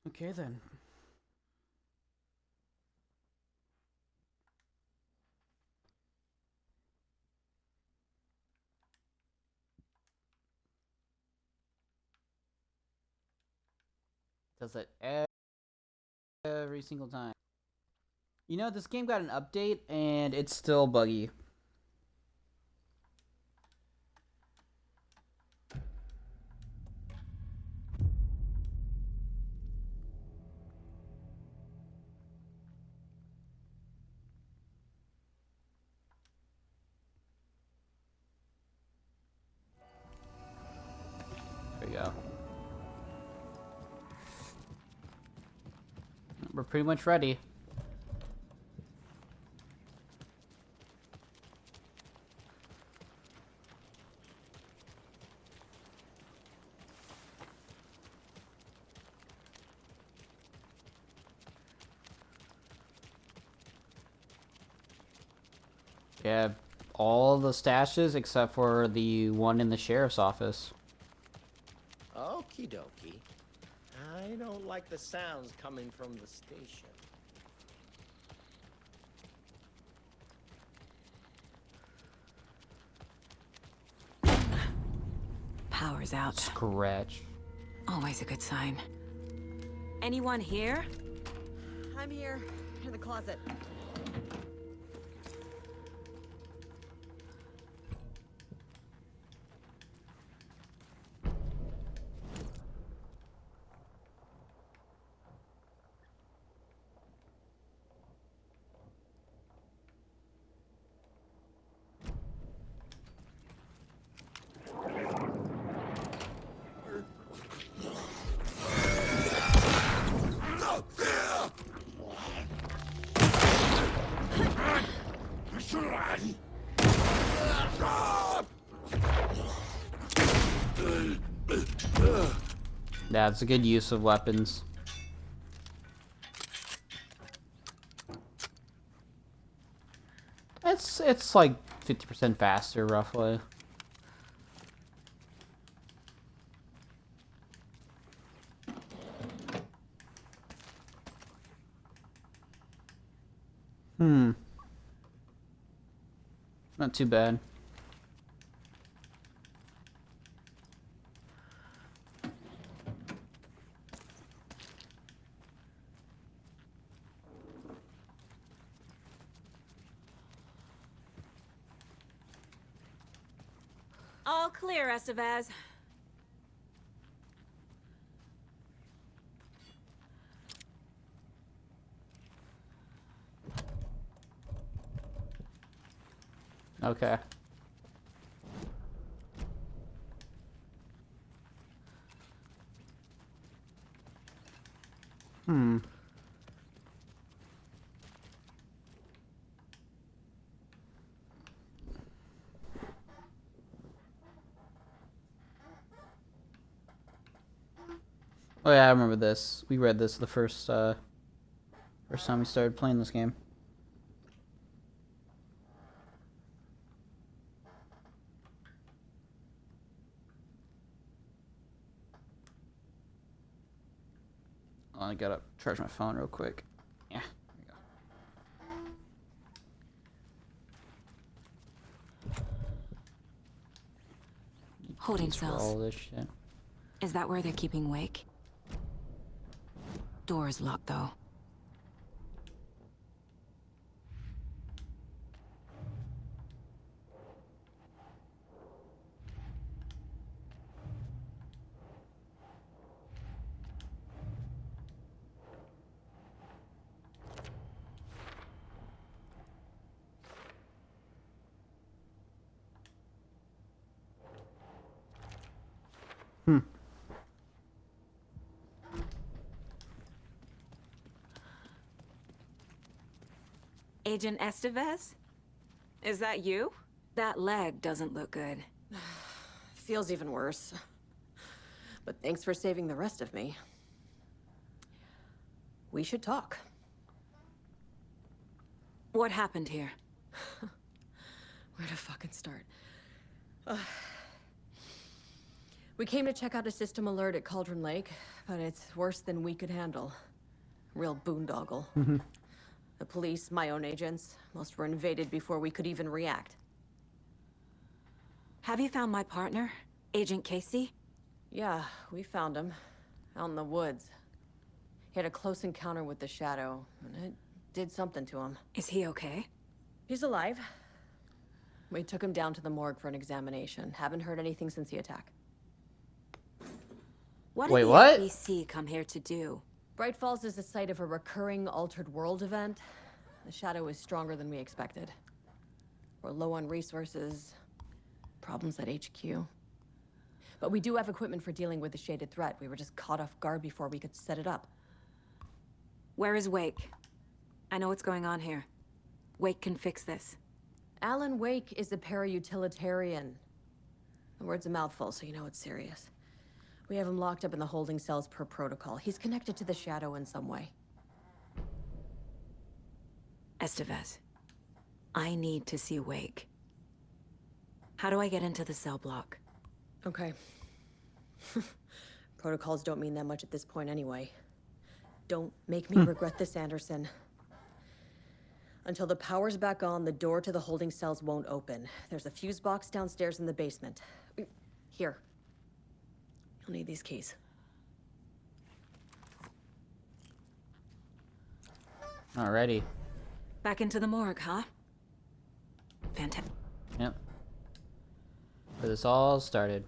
Okay then. Does it every single time. You know, this game got an update and it's still buggy. There we go. We're pretty much ready. We have all the stashes except for the one in the sheriff's office. Okie dokie. I don't like the sounds coming from the station. Power's out. Scratch. Always a good sign. Anyone here? I'm here, in the closet. Yeah, it's a good use of weapons. It's like 50% faster, roughly. Not too bad. All clear, Estevez. Okay. Oh yeah, I remember this. We read this the first time we started playing this game. Oh, I gotta charge my phone real quick. Yeah, there we go. Holding Keys for all cells. this shit. Is that where they're keeping Wake? Door's locked, though. Agent Estevez? Is that you? That leg doesn't look good. Feels even worse. But thanks for saving the rest of me. We should talk. What happened here? Where to fucking start? We came to check out a system alert at Cauldron Lake, but it's worse than we could handle. Real boondoggle. The police, my own agents, most were invaded before we could even react. Have you found my partner, Agent Casey? Yeah, we found him. Out in the woods. He had a close encounter with the Shadow, and it did something to him. Is he okay? He's alive. We took him down to the morgue for an examination. Haven't heard anything since the attack. What Wait, did the what? FBC come here to do? Bright Falls is the site of a recurring Altered World event. The Shadow is stronger than we expected. We're low on resources. Problems at HQ. But we do have equipment for dealing with the shaded threat. We were just caught off guard before we could set it up. Where is Wake? I know what's going on here. Wake can fix this. Alan Wake is a para-utilitarian. The word's a mouthful, so you know it's serious. We have him locked up in the holding cells per protocol. He's connected to the Shadow in some way. Estevez, I need to see Wake. How do I get into the cell block? Okay. Protocols don't mean that much at this point anyway. Don't make me regret this, Anderson. Until the power's back on, the door to the holding cells won't open. There's a fuse box downstairs in the basement. Here. You'll need these keys. Alrighty. Back into the morgue, huh? Fantastic. Yep. Where this all started.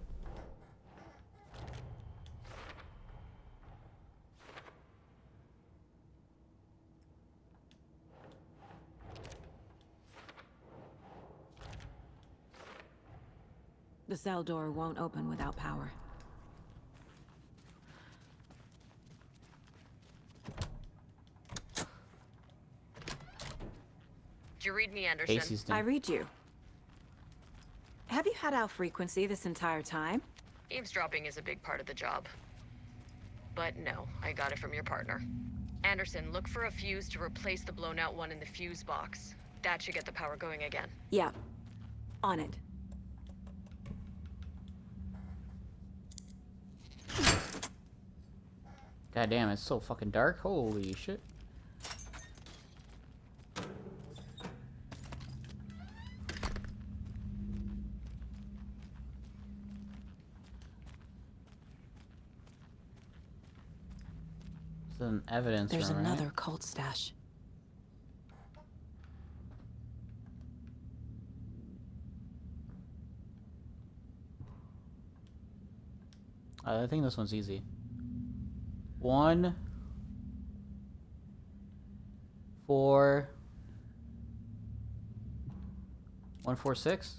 The cell door won't open without power. Did you read me, Anderson? Casey's I thing. read you. Have you had our frequency this entire time? Eavesdropping is a big part of the job. But no, I got it from your partner. Anderson, look for a fuse to replace the blown out one in the fuse box. That should get the power going again. Yeah. On it. God damn, it's so fucking dark. Holy shit. It's an evidence There's room, right? another cult stash. I think this one's easy. 1, 4, 146.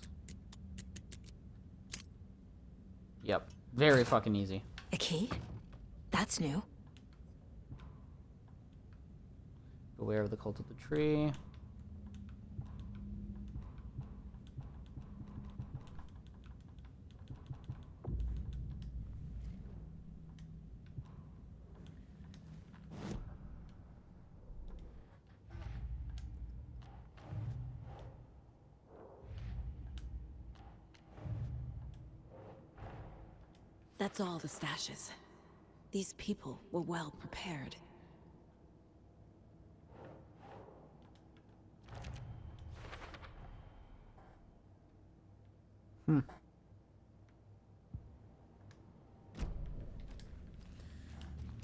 Yep, very fucking easy. A key? That's new. Beware of the cult of the tree. That's all the stashes. These people were well prepared.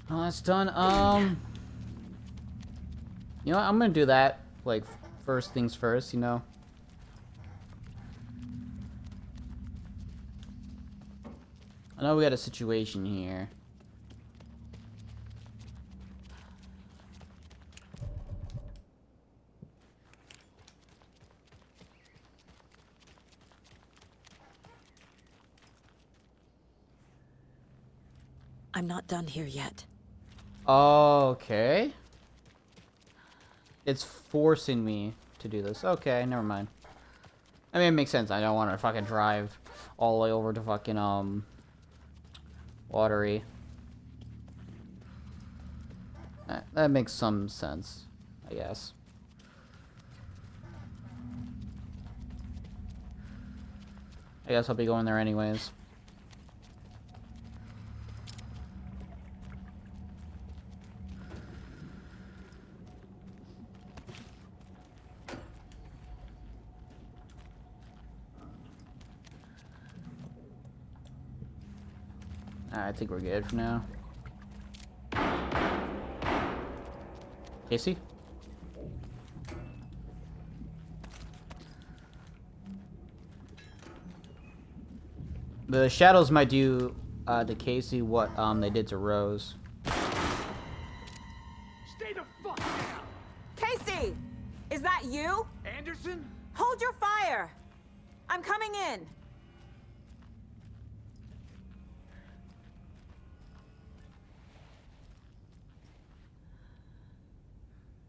Oh, that's done. You know what? I'm gonna do that. Like, first things first, you know? I know we got a situation here. I'm not done here yet. Okay. It's forcing me to do this. Okay, never mind. I mean, it makes sense. I don't want to fucking drive all the way over to fucking, Watery. That makes some sense, I guess. I guess I'll be going there anyways. I think we're good for now. Casey? The shadows might do to Casey what they did to Rose. Stay the fuck down! Casey! Is that you? Anderson? Hold your fire! I'm coming in!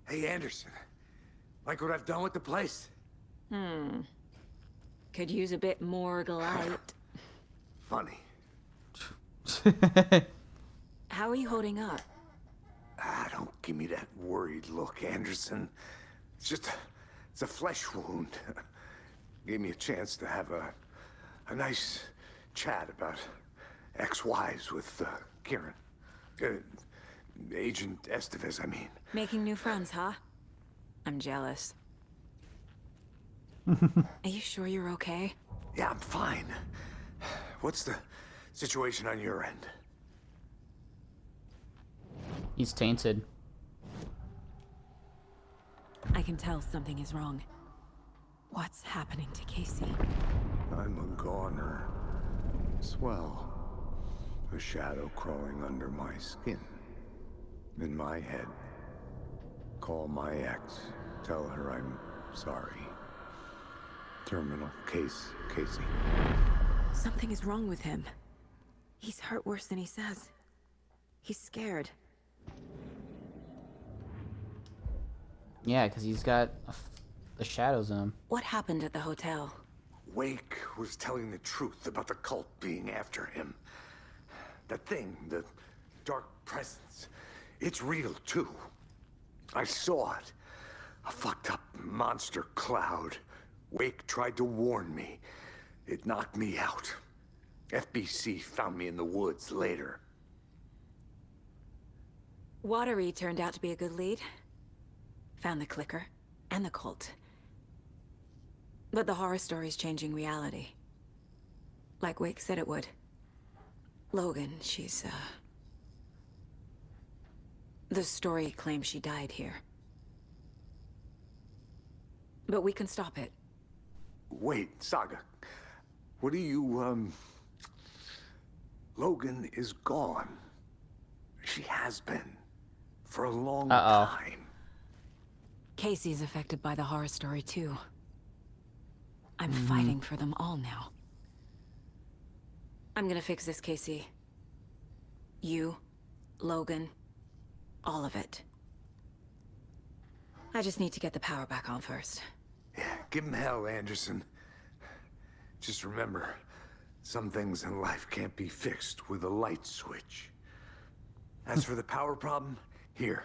Hey, Anderson. Like what I've done with the place? Could use a bit more light. Funny. How are you holding up? Ah, don't give me that worried look, Anderson. It's a flesh wound. Gave me a chance to have a nice chat about ex-wives with Kieran. Agent Estevez, I mean. Making new friends, huh? I'm jealous. Are you sure you're okay? Yeah, I'm fine. What's the situation on your end? He's tainted. I can tell something is wrong. What's happening to Casey? I'm a goner. Swell. A shadow crawling under my skin. In my head. Call my ex. Tell her I'm sorry. Terminal case, Casey. Something is wrong with him. He's hurt worse than he says. He's scared. Yeah, because he's got the shadows in him. What happened at the hotel? Wake was telling the truth about the cult being after him. That thing, the dark presence, it's real too. I saw it. A fucked up monster cloud. Wake tried to warn me. It knocked me out. FBC found me in the woods later. Watery turned out to be a good lead. Found the clicker and the cult. But the horror story's changing reality. Like Wake said it would. Logan, she's, the story claims she died here. But we can stop it. Wait, Saga. What do you, Logan is gone. She has been. For a long time. Casey's affected by the horror story, too. I'm fighting for them all now. I'm gonna fix this, Casey. You, Logan, all of it. I just need to get the power back on first. Yeah, give him hell, Anderson. Just remember, some things in life can't be fixed with a light switch. As for the power problem, here.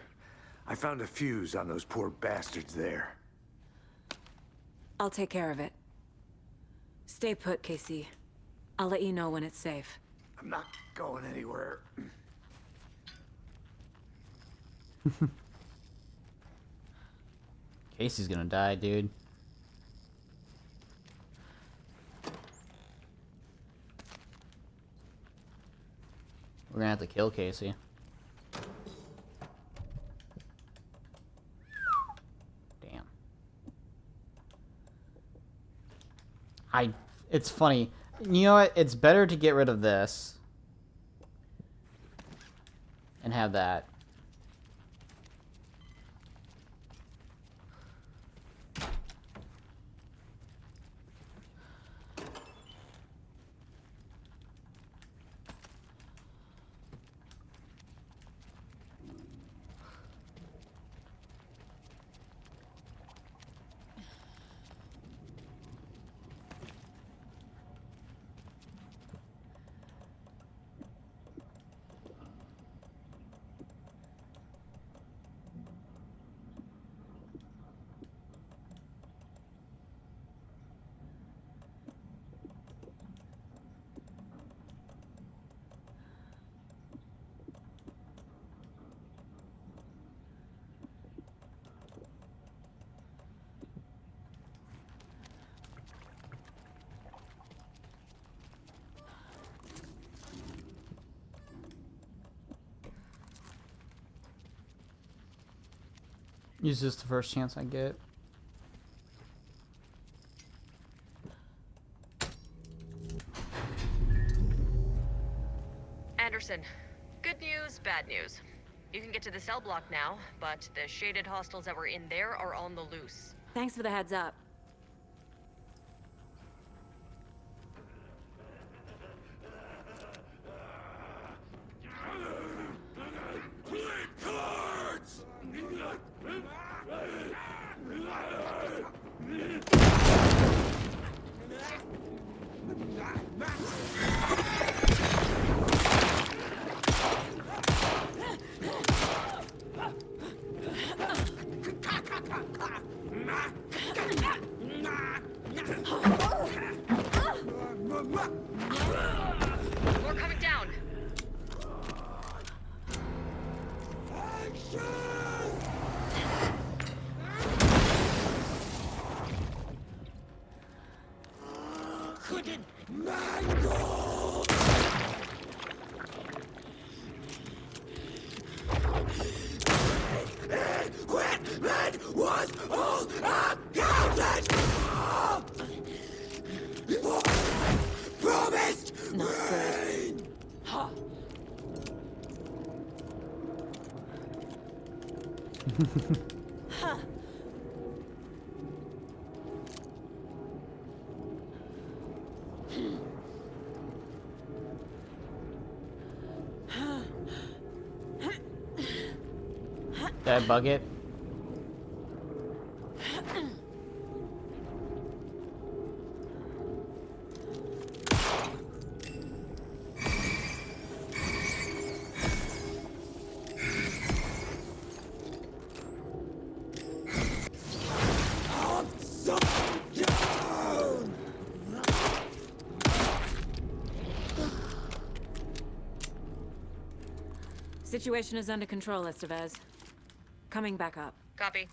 I found a fuse on those poor bastards there. I'll take care of it. Stay put, Casey. I'll let you know when it's safe. I'm not going anywhere. Casey's gonna die, dude. We're gonna have to kill Casey. Damn. It's funny. You know what? It's better to get rid of this. And have that. Use this the first chance I get. Anderson, good news, bad news. You can get to the cell block now, but the shaded hostiles that were in there are on the loose. Thanks for the heads up. More coming down. Not good. Did I bug it? Situation is under control, Estevez. Coming back up. Copy.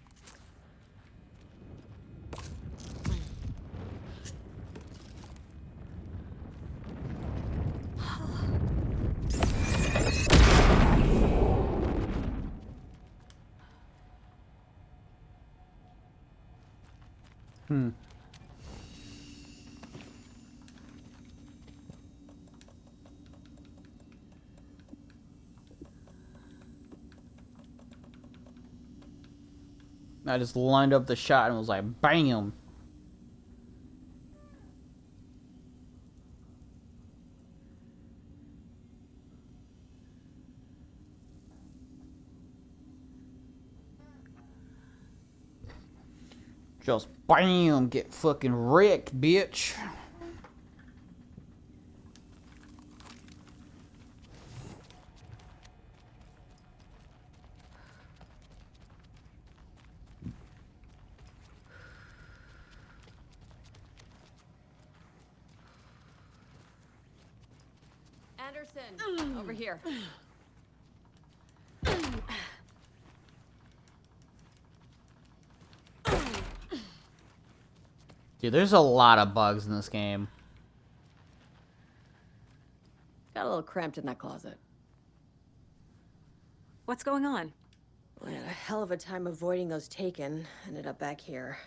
I just lined up the shot and was like, BAM! Just BAM! Get fucking wrecked, bitch! Anderson, over here. Dude, there's a lot of bugs in this game. Got a little cramped in that closet. What's going on? We had a hell of a time avoiding those taken. Ended up back here.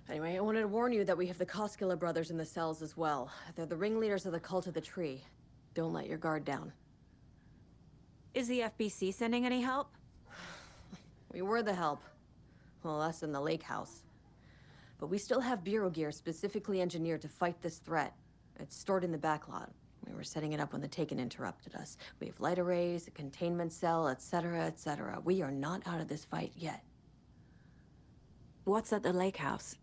Anyway, I wanted to warn you that we have the Koskela brothers in the cells as well. They're the ringleaders of the Cult of the Tree. Don't let your guard down. Is the FBC sending any help? We were the help. Well, us in the lake house. But we still have Bureau gear specifically engineered to fight this threat. It's stored in the backlot. We were setting it up when the Taken interrupted us. We have light arrays, a containment cell, etc., etc. We are not out of this fight yet. What's at the lake house?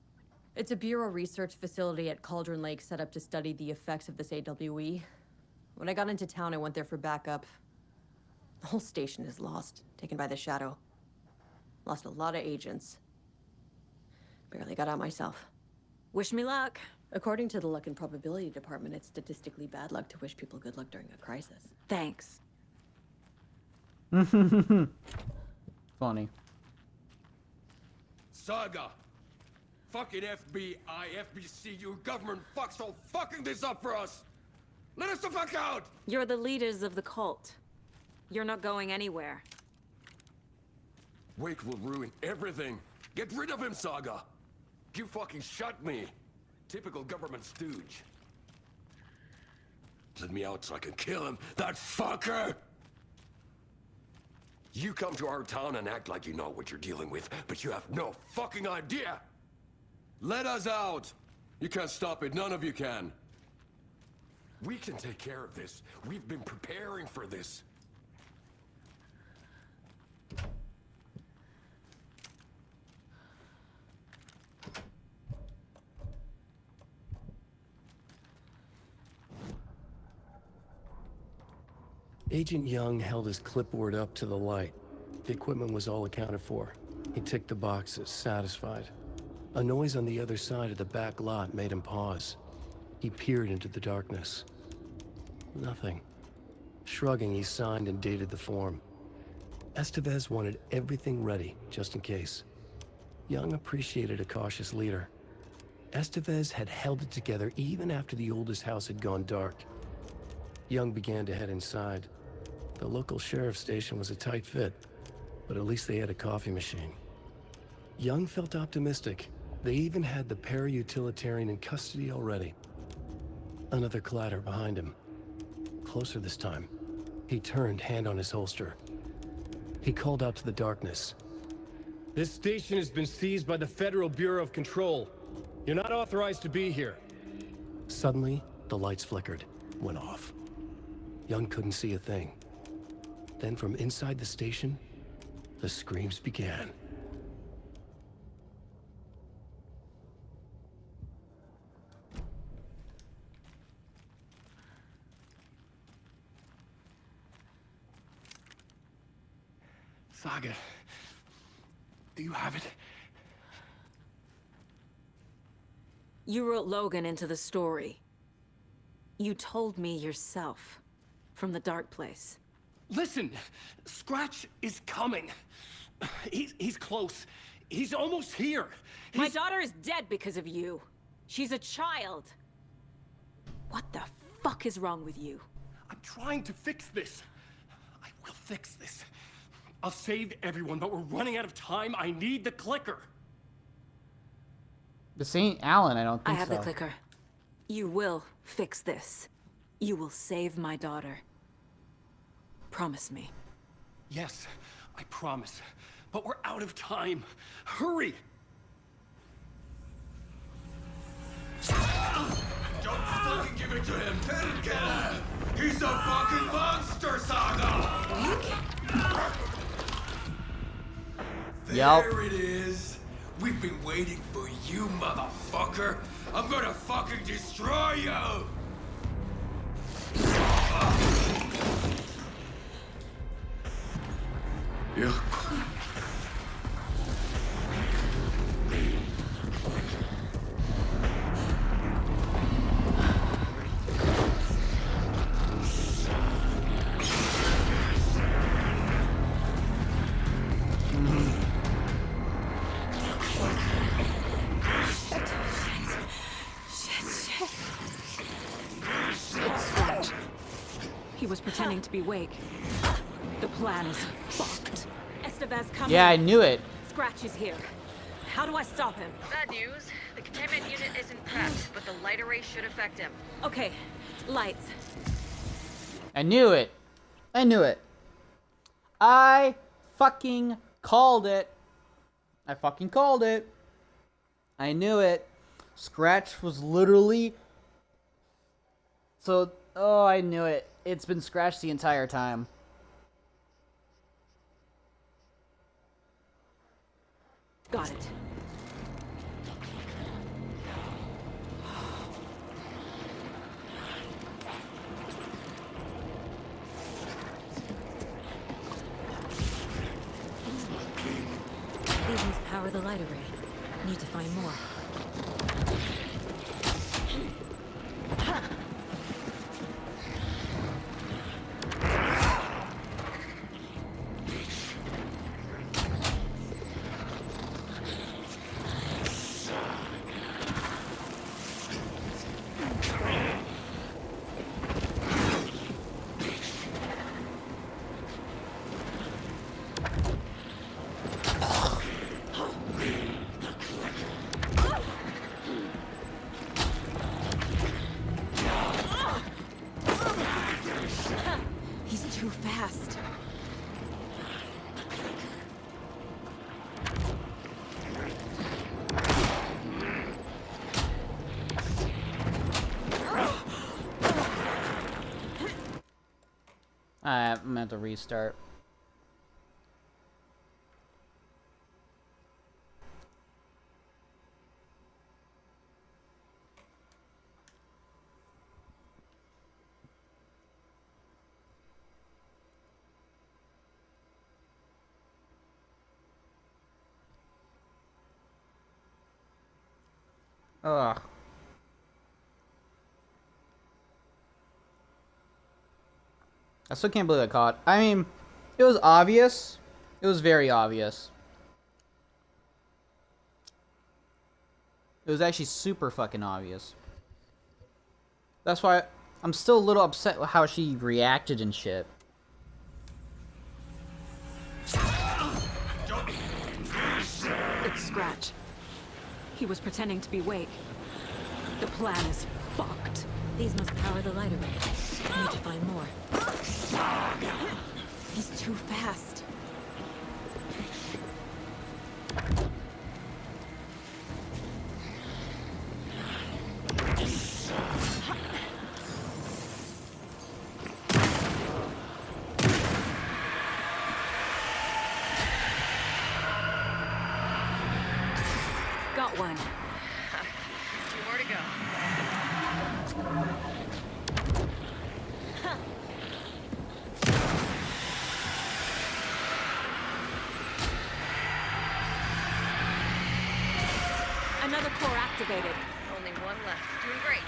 It's a Bureau research facility at Cauldron Lake set up to study the effects of this AWE. When I got into town, I went there for backup. The whole station is lost, taken by the Shadow. Lost a lot of agents. Barely got out myself. Wish me luck. According to the Luck and Probability Department, it's statistically bad luck to wish people good luck during a crisis. Thanks. Funny. Saga! Fucking FBI, FBC, your government fucks all fucking this up for us! Let us the fuck out! You're the leaders of the cult. You're not going anywhere. Wake will ruin everything. Get rid of him, Saga. You fucking shot me. Typical government stooge. Let me out so I can kill him, that fucker! You come to our town and act like you know what you're dealing with, but you have no fucking idea! Let us out! You can't stop it, none of you can. We can take care of this. We've been preparing for this. Agent Young held his clipboard up to the light. The equipment was all accounted for. He ticked the boxes, satisfied. A noise on the other side of the back lot made him pause. He peered into the darkness. Nothing. Shrugging, he signed and dated the form. Estevez wanted everything ready, just in case. Young appreciated a cautious leader. Estevez had held it together even after the oldest house had gone dark. Young began to head inside. The local sheriff's station was a tight fit, but at least they had a coffee machine. Young felt optimistic. They even had the para-utilitarian in custody already. Another clatter behind him. Closer this time. He turned, hand on his holster. He called out to the darkness. This station has been seized by the Federal Bureau of Control. You're not authorized to be here. Suddenly, the lights flickered, went off. Young couldn't see a thing. Then from inside the station, the screams began. Saga, do you have it? You wrote Logan into the story. You told me yourself. From the dark place. Listen, Scratch is coming. He's close. He's almost here. My daughter is dead because of you. She's a child. What the fuck is wrong with you? I'm trying to fix this. I will fix this. I'll save everyone, but we're running out of time. I need the clicker. This ain't Alan, I don't I think have so. the clicker. You will fix this. You will save my daughter. Promise me. Yes, I promise. But we're out of time. Hurry! Don't fucking give it to him! He's a fucking monster, Saga! Yup. There it is! We've been waiting for you, motherfucker! I'm gonna fucking destroy you! Yeah. He was pretending to be Wake. The plan is fucked. Estevez coming. Yeah, I knew it. Scratch is here. How do I stop him? Bad news. The containment unit isn't prepped, but the light array should affect him. Okay, lights. I knew it. I knew it. I fucking called it. I fucking called it. I knew it. Scratch was literally... So, oh, I knew it. It's been Scratch the entire time. Got it. These must power the light array. Need to find more. gonna have to restart. Ugh. I still can't believe I caught. I mean, it was obvious. It was very obvious. It was actually super fucking obvious. That's why I'm still a little upset with how she reacted and shit. It's Scratch. He was pretending to be Wake. The plan is fucked. These must power the light array. I need to find more. He's too fast. Got one. Two more to go. Another core activated. Only one left. Doing great.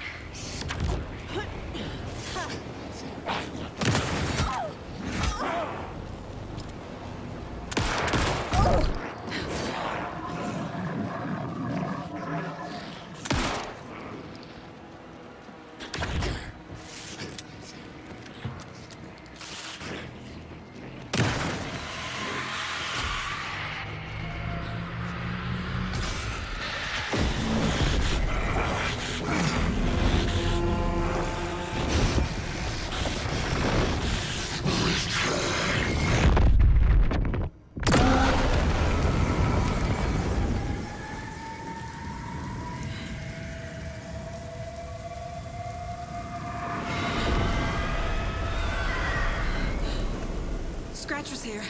Scratch was here.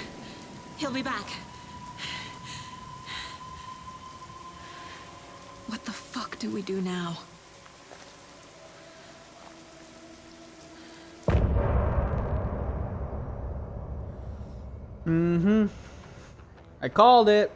He'll be back. What the fuck do we do now? Mm-hmm. I called it.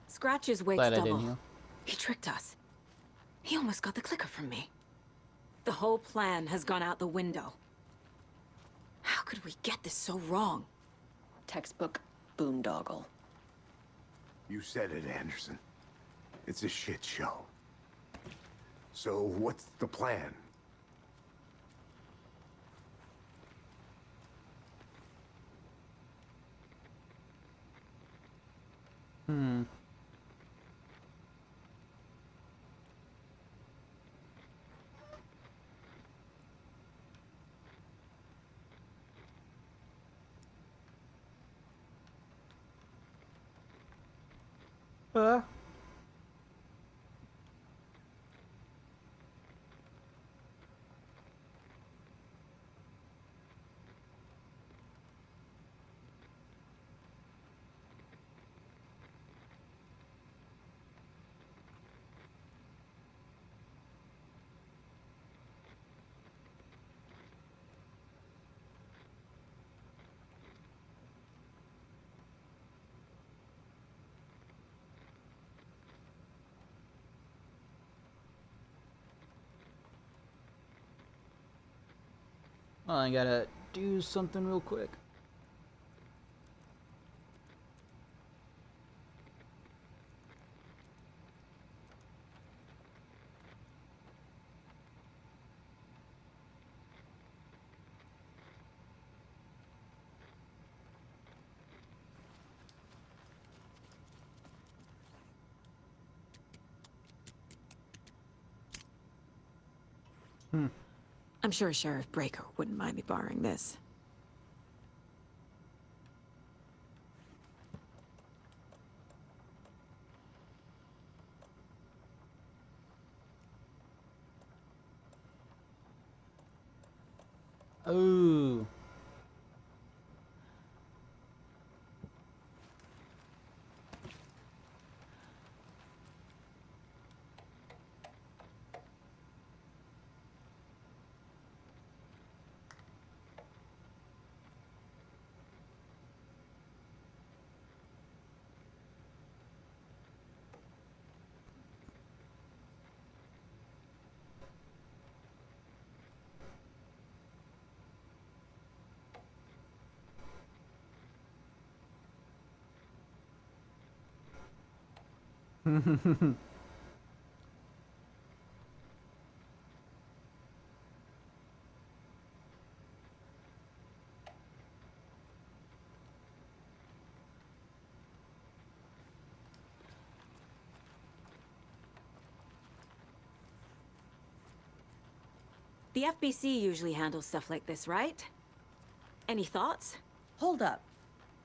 Scratch is Wake's Glad I didn't double. heal. He tricked us. He almost got the clicker from me. The whole plan has gone out the window. How could we get this so wrong? Textbook boondoggle. You said it, Anderson. It's a shit show. So what's the plan? Uh. Well, I gotta do something real quick. I'm sure Sheriff Breaker wouldn't mind me borrowing this. Ooh. The FBC usually handles stuff like this, right? Any thoughts? Hold up.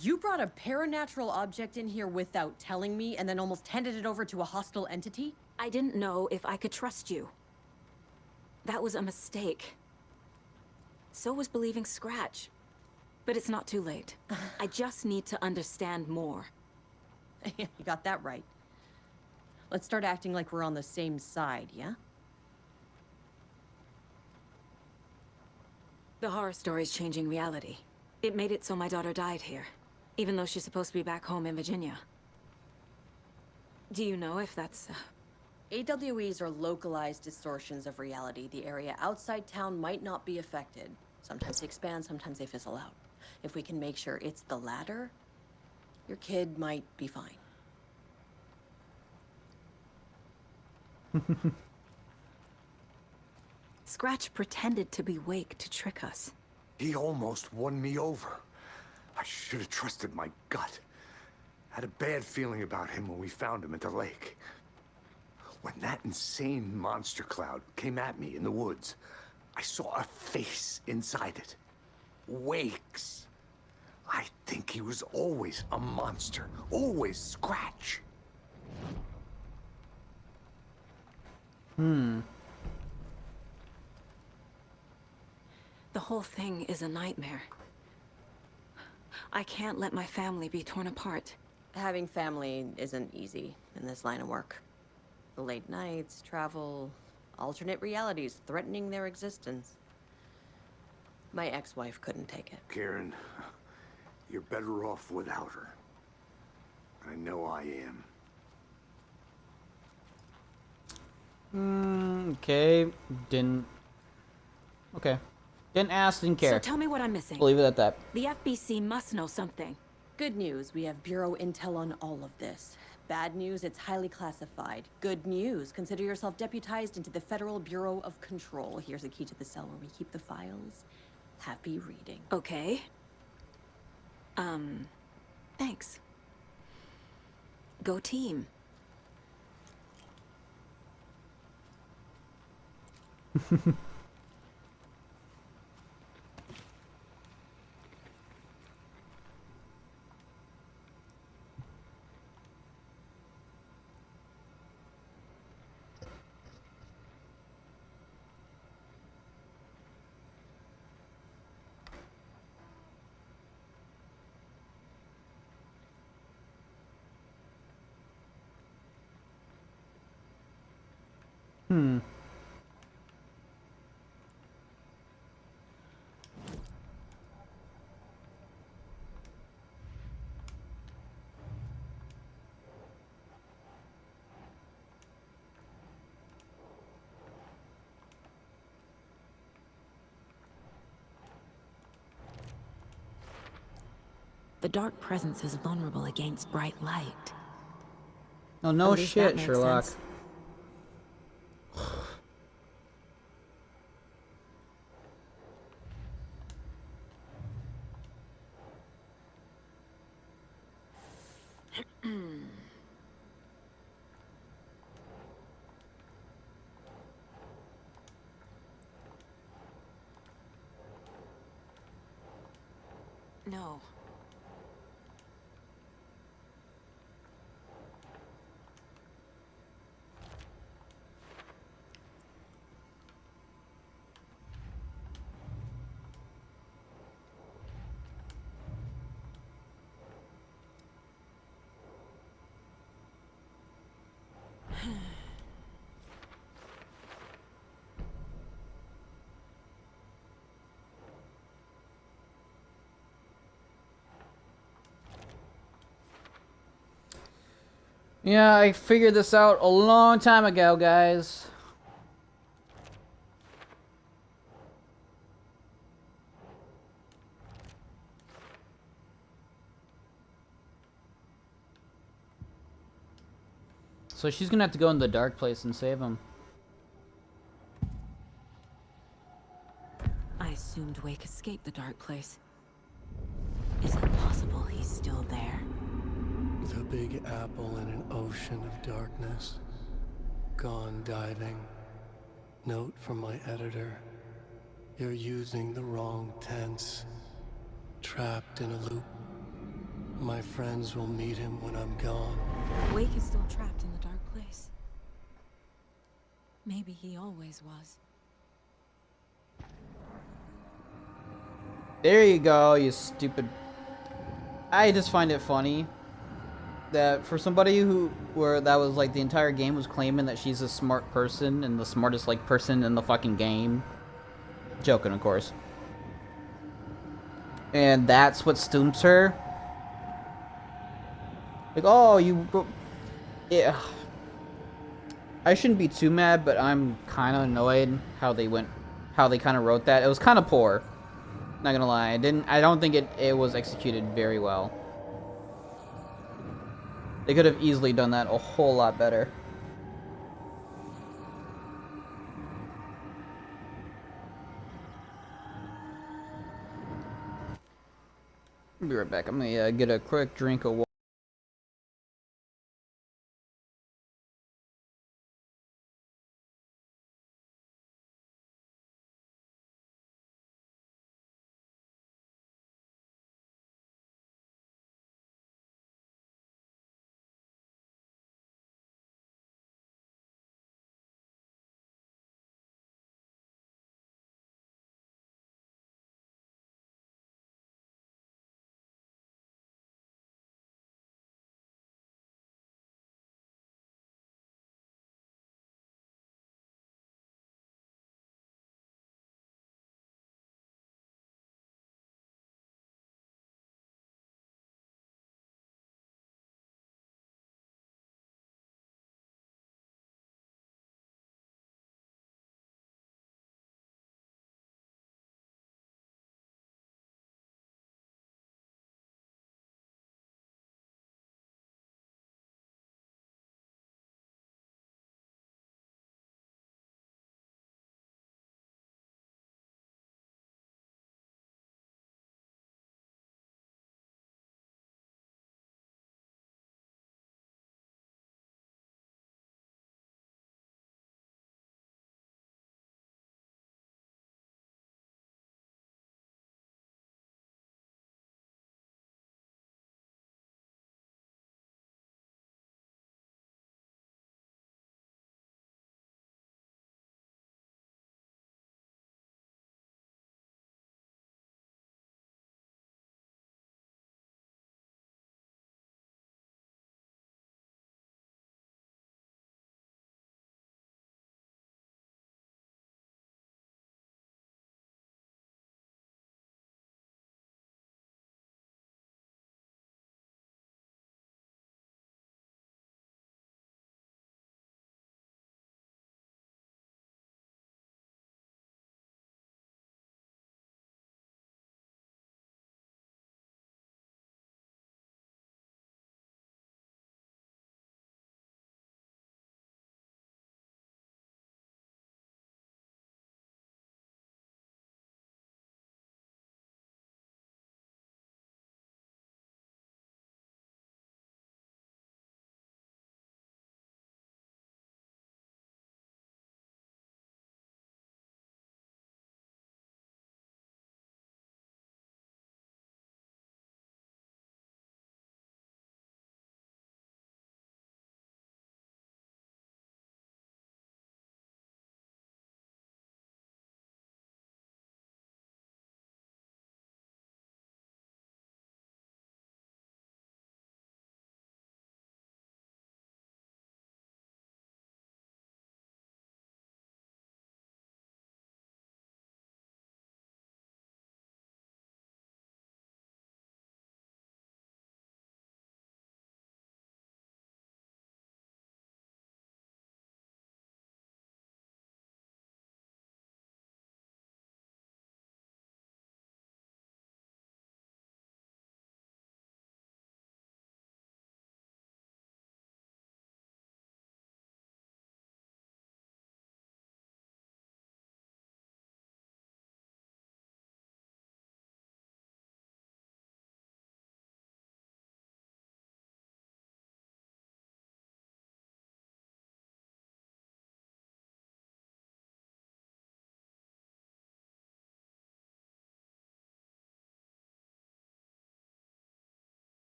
You brought a paranatural object in here without telling me and then almost handed it over to a hostile entity? I didn't know if I could trust you. That was a mistake. So was believing Scratch. But it's not too late. I just need to understand more. You got that right. Let's start acting like we're on the same side, yeah? The horror story's changing reality. It made it so my daughter died here, even though she's supposed to be back home in Virginia. Do you know if that's... AWEs are localized distortions of reality. The area outside town might not be affected. Sometimes they expand, sometimes they fizzle out. If we can make sure it's the latter, your kid might be fine. Scratch pretended to be Wake to trick us. He almost won me over. I should have trusted my gut. Had a bad feeling about him when we found him at the lake. When that insane monster cloud came at me in the woods, I saw a face inside it. Wake's. I think he was always a monster. Always Scratch. The whole thing is a nightmare. I can't let my family be torn apart. Having family isn't easy in this line of work. The late nights, travel, alternate realities threatening their existence. My ex-wife couldn't take it. Karen, you're better off without her. I know I am. Okay. Didn't... Okay. Didn't ask, didn't care. So tell me what I'm missing. We'll leave it at that. The FBC must know something. Good news, we have Bureau intel on all of this. Bad news, it's highly classified. Good news, consider yourself deputized into the Federal Bureau of Control. Here's a key to the cell where we keep the files. Happy reading. Okay. Thanks. Go team. The dark presence is vulnerable against bright light. Oh, no At least that shit, makes Sherlock. sense. No. Yeah, I figured this out a long time ago, guys. So she's gonna have to go in the dark place and save him. I assumed Wake escaped the dark place. Is it possible he's still there? The Big Apple in an ocean of darkness. Gone diving. Note from my editor. You're using the wrong tense. Trapped in a loop. My friends will meet him when I'm gone. Wake is still trapped in the dark place. Maybe he always was. There you go, you stupid. I just find it funny that for somebody that was like the entire game was claiming that she's a smart person and the smartest like person in the fucking game. Joking, of course. And that's what stumps her. Like, oh, yeah. I shouldn't be too mad, but I'm kind of annoyed how they kind of wrote that. It was kind of poor. Not gonna lie, I don't think it was executed very well. They could have easily done that a whole lot better. I'll be right back. I'm gonna get a quick drink of water.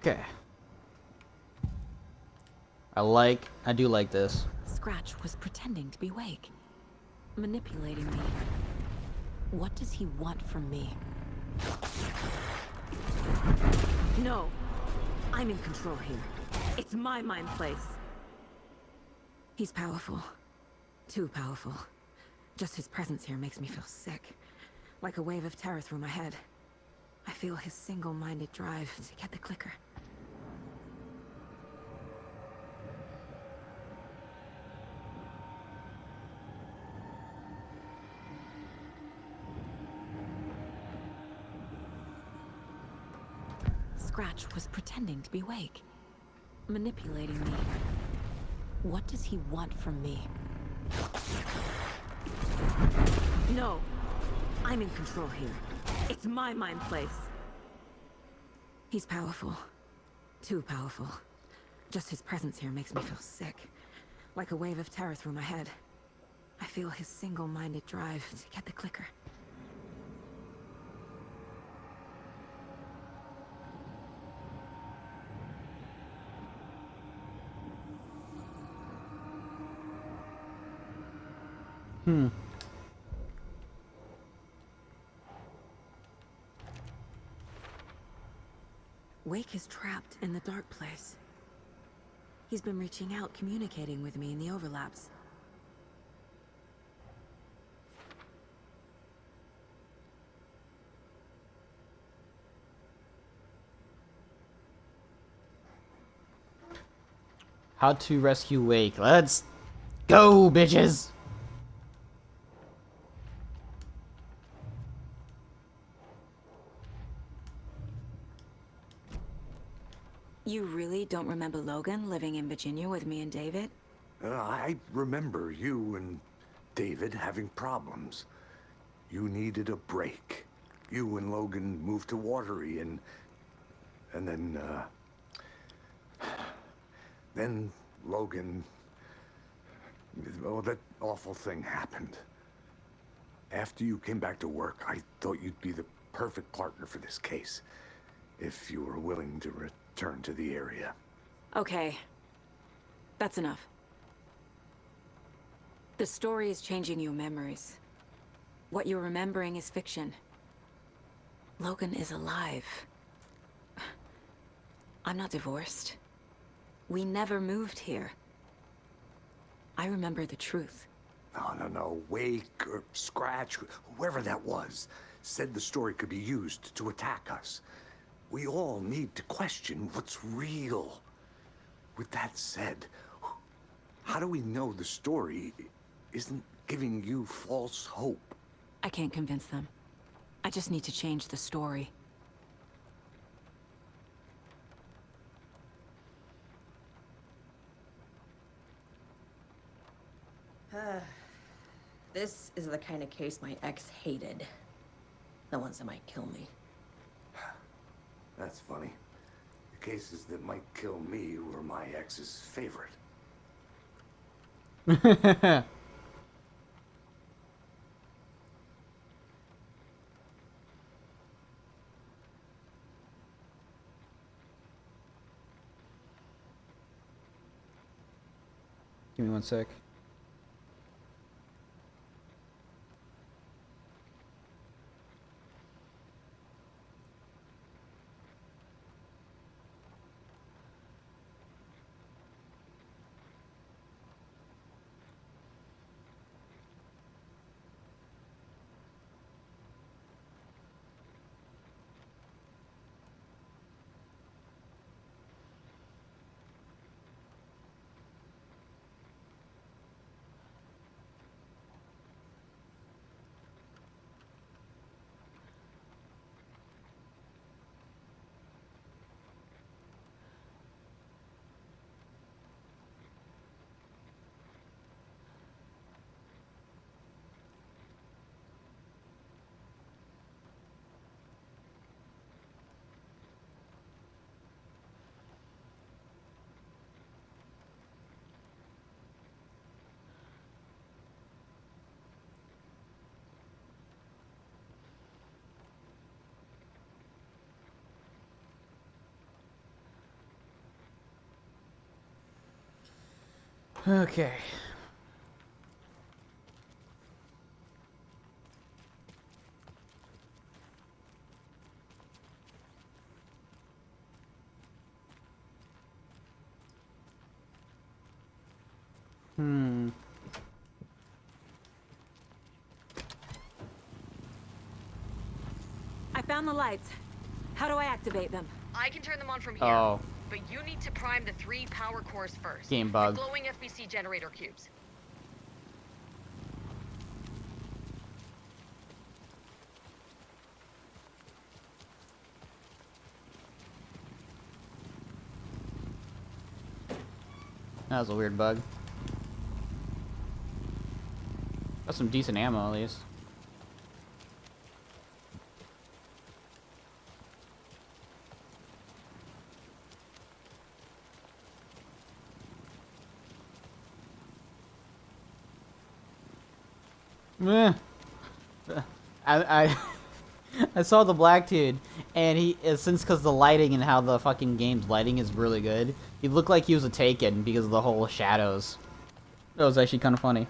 Okay. I do like this. Scratch was pretending to be Wake. Manipulating me. What does he want from me? No. I'm in control here. It's my mind place. He's powerful. Too powerful. Just his presence here makes me feel sick. Like a wave of terror through my head. I feel his single-minded drive to get the clicker. Scratch was pretending to be Wake. Manipulating me. What does he want from me? No. I'm in control here. It's my mind place. He's powerful. Too powerful. Just his presence here makes me feel sick. Like a wave of terror through my head. I feel his single-minded drive to get the clicker. Wake is trapped in the dark place. He's been reaching out, communicating with me in the overlaps. How to rescue Wake. Let's go, bitches! You really don't remember Logan living in Virginia with me and David? I remember you and David having problems. You needed a break. You and Logan moved to Watery and then Logan, oh, that awful thing happened. After you came back to work, I thought you'd be the perfect partner for this case, if you were willing to return to the area. Okay. That's enough. The story is changing your memories. What you're remembering is fiction. Logan is alive. I'm not divorced. We never moved here. I remember the truth. No. Wake or Scratch, whoever that was, said the story could be used to attack us. We all need to question what's real. With that said, how do we know the story isn't giving you false hope? I can't convince them. I just need to change the story. This is the kind of case my ex hated. The ones that might kill me. That's funny. The cases that might kill me were my ex's favorite. Give me one sec. Okay. I found the lights. How do I activate them? I can turn them on from here. Oh, But you need to prime the 3 power cores first. game bug. The glowing FBC generator cubes. That was a weird bug. Got some decent ammo at least. Meh. I I saw the black dude, and he since because the lighting and how the fucking game's lighting is really good, he looked like he was a Taken because of the whole shadows. That was actually kind of funny.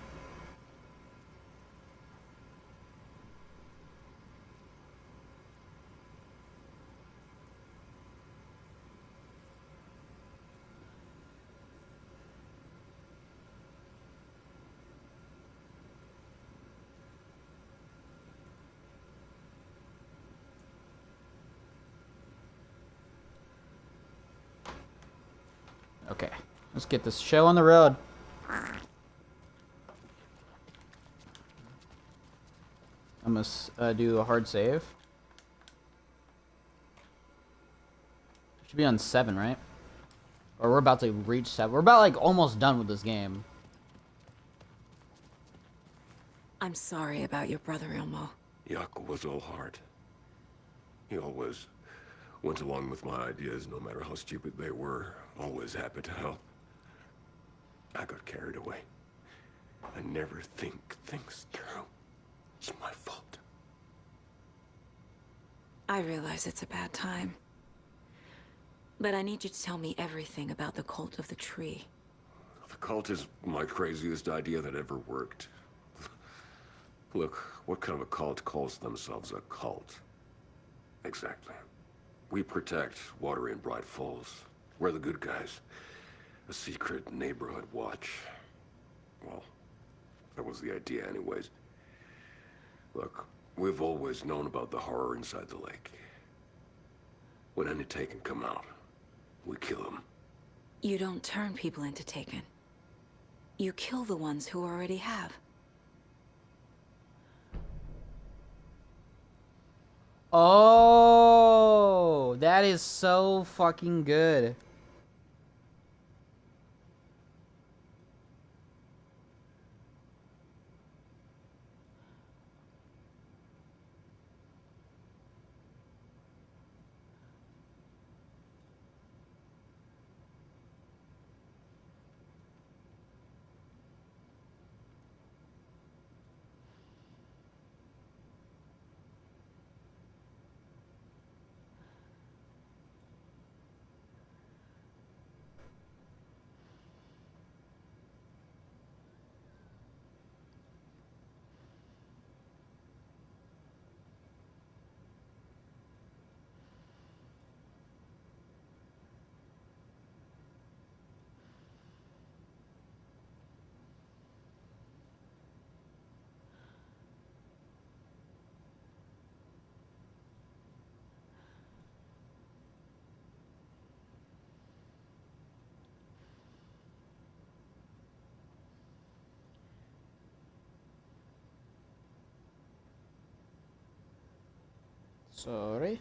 Okay, let's get this show on the road. I must do a hard save. Should be on 7, right? Or we're about to reach 7. We're about like almost done with this game. I'm sorry about your brother, Ilmo. Jaakko was all heart. He always went along with my ideas, no matter how stupid they were. Always happy to help. I got carried away. I never think things through. It's my fault. I realize it's a bad time. But I need you to tell me everything about the Cult of the Tree. The cult is my craziest idea that ever worked. Look, what kind of a cult calls themselves a cult? Exactly. We protect water in Bright Falls. We're the good guys. A secret neighborhood watch. Well, that was the idea anyways. Look, we've always known about the horror inside the lake. When any Taken come out, we kill them. You don't turn people into Taken. You kill the ones who already have. Oh, that is so fucking good. Sorry.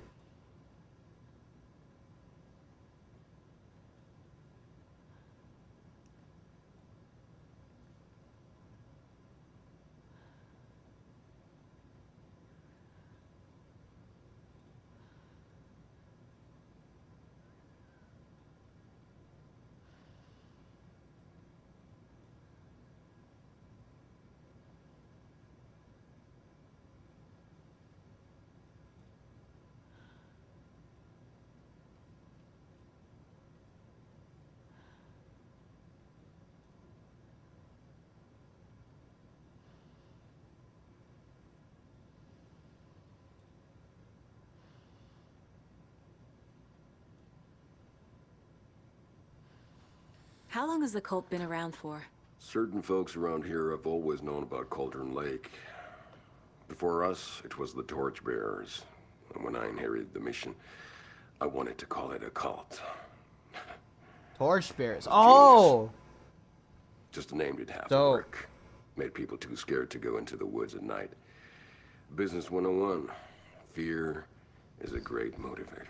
How long has the cult been around for? Certain folks around here have always known about Cauldron Lake. Before us, it was the Torchbearers. And when I inherited the mission, I wanted to call it a cult. Torchbearers. Oh! Just named it half Dope. work. Made people too scared to go into the woods at night. Business 101. Fear is a great motivator.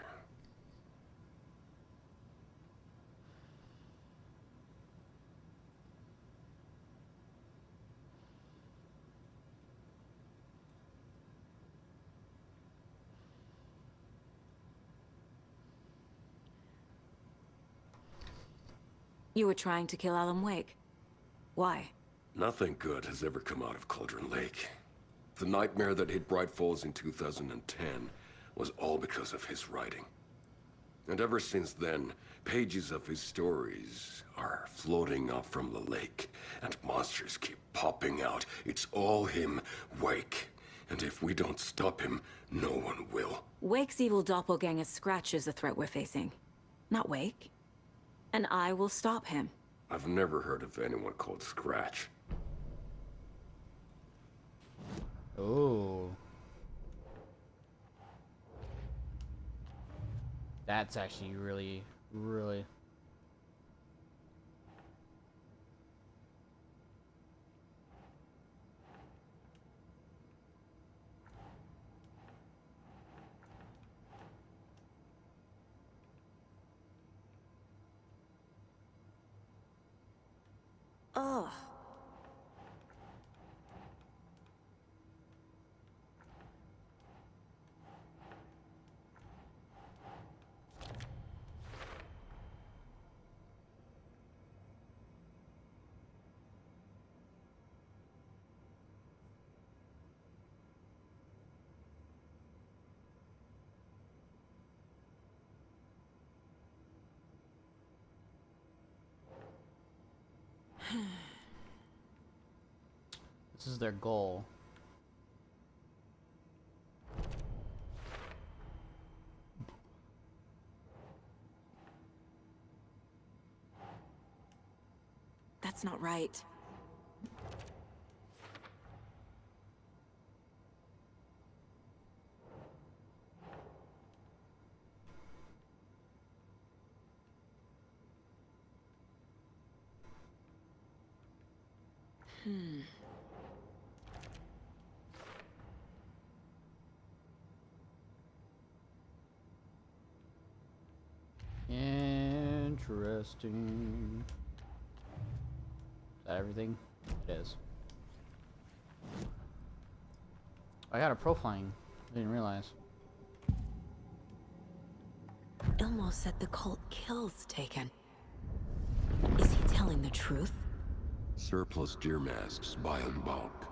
You were trying to kill Alan Wake. Why? Nothing good has ever come out of Cauldron Lake. The nightmare that hit Bright Falls in 2010 was all because of his writing. And ever since then, pages of his stories are floating up from the lake, and monsters keep popping out. It's all him, Wake. And if we don't stop him, no one will. Wake's evil doppelganger Scratch is the threat we're facing. Not Wake. And I will stop him. I've never heard of anyone called Scratch. Oh. That's actually really, really... Ugh. This is their goal. That's not right. Interesting. Is that everything? It is. I got a profiling. I didn't realize. Ilmo said the cult kills Taken. Is he telling the truth? Surplus deer masks buy in bulk.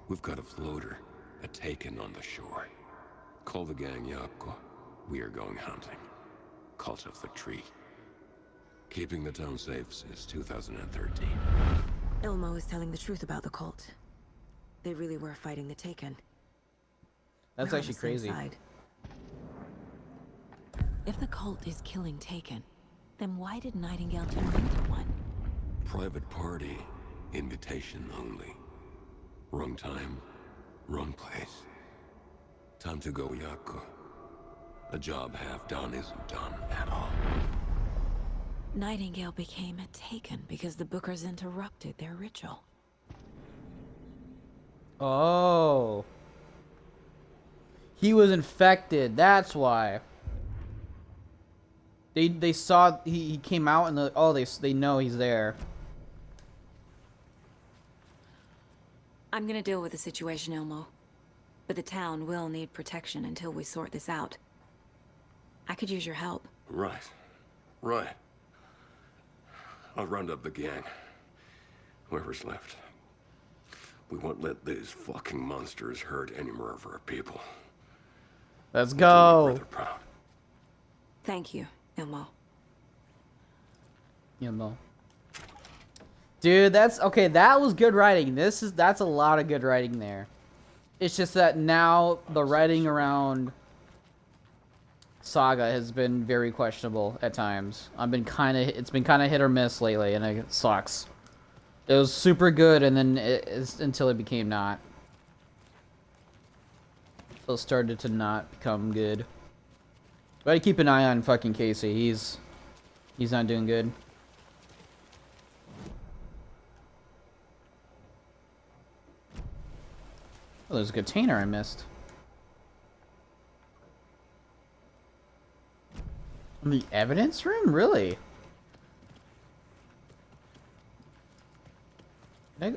We've got a floater, a Taken on the shore. Call the gang Yapko. We are going hunting. Cult of the Tree. Keeping the town safe since 2013. Ilmo is telling the truth about the cult. They really were fighting the Taken. That's We're on actually the same crazy. side. If the cult is killing Taken, then why did Nightingale turn into one? Private party. Invitation only. Wrong time. Wrong place. Time to go, Yapko. A job half done isn't done at all. Nightingale became a Taken because the Bookers interrupted their ritual. Oh. He was infected. That's why. They saw he came out and they know he's there. I'm gonna deal with the situation, Ilmo. But the town will need protection until we sort this out. I could use your help. Right. Right. I'll round up the gang. Whoever's left. We won't let these fucking monsters hurt any more of our people. Let's We'll do my go. brother proud. Thank you, Ilmo. You know. Dude, that's okay. That was good writing. That's a lot of good writing there. It's just that now the writing around saga has been very questionable at times. It's been kind of hit or miss lately, and it sucks. It was super good, and then until it became not. So it started to not become good. Gotta keep an eye on fucking Casey. He's not doing good. Oh, there's a container I missed. In the evidence room? Really?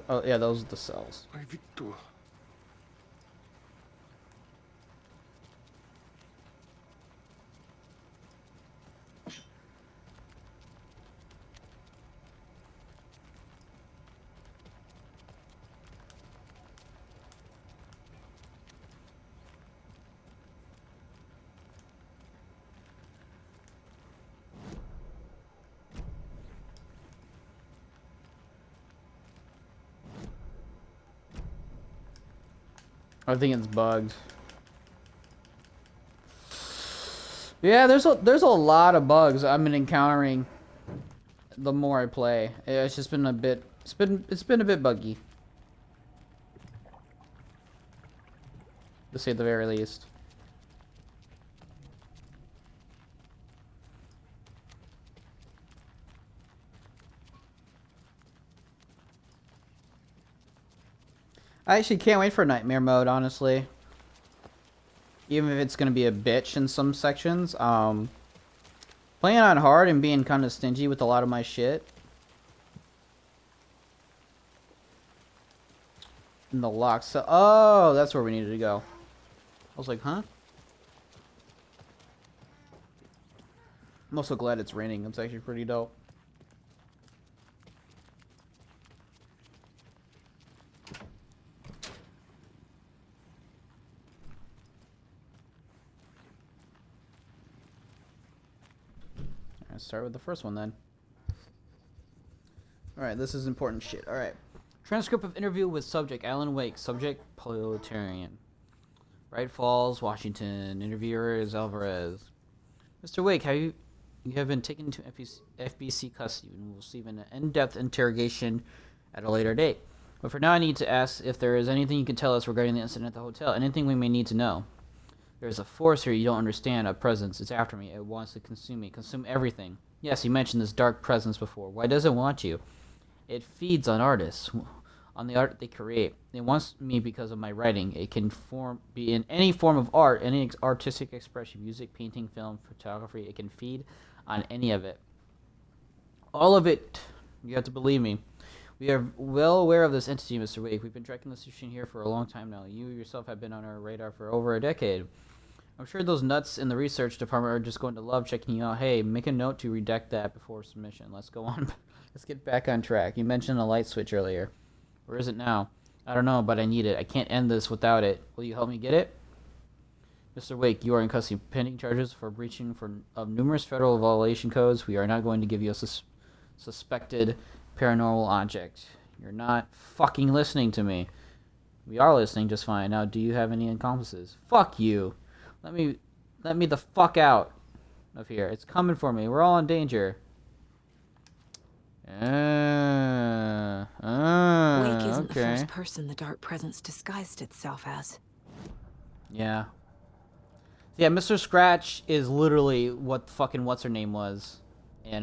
Oh, yeah, those are the cells. Ay, Victor. I think it's bugged. Yeah, there's a lot of bugs I've been encountering the more I play. It's just been a bit it's been a bit buggy, to say the very least. I actually can't wait for Nightmare mode, honestly. Even if it's gonna be a bitch in some sections. Playing on hard and being kind of stingy with a lot of my shit. And the lock cell. Oh, that's where we needed to go. I was like, huh? I'm also glad it's raining. It's actually pretty dope. Let's start with the first one then. Alright, this is important shit. Alright. Transcript of interview with subject Alan Wake. Subject Proletarian. Wright Falls, Washington. Interviewer is Alvarez. Mr. Wake, you have been taken into FBC custody and will receive an in-depth interrogation at a later date. But for now I need to ask if there is anything you can tell us regarding the incident at the hotel. Anything we may need to know. There's a force here you don't understand, a presence. It's after me. It wants to consume me. Consume everything. Yes, you mentioned this dark presence before. Why does it want you? It feeds on artists, on the art they create. It wants me because of my writing. It can be in any form of art, any artistic expression, music, painting, film, photography. It can feed on any of it. All of it. You have to believe me. We are well aware of this entity, Mr. Wake. We've been tracking this machine here for a long time now. You yourself have been on our radar for over a decade. I'm sure those nuts in the research department are just going to love checking you out. Hey, make a note to redact that before submission. Let's go on. Let's get back on track. You mentioned a light switch earlier. Where is it now? I don't know, but I need it. I can't end this without it. Will you help me get it? Mr. Wake, you are in custody pending charges for breaching of numerous federal violation codes. We are not going to give you a suspected paranormal object. You're not fucking listening to me. We are listening just fine. Now, do you have any accomplices? Fuck you. Let me the fuck out of here. It's coming for me. We're all in danger. Wake isn't the first person the dark presence disguised itself as. Yeah. Yeah, Mr. Scratch is literally what fucking what's her name was in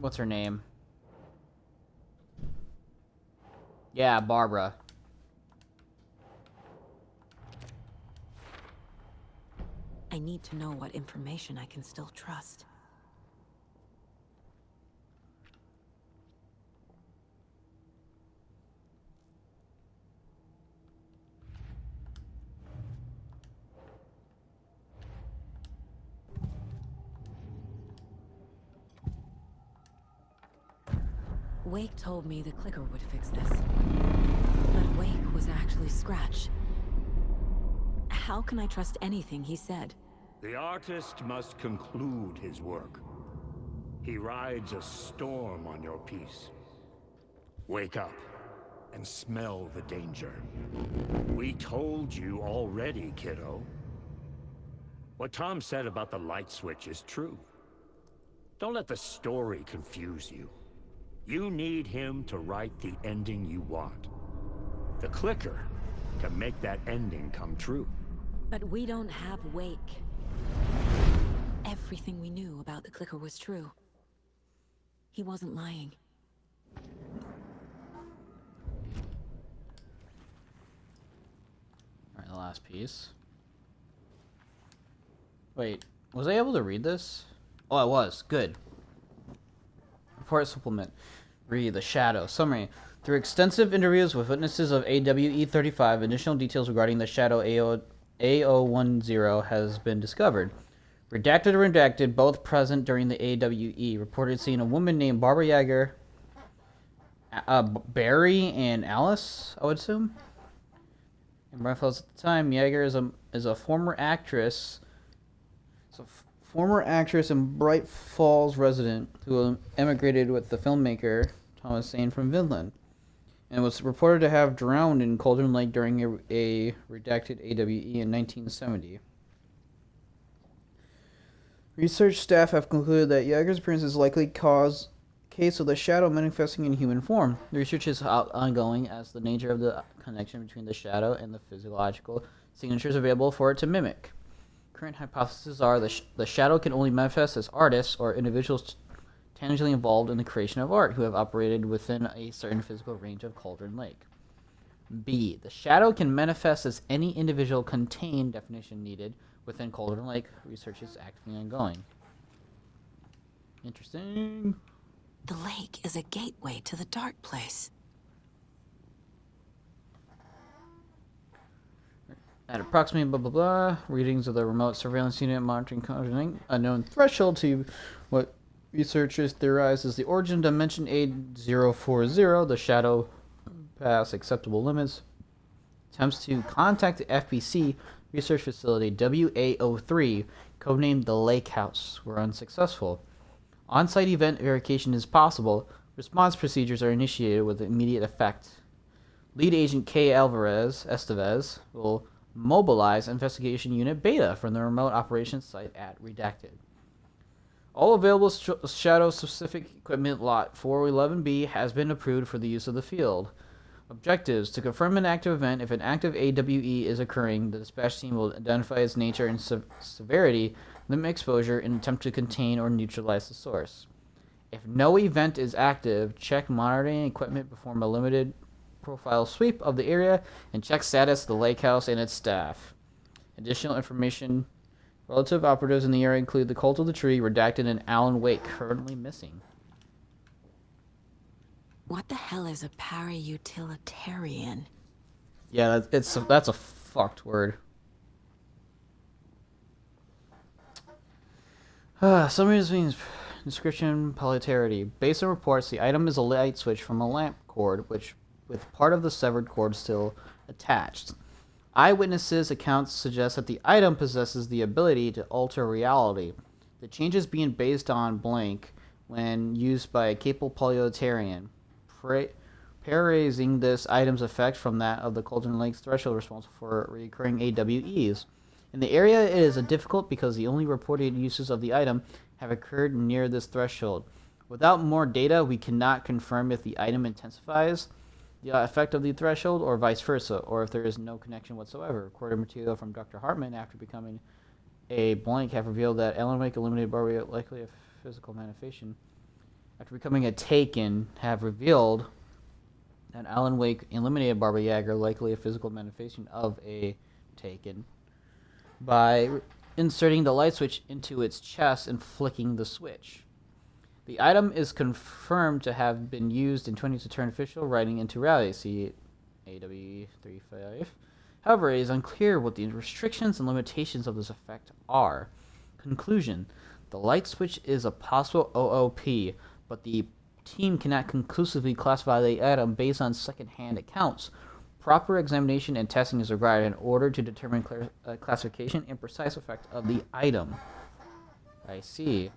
what's her name? Yeah, Barbara. I need to know what information I can still trust. Wake told me the clicker would fix this. But Wake was actually Scratch. How can I trust anything he said? The artist must conclude his work. He rides a storm on your piece. Wake up and smell the danger. We told you already, kiddo. What Tom said about the light switch is true. Don't let the story confuse you. You need him to write the ending you want. The clicker can make that ending come true. But we don't have Wake. Everything we knew about the clicker was true. He wasn't lying. Alright, the last piece. Wait, was I able to read this? Oh, I was. Good. Report supplement. Read The Shadow. Summary. Through extensive interviews with witnesses of AWE-35, additional details regarding the Shadow AO10 has been discovered. Redacted or redacted, both present during the AWE, reported seeing a woman named Barbara Yeager, Barry and Alice, I would assume. In Bright Falls at the time, Yeager is a former actress. Former actress and Bright Falls resident who emigrated with the filmmaker Thomas Zane from Finland, and was reported to have drowned in Cauldron Lake during a redacted AWE in 1970. Research staff have concluded that Yeager's appearance is likely case of the shadow manifesting in human form. The research is ongoing as the nature of the connection between the shadow and the physiological signatures available for it to mimic. Current hypotheses are the shadow can only manifest as artists or individuals tangibly involved in the creation of art who have operated within a certain physical range of Cauldron Lake. B. The shadow can manifest as any individual contained definition needed within Cauldron Lake. Research is actively ongoing. Interesting. The lake is a gateway to the dark place. At approximately blah blah blah, readings of the remote surveillance unit monitoring Cauldron, unknown threshold to what researchers theorize is the origin dimension A040, the shadow pass acceptable limits. Attempts to contact the FBC research facility WA03, codenamed the Lake House, were unsuccessful. On-site event verification is possible. Response procedures are initiated with immediate effect. Lead agent K. Estevez will mobilize investigation unit Beta from the remote operations site at Redacted. All available shadow-specific equipment Lot 411B has been approved for the use of the field. Objectives: to confirm an active event. If an active AWE is occurring, the dispatch team will identify its nature and severity, limit exposure, and attempt to contain or neutralize the source. If no event is active, check monitoring equipment, perform a limited profile sweep of the area, and check status of the lake house and its staff. Additional information. Relative operatives in the area include the Cult of the Tree, Redacted, and Alan Wake, currently missing. What the hell is a para-utilitarian? Yeah, that's a fucked word. Summary means description, polarity. Based on reports, the item is a light switch from a lamp cord, with part of the severed cord still attached. Eyewitnesses' accounts suggest that the item possesses the ability to alter reality. The changes being based on blank when used by a capable polaritarian, paraphrasing this item's effect from that of the Cauldron Lake's threshold responsible for recurring AWEs. In the area, it is difficult because the only reported uses of the item have occurred near this threshold. Without more data, we cannot confirm if the item intensifies the effect of the threshold or vice versa, or if there is no connection whatsoever. Recorded material from Dr. Hartman after becoming a blank have revealed that Alan Wake eliminated Barbara, likely a physical manifestation. After becoming a Taken, have revealed that Alan Wake eliminated Barbara Yeager, likely a physical manifestation of a Taken, by inserting the light switch into its chest and flicking the switch. The item is confirmed to have been used in 20 to turn official writing into reality. See AWE35. However, it is unclear what the restrictions and limitations of this effect are. Conclusion: the light switch is a possible OOP, but the team cannot conclusively classify the item based on second-hand accounts. Proper examination and testing is required in order to determine classification and precise effect of the item. I see.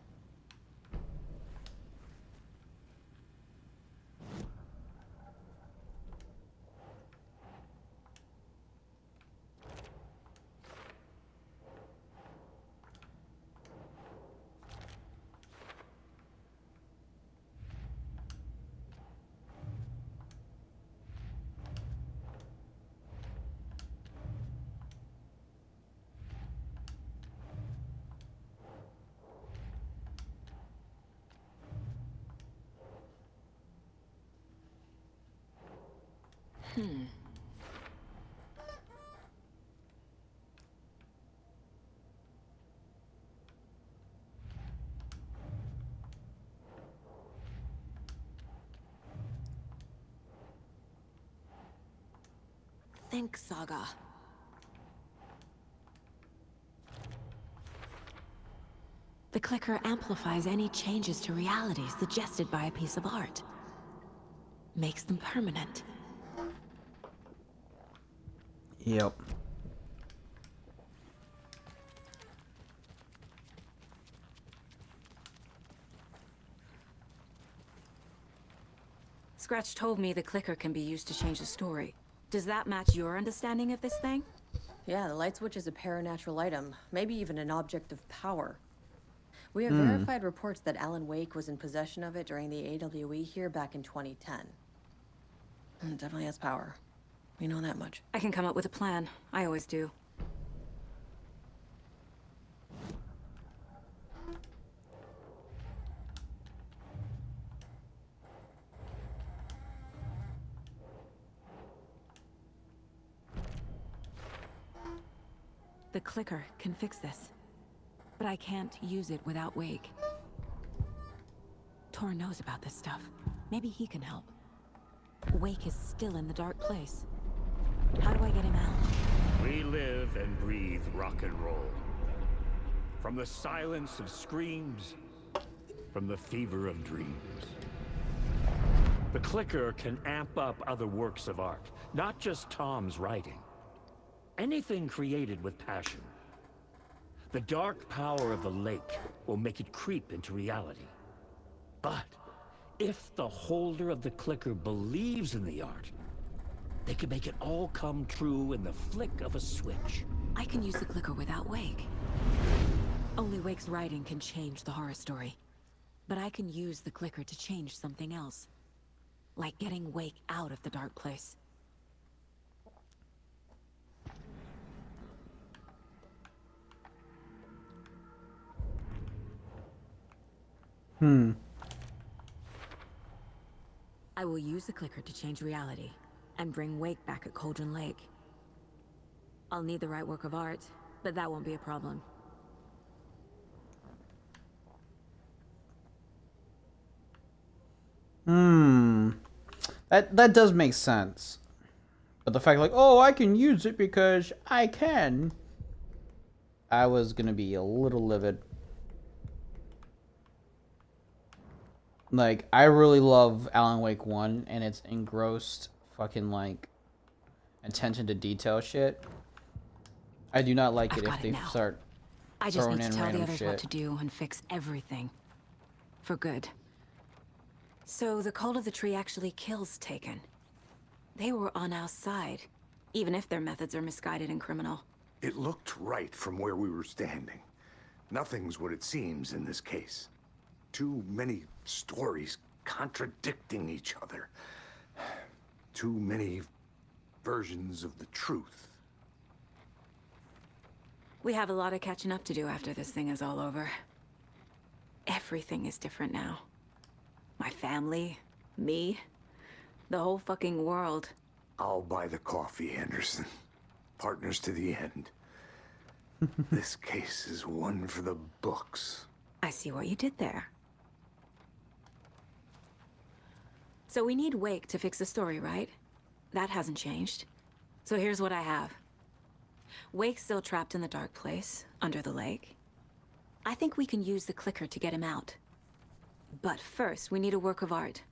Think, Saga. The clicker amplifies any changes to reality suggested by a piece of art. Makes them permanent. Yep. Scratch told me the clicker can be used to change the story. Does that match your understanding of this thing? Yeah, the light switch is a paranatural item, maybe even an object of power. We have verified reports that Alan Wake was in possession of it during the AWE here back in 2010. It definitely has power. We know that much. I can come up with a plan. I always do. The clicker can fix this. But I can't use it without Wake. Tor knows about this stuff. Maybe he can help. Wake is still in the dark place. How do I get him out? We live and breathe rock and roll. From the silence of screams, from the fever of dreams. The clicker can amp up other works of art, not just Tom's writing. Anything created with passion. The dark power of the lake will make it creep into reality. But if the holder of the clicker believes in the art, they can make it all come true in the flick of a switch. I can use the clicker without Wake. Only Wake's writing can change the horror story. But I can use the clicker to change something else. Like getting Wake out of the dark place. I will use the clicker to change reality, and bring Wake back at Cauldron Lake. I'll need the right work of art, but that won't be a problem. That does make sense. But the fact like, oh, I can use it because I can. I was gonna be a little livid. Like, I really love Alan Wake 1 and its engrossed fucking, like, attention to detail shit. I do not like it if they start I just throwing need in to tell the random others what shit. to do and fix everything. For good. So the Cult of the Tree actually kills Taken. They were on our side, even if their methods are misguided and criminal. It looked right from where we were standing. Nothing's what it seems in this case. Too many stories contradicting each other. Too many versions of the truth. We have a lot of catching up to do after this thing is all over. Everything is different now. My family, me, the whole fucking world. I'll buy the coffee, Anderson. Partners to the end. This case is one for the books. I see what you did there. So we need Wake to fix the story, right? That hasn't changed. So here's what I have. Wake's still trapped in the dark place, under the lake. I think we can use the clicker to get him out. But first, we need a work of art.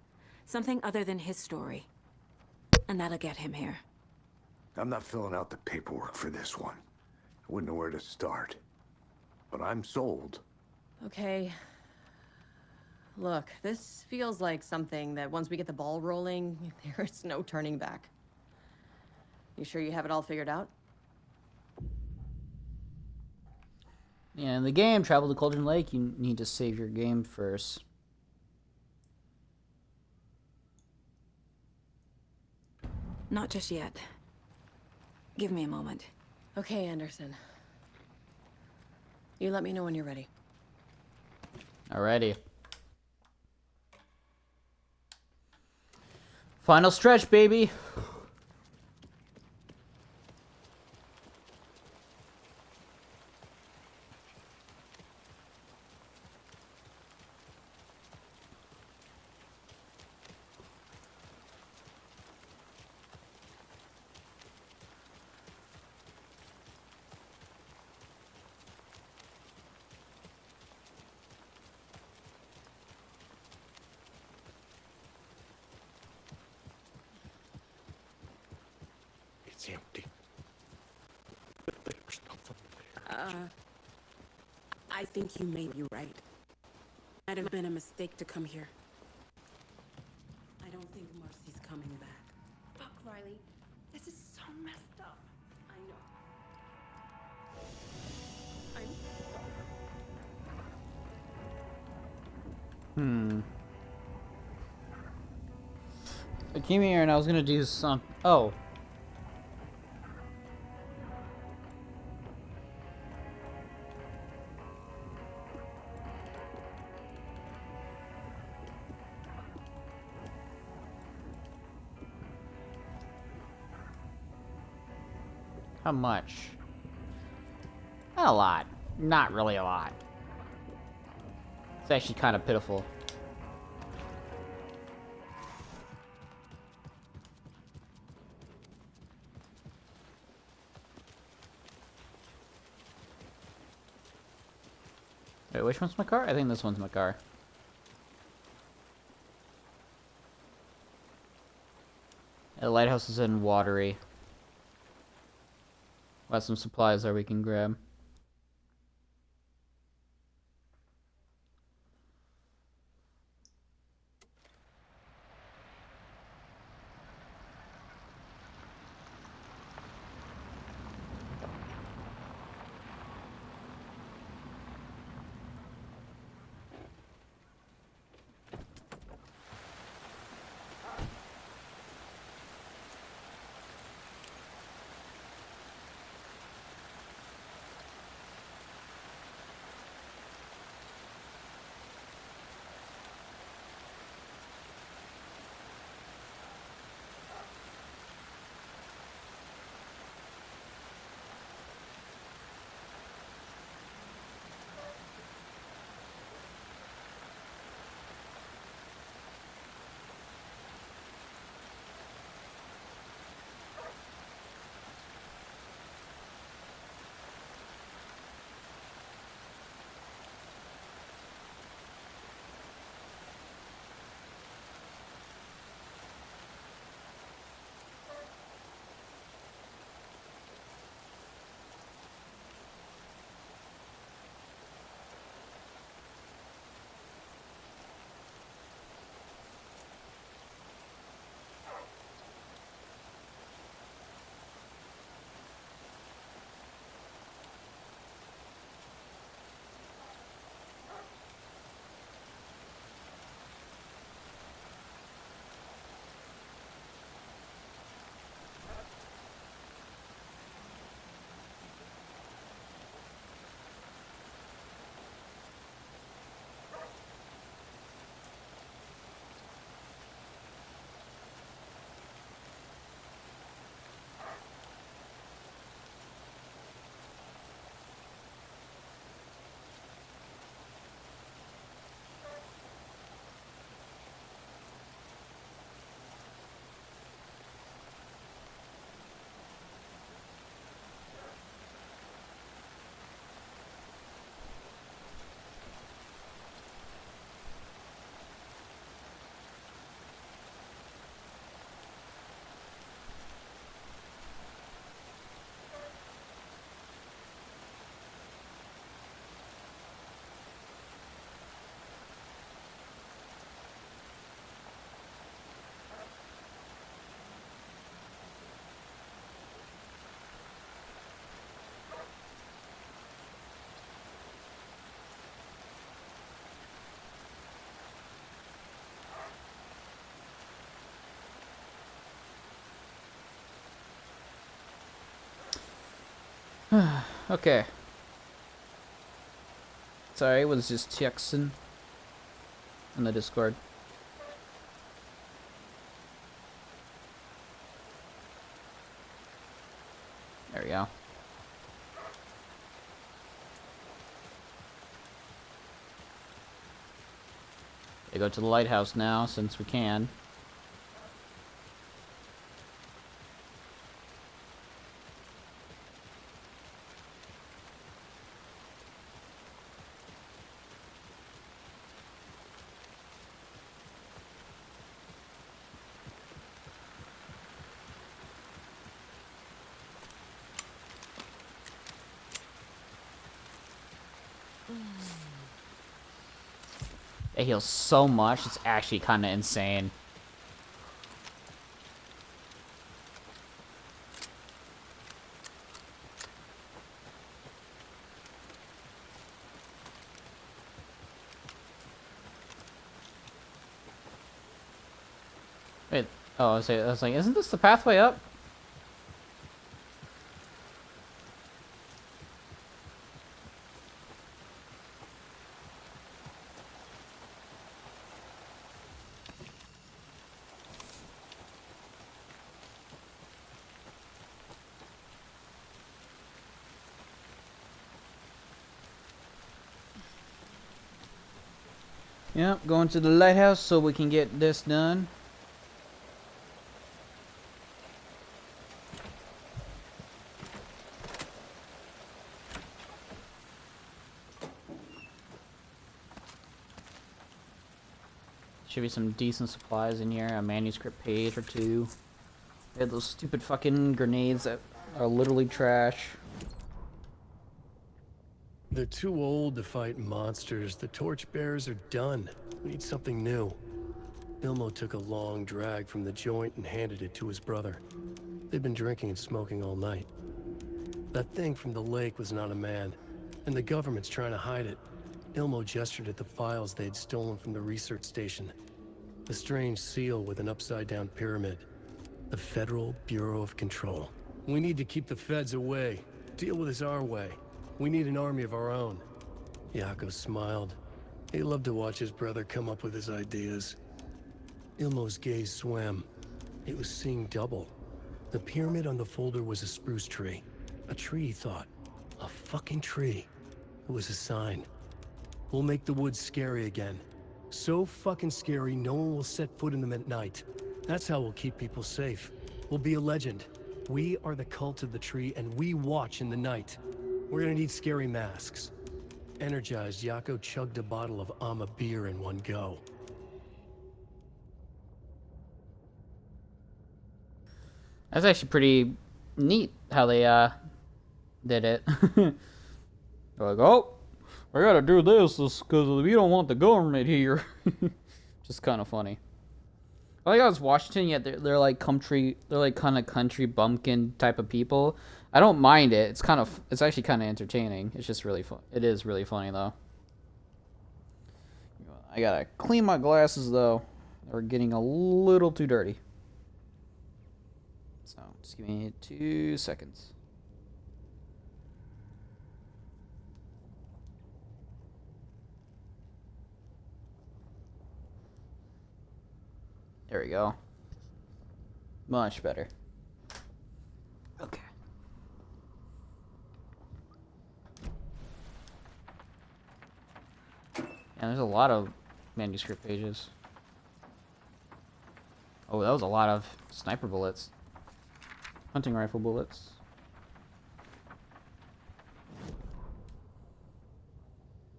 Something other than his story. And that'll get him here. I'm not filling out the paperwork for this one. I wouldn't know where to start. But I'm sold. Okay. Look, this feels like something that once we get the ball rolling, there's no turning back. You sure you have it all figured out? Yeah, in the game, travel to Cauldron Lake, you need to save your game first. Not just yet. Give me a moment. Okay, Anderson. You let me know when you're ready. Alrighty. Final stretch, baby. empty. There's nothing there. I think you may be right. Might have been a mistake to come here. I don't think Marcy's coming back. Fuck, Riley. This is so messed up. I know. I came here and I was gonna do some. Oh. How much? Not a lot. Not really a lot. It's actually kind of pitiful. Wait, which one's my car? I think this one's my car. The lighthouse is in Watery. Got some supplies there we can grab. Okay. Sorry, I was just texting in the Discord. There we go. We go to the lighthouse now, since we can. It heals so much, it's actually kind of insane. Wait, oh, I was like, isn't this the pathway up? Yep, going to the lighthouse so we can get this done. Should be some decent supplies in here, a manuscript page or two. We had those stupid fucking grenades that are literally trash. They're too old to fight monsters. The torchbearers are done. We need something new. Ilmo took a long drag from the joint and handed it to his brother. They'd been drinking and smoking all night. That thing from the lake was not a man, and the government's trying to hide it. Ilmo gestured at the files they'd stolen from the research station. A strange seal with an upside-down pyramid. The Federal Bureau of Control. We need to keep the feds away. Deal with this our way. We need an army of our own. Yako smiled. He loved to watch his brother come up with his ideas. Ilmo's gaze swam. It was seeing double. The pyramid on the folder was a spruce tree. A tree, he thought. A fucking tree. It was a sign. We'll make the woods scary again. So fucking scary, no one will set foot in them at night. That's how we'll keep people safe. We'll be a legend. We are the cult of the tree, and we watch in the night. We're gonna need scary masks. Energized, Yako chugged a bottle of Ama beer in one go. That's actually pretty neat how they did it. They're like, oh, I gotta do this because we don't want the government here. Just kind of funny. I think I was Washington, yet they're like country, they're like kind of country bumpkin type of people. I don't mind it. It's actually kind of entertaining. It's just really fun. It is really funny though. I gotta clean my glasses though. They're getting a little too dirty. So just give me 2 seconds. There we go. Much better. Okay. Yeah, there's a lot of manuscript pages. Oh, that was a lot of sniper bullets. Hunting rifle bullets.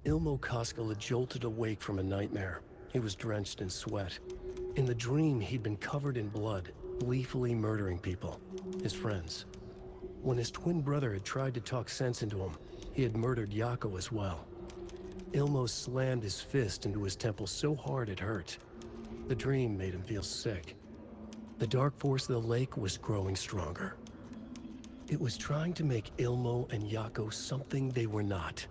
Ilmo Koskela jolted awake from a nightmare. He was drenched in sweat. In the dream, he'd been covered in blood, gleefully murdering people, his friends. When his twin brother had tried to talk sense into him, he had murdered Yako as well. Ilmo slammed his fist into his temple so hard it hurt. The dream made him feel sick. The dark force of the lake was growing stronger. It was trying to make Ilmo and Yako something they were not.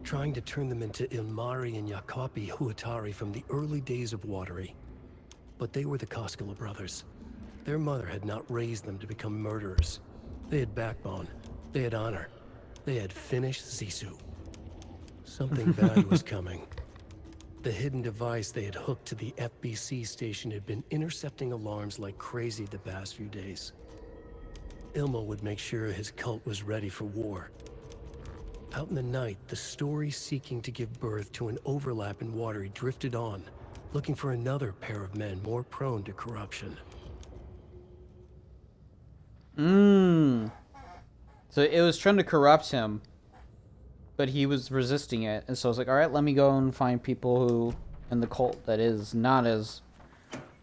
Trying to turn them into Ilmari and Jacopi Huatari from the early days of Watery. But they were the Koskela brothers. Their mother had not raised them to become murderers. They had backbone. They had honor. They had finished Zissou. Something bad was coming. The hidden device they had hooked to the FBC station had been intercepting alarms like crazy the past few days. Ilmo would make sure his cult was ready for war. Out in the night, the story seeking to give birth to an overlap in Watery drifted on, looking for another pair of men more prone to corruption. So it was trying to corrupt him, but he was resisting it. And so I was like, alright, let me go and find people who, in the cult that is not as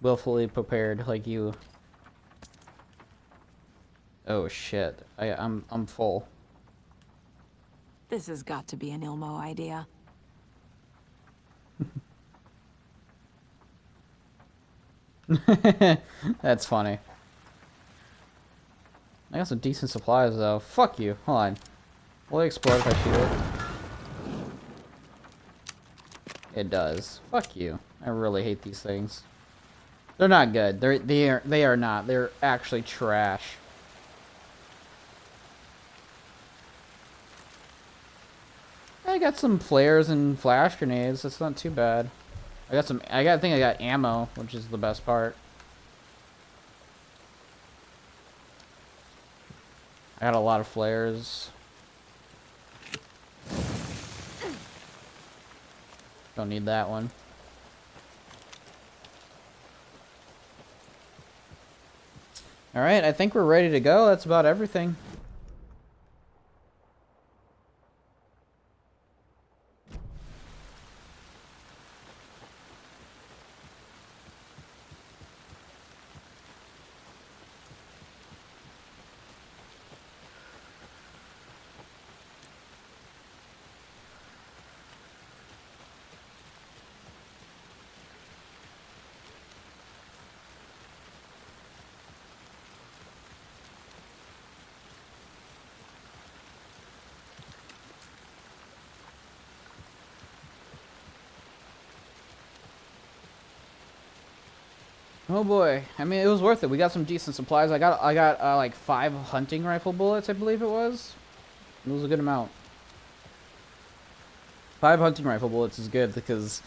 willfully prepared like you. Oh shit, I'm full. This has got to be an Ilmo idea. That's funny. I got some decent supplies though. Fuck you. Hold on. Will it explode if I shoot it? It does. Fuck you. I really hate these things. They're not good. They are not. They're actually trash. I got some flares and flash grenades. That's not too bad. I think I got ammo, which is the best part. I got a lot of flares. Don't need that one. Alright, I think we're ready to go. That's about everything. Oh boy, I mean it was worth it. We got some decent supplies. I got like 5 hunting rifle bullets, I believe it was. It was a good amount. 5 hunting rifle bullets is good because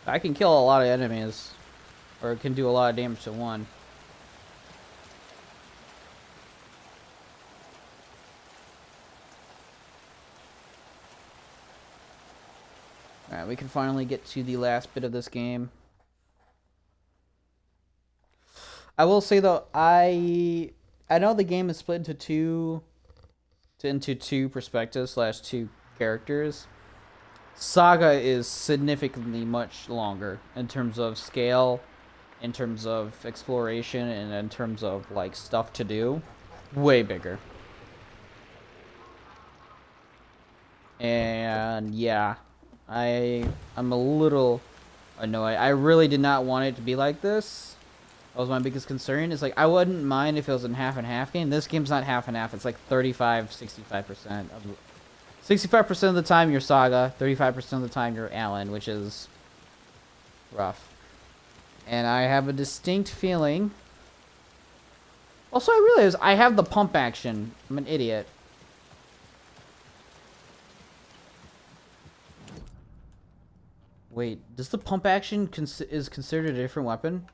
I can kill a lot of enemies, or it can do a lot of damage to one. Alright, we can finally get to the last bit of this game. I will say though, I know the game is split into two perspectives / 2 characters. Saga is significantly much longer in terms of scale, in terms of exploration, and in terms of like stuff to do. Way bigger. And yeah, I'm a little annoyed. I really did not want it to be like this. That was my biggest concern. Is like I wouldn't mind if it was a half and half game. This game's not half and half. It's like 65% of 65% of the time you're Saga, 35% of the time you're Alan, which is rough. And I have a distinct feeling. Also, I realize I have the pump action. I'm an idiot. Wait, does the pump action is considered a different weapon?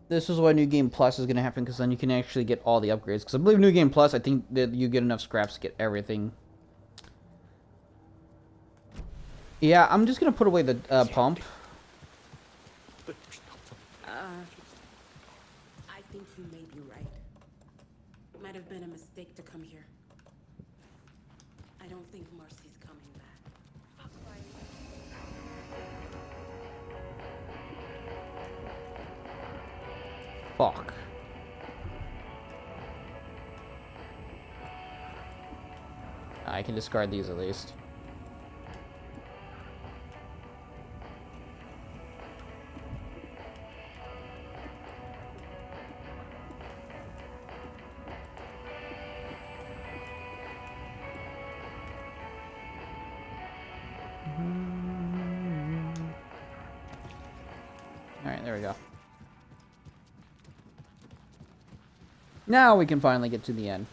This is why New Game Plus is going to happen, because then you can actually get all the upgrades. Because I believe New Game Plus, I think that you get enough scraps to get everything. Yeah, I'm just going to put away the pump. I think you may be right. It might have been a mistake to come here. I don't think Marcy's coming back. Fuck. I can discard these at least. Alright, there we go. Now we can finally get to the end.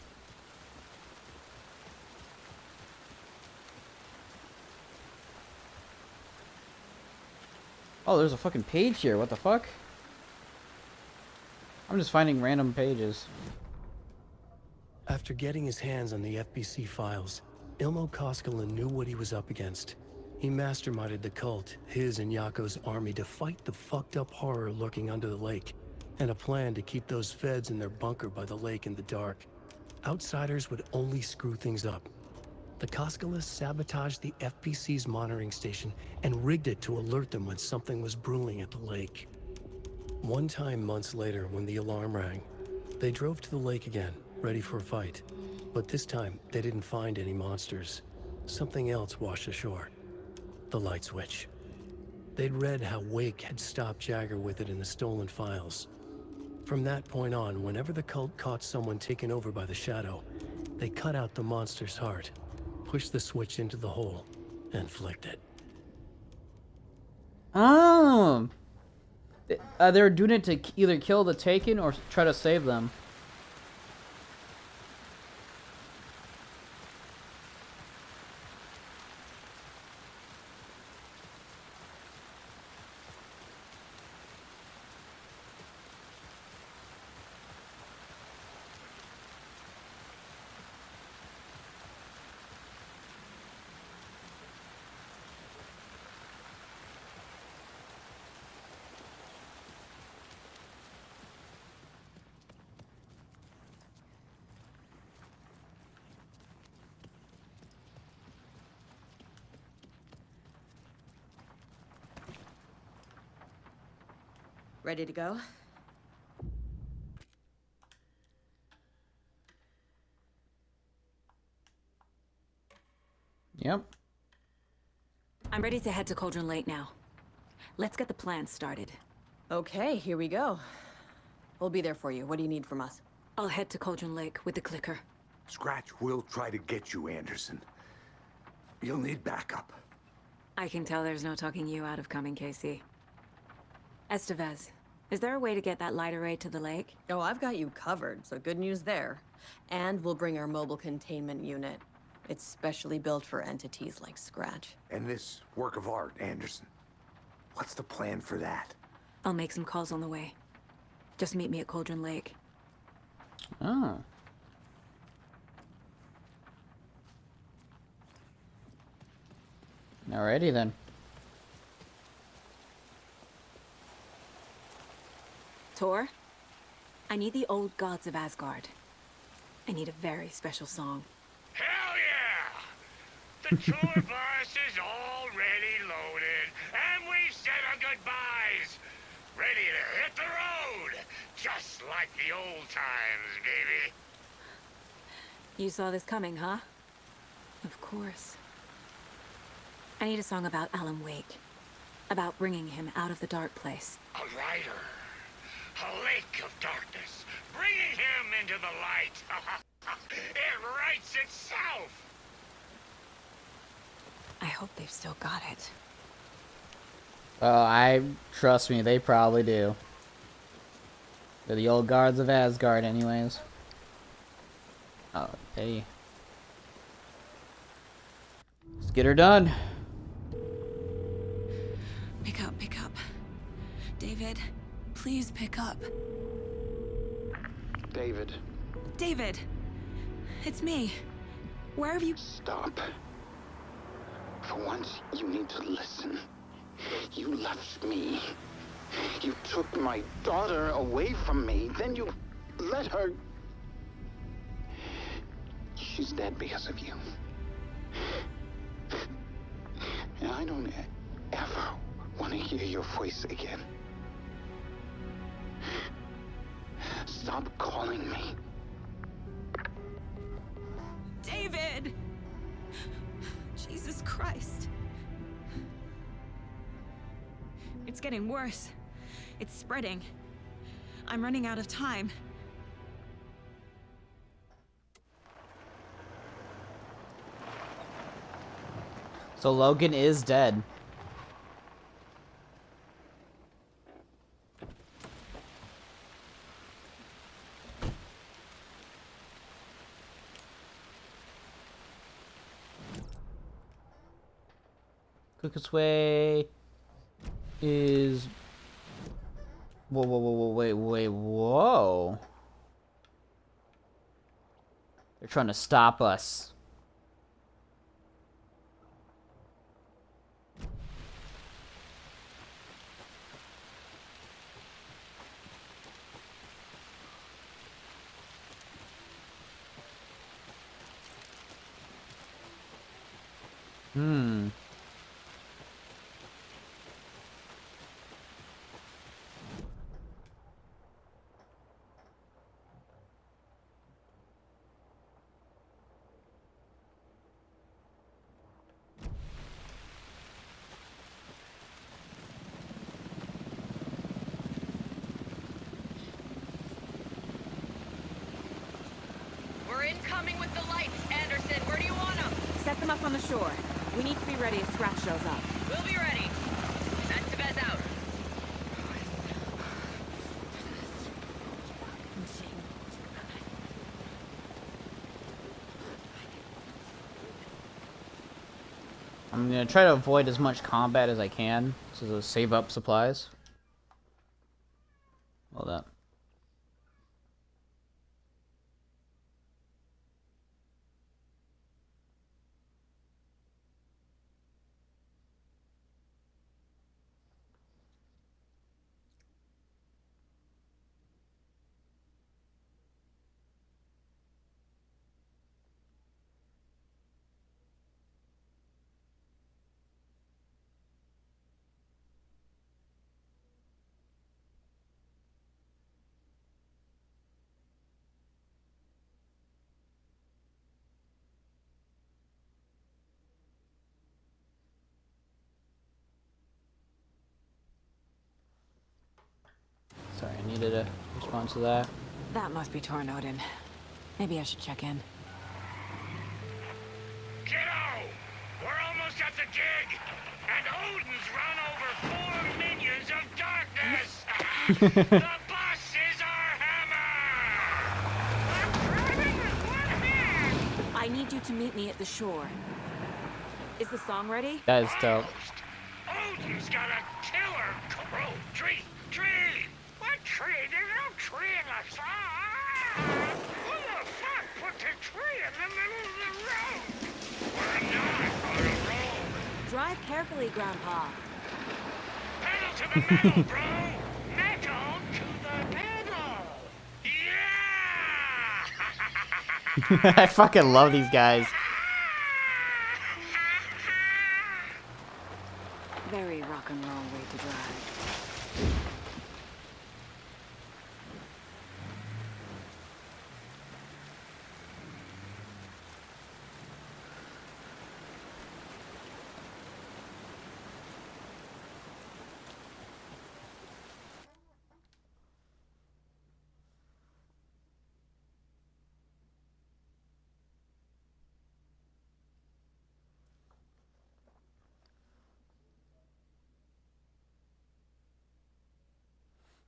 Oh, there's a fucking page here. What the fuck? I'm just finding random pages. After getting his hands on the FBC files, Ilmo Koskela knew what he was up against. He masterminded the cult, his and Yako's army, to fight the fucked up horror lurking under the lake, and a plan to keep those feds in their bunker by the lake in the dark. Outsiders would only screw things up. The Koskelas sabotaged the FBC's monitoring station and rigged it to alert them when something was brewing at the lake. One time months later, when the alarm rang, they drove to the lake again, ready for a fight. But this time, they didn't find any monsters. Something else washed ashore. The light switch. They'd read how Wake had stopped Jagger with it in the stolen files. From that point on, whenever the cult caught someone taken over by the Shadow, they cut out the monster's heart, pushed the switch into the hole, and flicked it. Oh! They're doing it to either kill the Taken or try to save them. Ready to go? Yep. I'm ready to head to Cauldron Lake now. Let's get the plan started. Okay, here we go. We'll be there for you. What do you need from us? I'll head to Cauldron Lake with the clicker. Scratch will try to get you, Anderson. You'll need backup. I can tell there's no talking you out of coming, Casey. Estevez, is there a way to get that light array to the lake? Oh, I've got you covered, so good news there. And we'll bring our mobile containment unit. It's specially built for entities like Scratch. And this work of art, Anderson. What's the plan for that? I'll make some calls on the way. Just meet me at Cauldron Lake. Oh. Alrighty then. Tor, I need the old gods of Asgard. I need a very special song. Hell yeah! The tour bus is already loaded, and we've said our goodbyes. Ready to hit the road, just like the old times, baby. You saw this coming, huh? Of course. I need a song about Alan Wake. About bringing him out of the dark place. A rider. A lake of darkness. Bringing him into the light. It writes itself. I hope they've still got it. Oh, trust me, they probably do. They're the old guards of Asgard anyways. Oh, hey. Let's get her done. Pick up, pick up. David, please pick up. David. David! It's me. Where have you... Stop. For once, you need to listen. You left me. You took my daughter away from me. Then you let her... She's dead because of you. And I don't ever want to hear your voice again. Stop calling me. David! Jesus Christ. It's getting worse. It's spreading. I'm running out of time. So Logan is dead. Quickest way is... Whoa. They're trying to stop us. coming with the lights, Anderson. Where do you want them? Set them up on the shore. We need to be ready if Scratch shows up. We'll be ready. Estevez out. I'm gonna try to avoid as much combat as I can, so to save up supplies. Well done. Sorry, I needed a response to that. That must be Torn Odin. Maybe I should check in. Kiddo! We're almost at the dig! And Odin's run over 4 minions of darkness! The bus is our hammer! I'm driving with one hand! I need you to meet me at the shore. Is the song ready? That is dope. Odin's got a killer tree! What tree? There's no tree in the song! Who the fuck put the tree in the middle of the road? We're not on a road! Drive carefully, Grandpa. Pedal to the metal, bro! Metal to the pedal! Yeah! I fucking love these guys. Very rock and roll way to drive.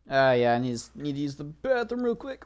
Yeah, I need to use the bathroom real quick.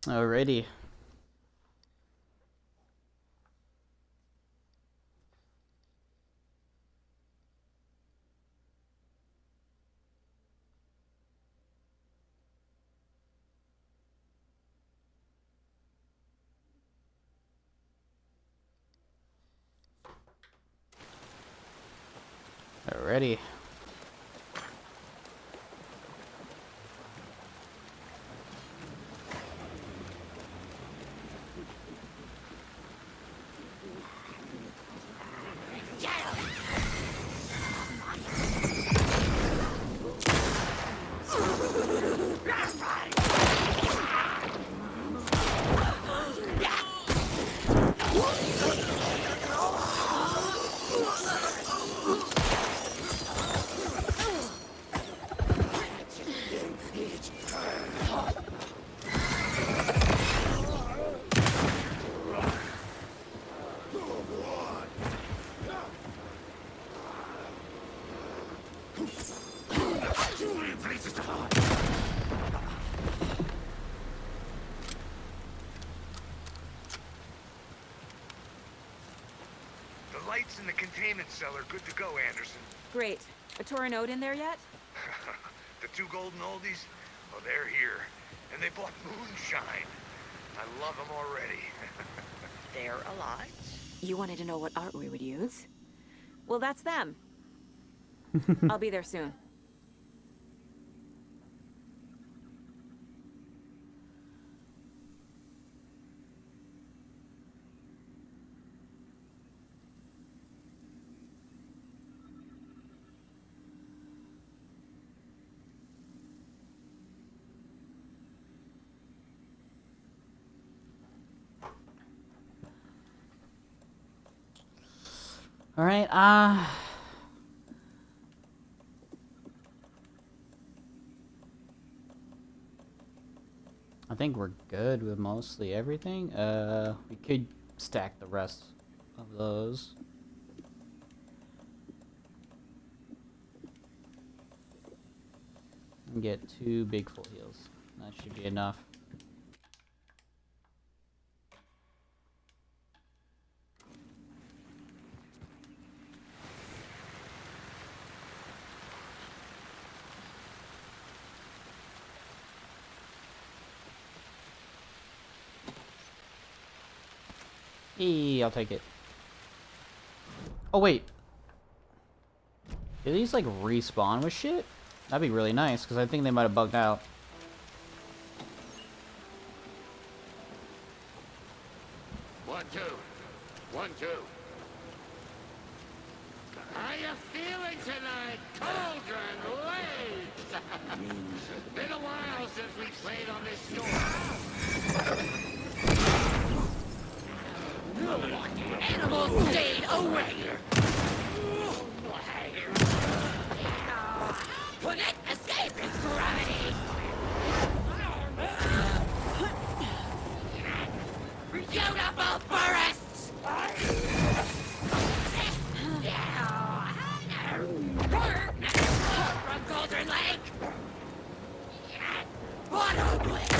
Alrighty. Alrighty. The lights in the containment cell are good to go, Anderson. Great. A Tauren Ode in there yet? The two golden oldies? Well, they're here. And they bought moonshine. I love them already. They're alive. You wanted to know what art we would use? Well, that's them. I'll be there soon. All right. I think we're good with mostly everything. We could stack the rest of those. And get 2 big full heals. That should be enough. I'll take it. Oh, wait. Do these, like, respawn with shit? That'd be really nice, because I think they might have bugged out. One, two. 1, 2. How you feeling tonight, Cauldron Lake? Been a while since we played on this shore. Animals stayed away! Couldn't escape its gravity! Beautiful forests! From Cauldron Lake! What a place!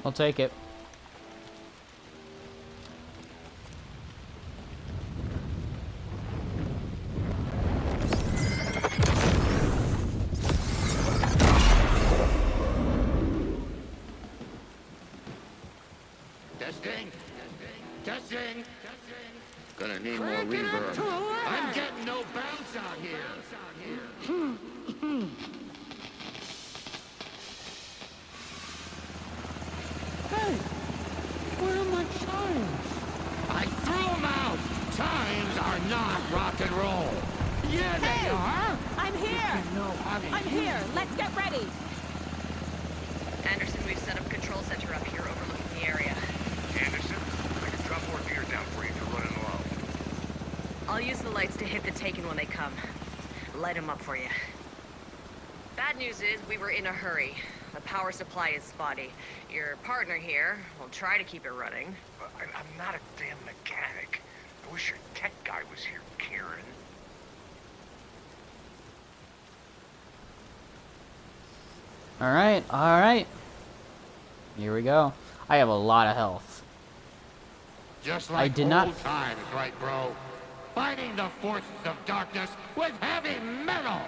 I'll take it. Testing. Testing. Gonna need more reverb. I'm getting no bounce out here. Hey, where are my chimes? I threw them out. Chimes are not rock and roll. Yeah, they are. I'm here. I'm here. Let's get ready. Anderson, we've set up a control center up here overlooking the area. light him up for you. Bad news is we were in a hurry. The power supply is spotty. Your partner here will try to keep it running. I'm not a damn mechanic. I wish your tech guy was here, Kieran. Alright. Here we go. I have a lot of health. Just I like did old not- times, right, bro? Fighting the forces of darkness with heavy metal!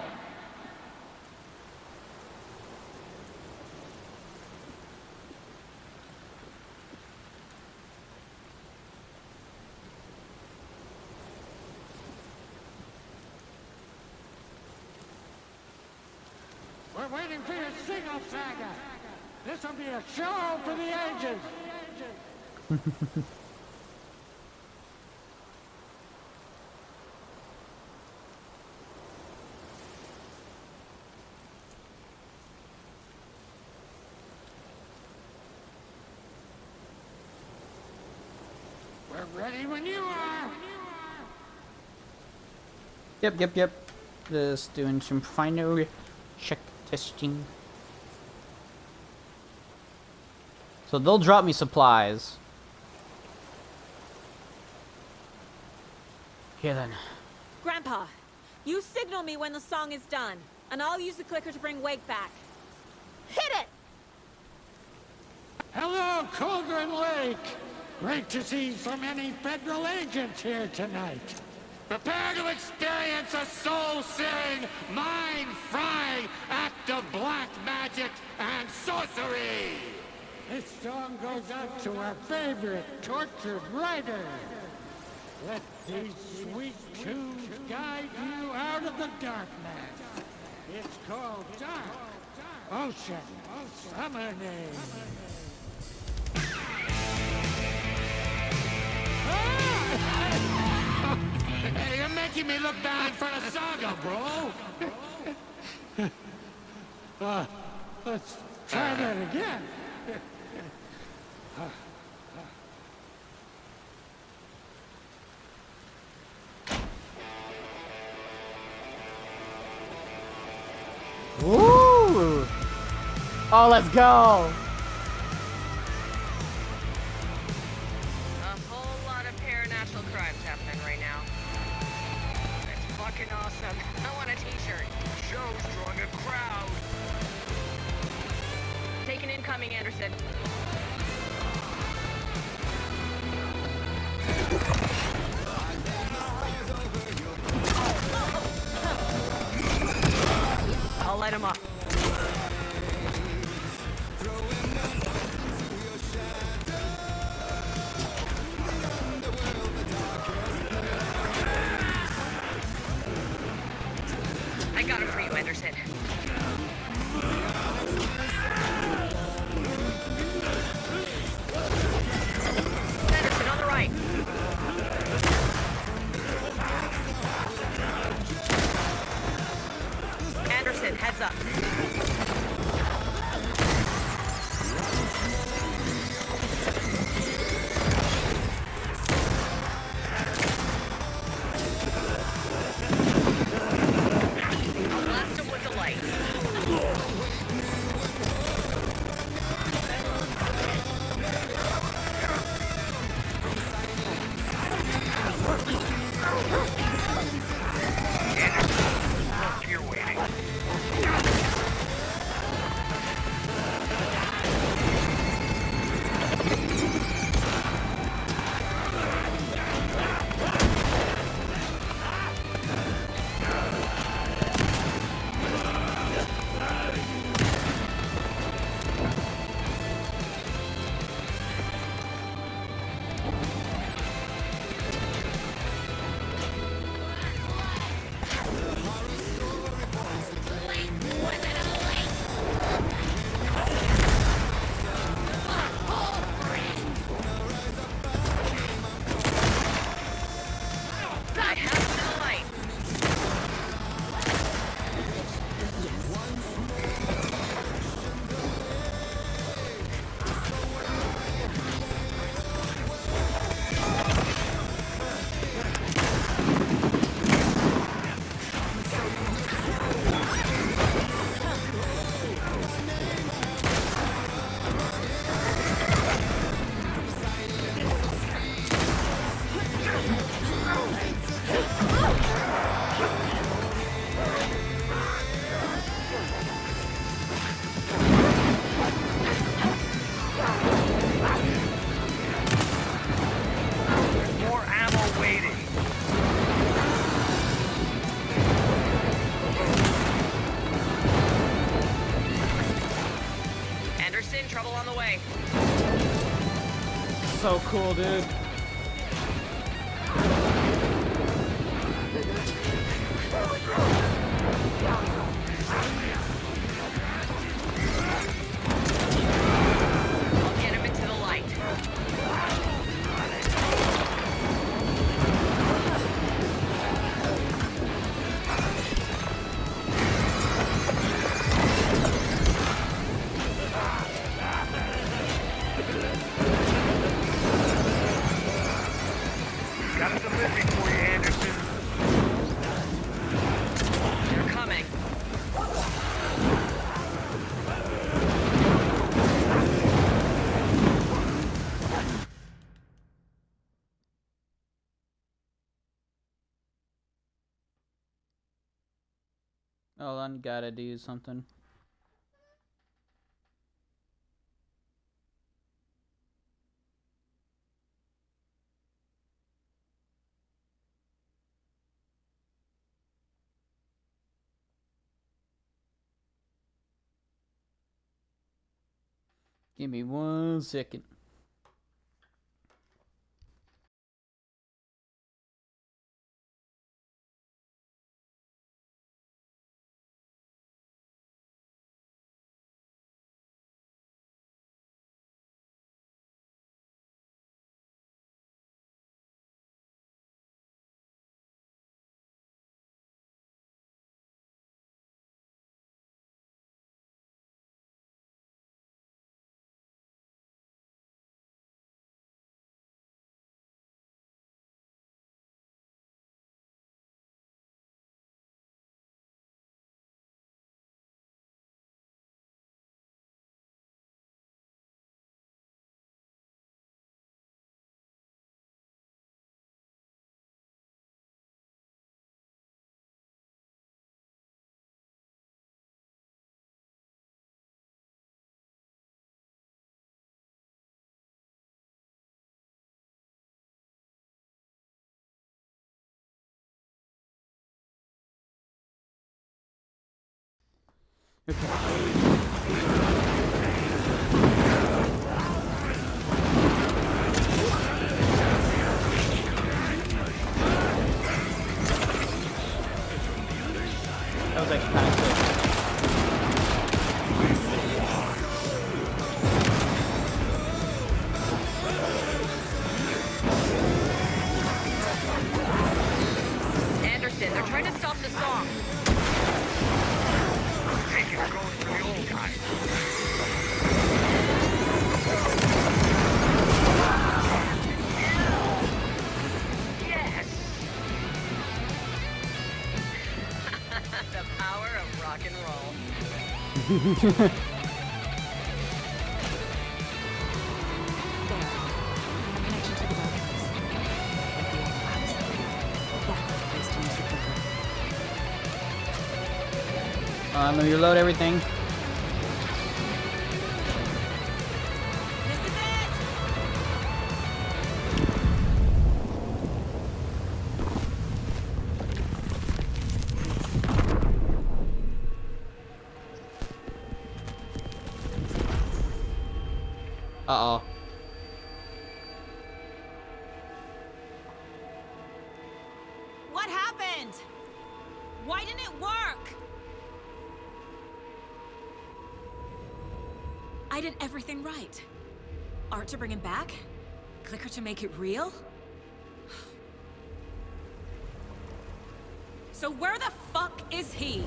We're waiting for your signal, Saga! This'll be a show for the ages! We're ready when you are! Yep. Just doing some final check testing. So they'll drop me supplies. Okay then. Grandpa, you signal me when the song is done, and I'll use the clicker to bring Wake back. Hit it! Hello, Cauldron Lake! Great to see so many federal agents here tonight. Prepare to experience a soul-searing, mind-frying act of black magic and sorcery! This song goes out to our favorite tortured writer. Let these sweet tunes guide you out of the darkness. It's called Dark Ocean Summoning. Hey, you're making me look bad in front of Saga, bro! Let's try that again. Woo! Oh, let's go! A whole lot of paranatural crimes happening right now. That's fucking awesome. I want a t-shirt. Show's drawing a crowd. Take an incoming, Anderson. I'll light him up. I got it for you, Anderson. trouble on the way. So cool, dude. I'll get him into the light. Got some living for you, Anderson. They're coming. Hold on, gotta do something. Give me 1 second. That was like kind of cool. Anderson, they're trying to stop the song. Hey, you're going for the old guy. Yes! The power of rock and roll. Connection to the darkness. Like the old labs. That's the place to use the clicker. Let me reload everything. This is it! Uh-oh. What happened? Why didn't it work? I did everything right. Art to bring him back? Clicker to make it real? So where the fuck is he?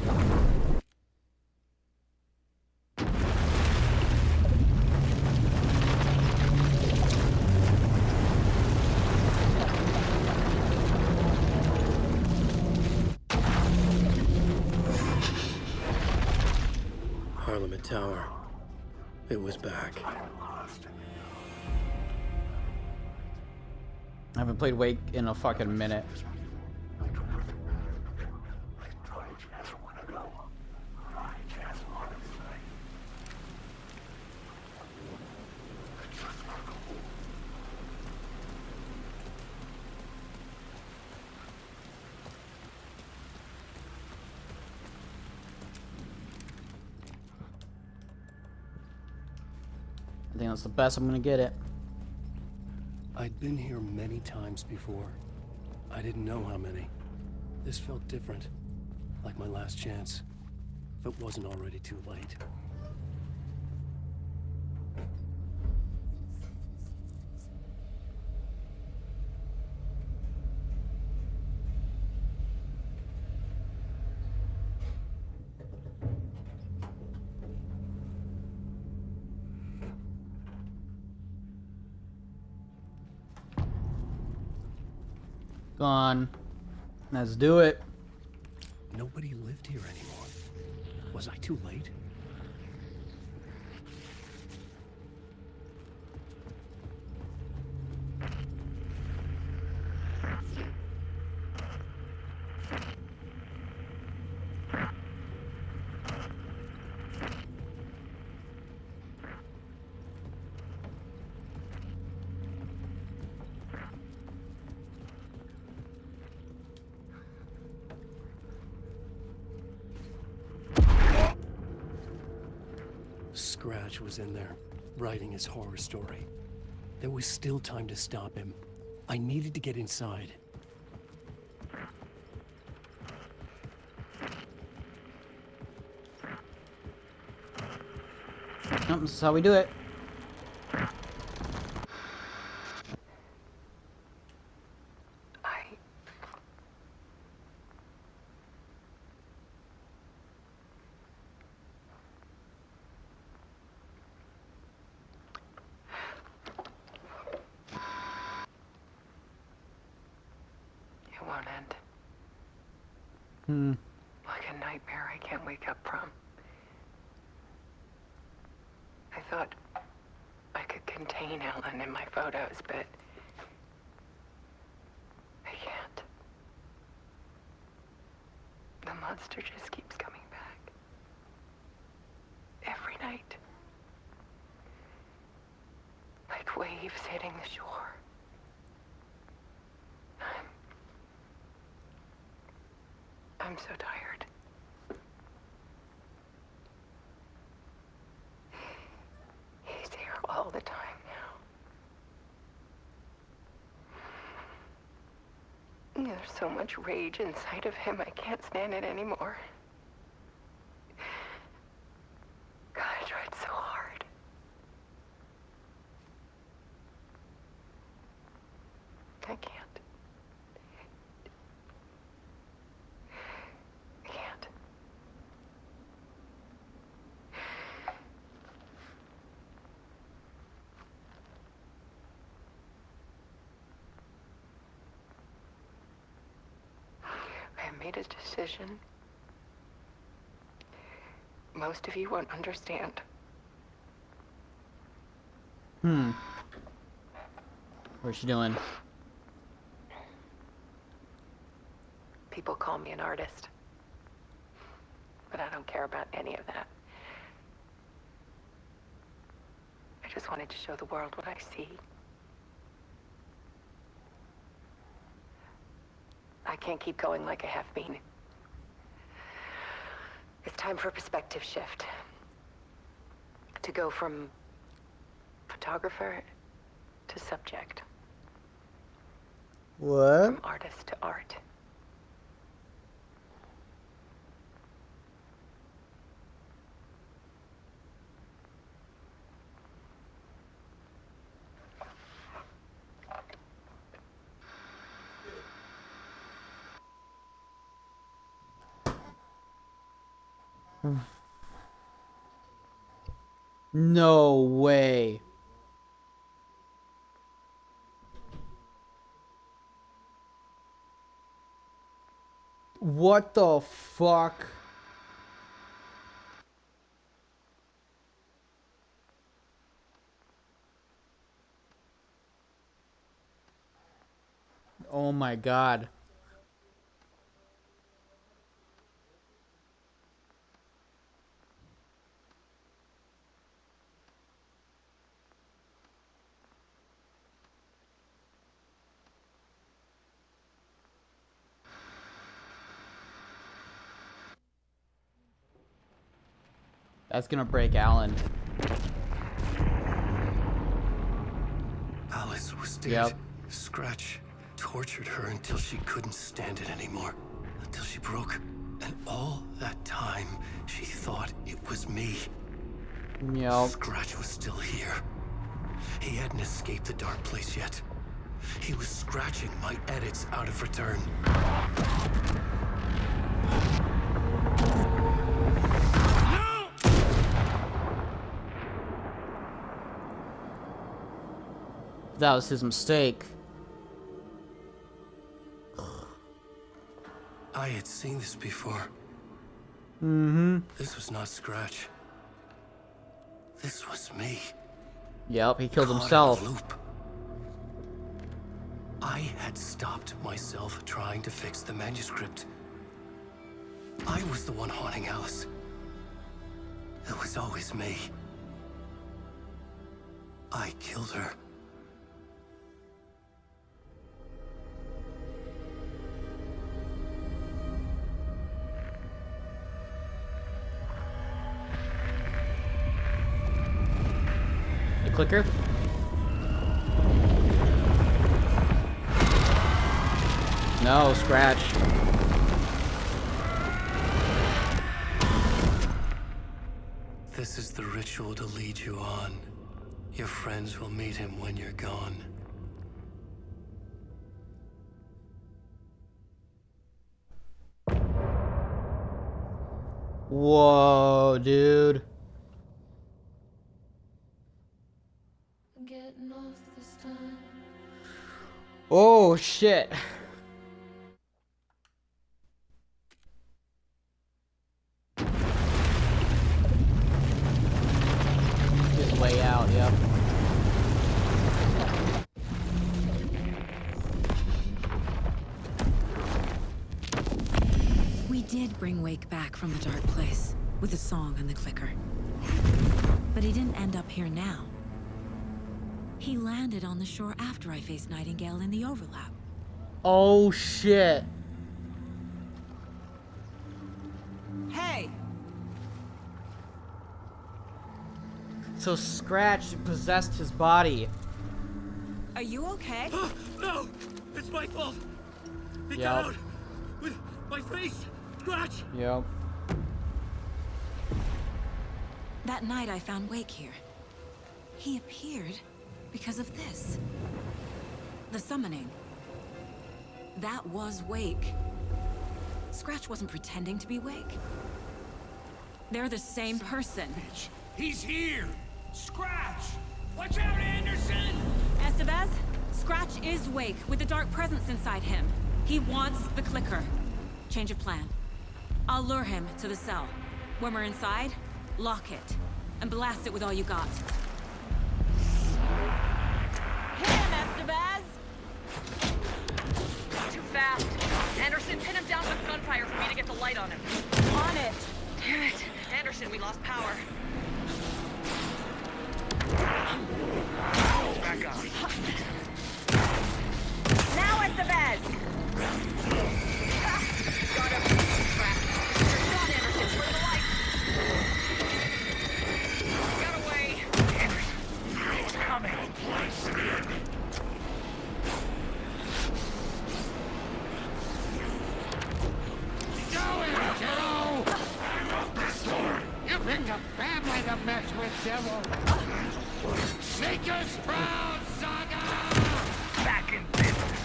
Parliament Tower. It was back. I haven't played Wake in a fucking minute. I think that's the best I'm gonna get it. I'd been here many times before. I didn't know how many. This felt different. Like my last chance. If it wasn't already too late. Gone. Let's do it. Nobody lived here anymore. Was I too late? Scratch was in there, writing his horror story. There was still time to stop him. I needed to get inside. Nope, this is how we do it. It won't end. Like a nightmare I can't wake up from. I thought I could contain Ellen in my photos, but I can't. The monster just keeps coming back. Every night. Like waves hitting the shore. I'm so tired. He's here all the time now. There's so much rage inside of him, I can't stand it anymore. God, I tried so hard. I can't. I made a decision. Most of you won't understand. What's she doing? People call me an artist. But I don't care about any of that. I just wanted to show the world what I see. I can't keep going like I have been. It's time for a perspective shift. To go from photographer to subject. What? From artist to art. No way. What the fuck? Oh my god. That's gonna break Alan. Alice was dead. Yep. Scratch tortured her until she couldn't stand it anymore. Until she broke. And all that time, she thought it was me. Yep. Scratch was still here. He hadn't escaped the dark place yet. He was scratching my edits out of return. No! That was his mistake. I had seen this before. Mm-hmm. This was not Scratch. This was me. Yep, he killed Caught in a himself. loop. I had stopped myself trying to fix the manuscript. I was the one haunting Alice. It was always me. I killed her. The clicker. No, Scratch. This is the ritual to lead you on. Your friends will meet him when you're gone. Whoa, dude. Getting off this time. Oh, shit. His way out, yep. We did bring Wake back from the dark place, with the song and the clicker. But he didn't end up here now. He landed on the shore after I faced Nightingale in the overlap. Oh, shit. Hey! So Scratch possessed his body. Are you okay? No! It's my fault! He Yep. got out! With my face! Scratch! Yep. That night I found Wake here. He appeared because of this. The summoning. That was Wake. Scratch wasn't pretending to be Wake. They're the same person. He's here! Scratch! Watch out, Anderson! Estevez, Scratch is Wake with the dark presence inside him. He wants the clicker. Change of plan. I'll lure him to the cell. When we're inside, lock it. And blast it with all you got. Hit him, Estevez! Too fast. Anderson, pin him down with gunfire for me to get the light on him. On it! Damn it. Anderson, we lost power. Back up. Now, Estevez! Got him. Crap. You're done, Anderson. Where's the light? Got away. Anderson, it's coming. You picked a family to mess with, devil. Make us proud, Saga! Back in business.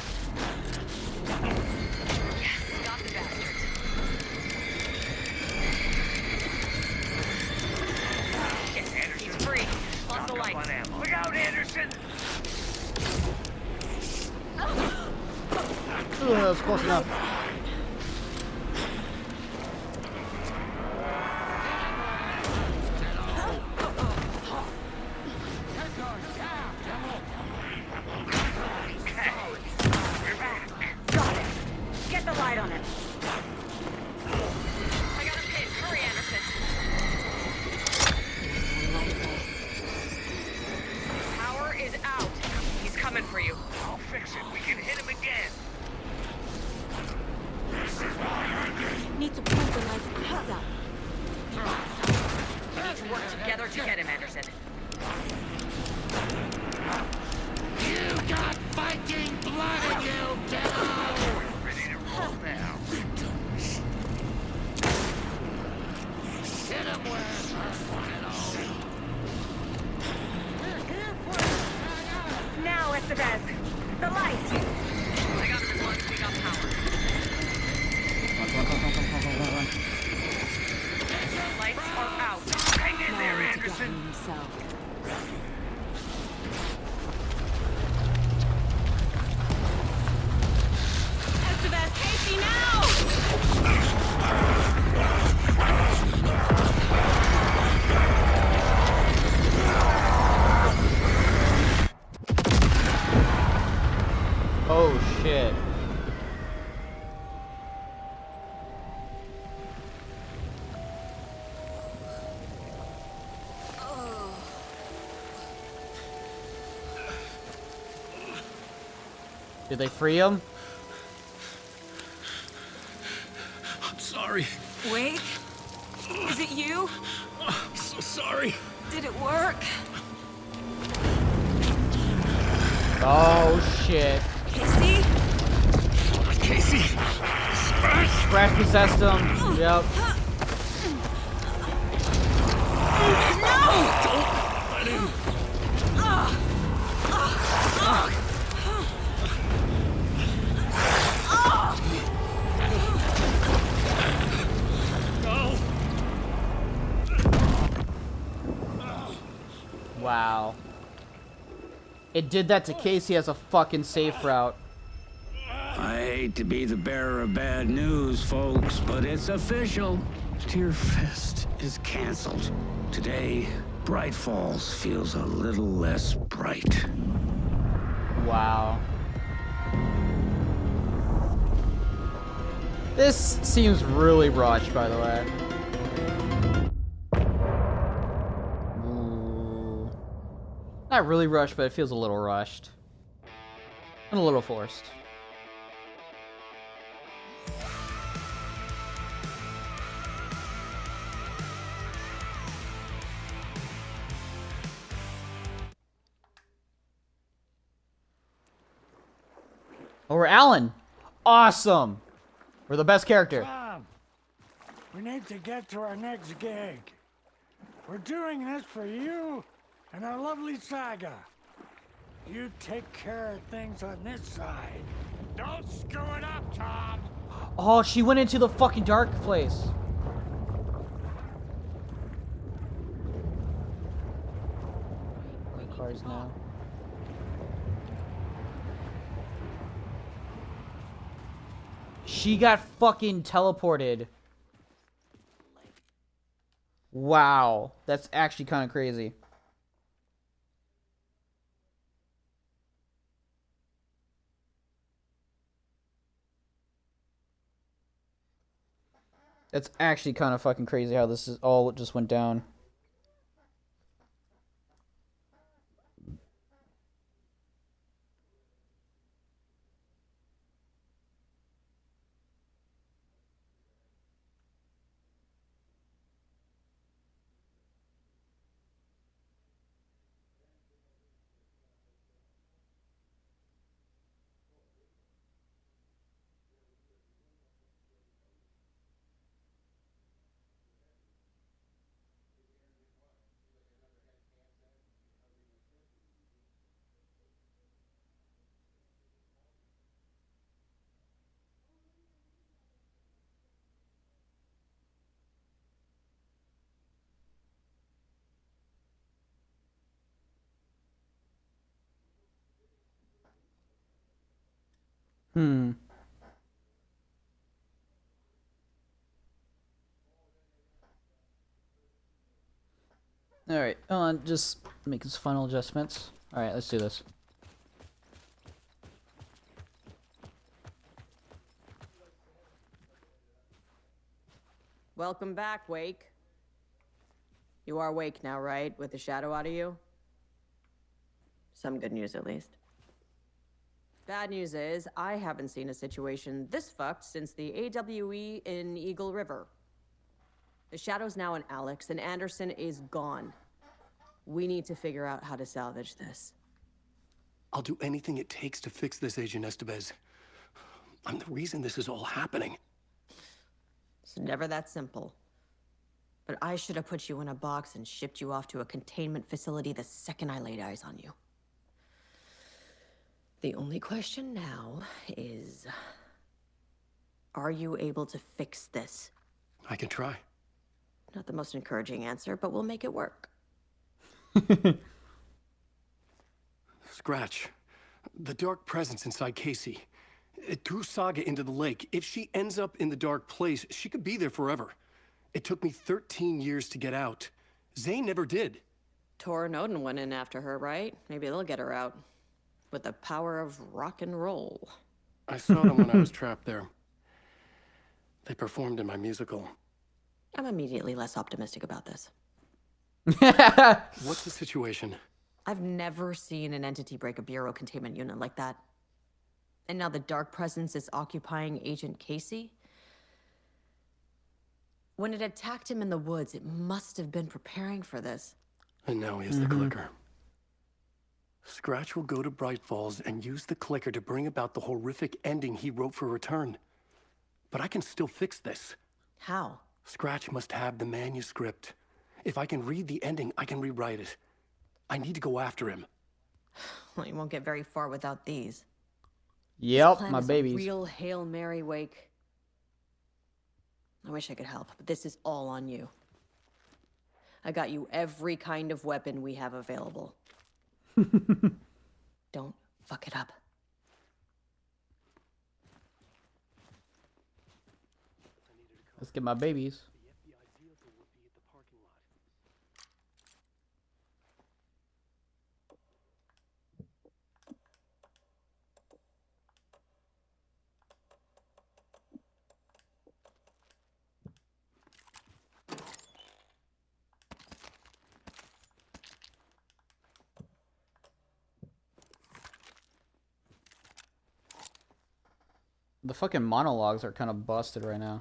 Yes, got the bastard. Shit, Anderson. He's free. Lost the light. Look out, Anderson! Ooh, that was close enough. Got it! Get the light on it! I got him pinned. Hurry, Anderson. Power is out. He's coming for you. I'll fix it. We can hit him again. Need to point the lights up. We need to work together to get him, Anderson. You drinking blood in you, kiddo! Ready to roll now. Hit him with her final. We're here for you, Now, Estevez! The light! I got this one. We got power. Lights are out. Hang in there, Anderson! Estevez, Casey, now! Oh shit. Did they free him? I'm sorry. Wake? Is it you? I'm so sorry. Did it work? Oh shit. Casey? Casey! Scratch possessed him. Yep. No! Don't let him. Wow. It did that to Casey as a fucking safe route. I hate to be the bearer of bad news, folks, but it's official. Tear Fest is canceled. Today, Bright Falls feels a little less bright. Wow. This seems really rushed, by the way. Ooh. Not really rushed, but it feels a little rushed. And a little forced. Oh, we're Alan. Awesome. We're the best character. Tom, we need to get to our next gig. We're doing this for you and our lovely saga. You take care of things on this side. Don't screw it up, Tom! Oh, she went into the fucking dark place. My cars now. She got fucking teleported. Wow, that's actually kind of crazy. That's actually kind of fucking crazy how this is all just went down. Hmm. Alright, just make his final adjustments. Alright, let's do this. Welcome back, Wake. You are Wake now, right? With the shadow out of you? Some good news, at least. Bad news is, I haven't seen a situation this fucked since the AWE in Eagle River. The shadow's now in Alex, and Anderson is gone. We need to figure out how to salvage this. I'll do anything it takes to fix this, Agent Estevez. I'm the reason this is all happening. It's never that simple. But I should have put you in a box and shipped you off to a containment facility the second I laid eyes on you. The only question now is, are you able to fix this? I can try. Not the most encouraging answer, but we'll make it work. Scratch. The dark presence inside Casey. It threw Saga into the lake. If she ends up in the dark place, she could be there forever. It took me 13 years to get out. Zane never did. Tor and Odin went in after her, right? Maybe they'll get her out. With the power of rock and roll. I saw them when I was trapped there. They performed in my musical. I'm immediately less optimistic about this. What's the situation? I've never seen an entity break a Bureau containment unit like that. And now the Dark Presence is occupying Agent Casey? When it attacked him in the woods, it must have been preparing for this. And now he has the clicker. Scratch will go to Bright Falls and use the clicker to bring about the horrific ending he wrote for Return. But I can still fix this. How? Scratch must have the manuscript. If I can read the ending, I can rewrite it. I need to go after him. Well, you won't get very far without these. Yep, This my plan is babies. a real Hail Mary wake. I wish I could help, but this is all on you. I got you every kind of weapon we have available. Don't fuck it up. Let's get my babies. The fucking monologues are kind of busted right now.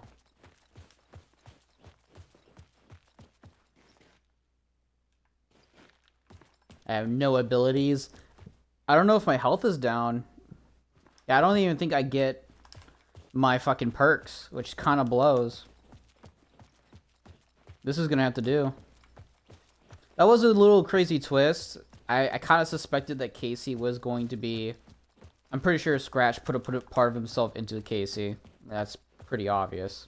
I have no abilities. I don't know if my health is down. Yeah, I don't even think I get my fucking perks, which kind of blows. This is gonna have to do. That was a little crazy twist. I kind of suspected that Casey was going to be... I'm pretty sure Scratch put a part of himself into Casey. That's pretty obvious.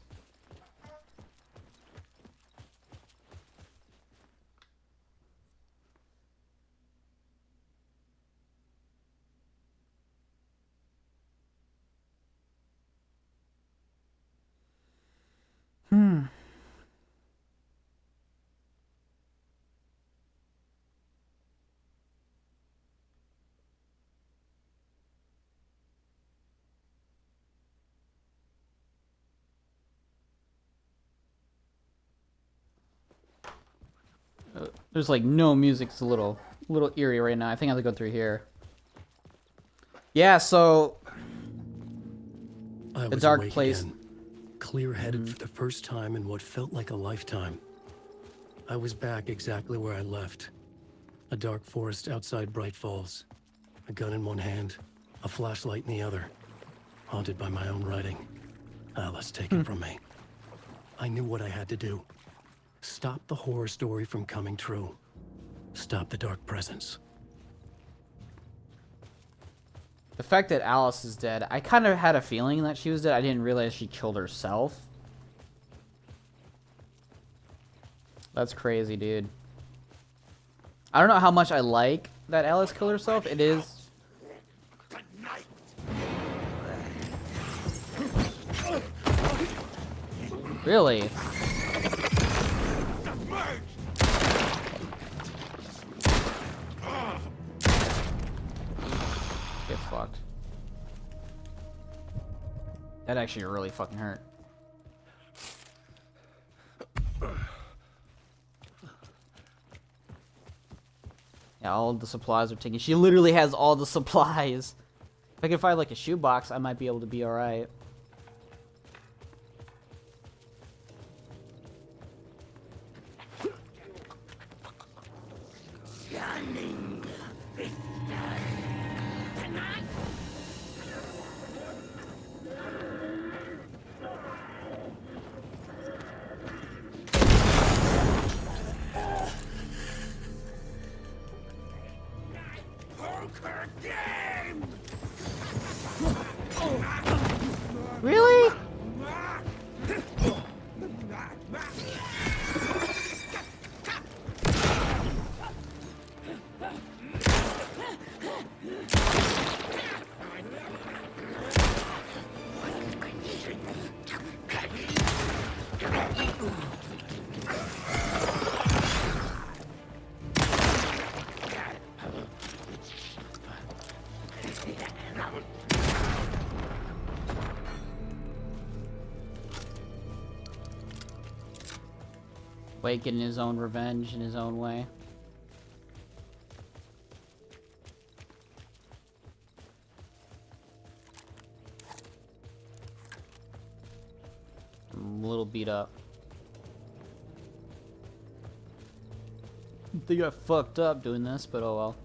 There's like no music. It's a little eerie right now. I think I have to go through here. Yeah, so I the was dark awake place. again, clear-headed for the first time in what felt like a lifetime. I was back exactly where I left. A dark forest outside Bright Falls. A gun in one hand, a flashlight in the other. Haunted by my own writing. Alice taken from me. I knew what I had to do. Stop the horror story from coming true. Stop the dark presence. The fact that Alice is dead, I kind of had a feeling that she was dead. I didn't realize she killed herself. That's crazy, dude. I don't know how much I like that Alice killed herself. It is... Really? Get fucked. That actually really fucking hurt. Yeah, all the supplies are taken. She literally has all the supplies. If I can find like a shoebox, I might be able to be alright. poker game! Really? Wake getting his own revenge in his own way. I'm a little beat up. I think I fucked up doing this, but oh well.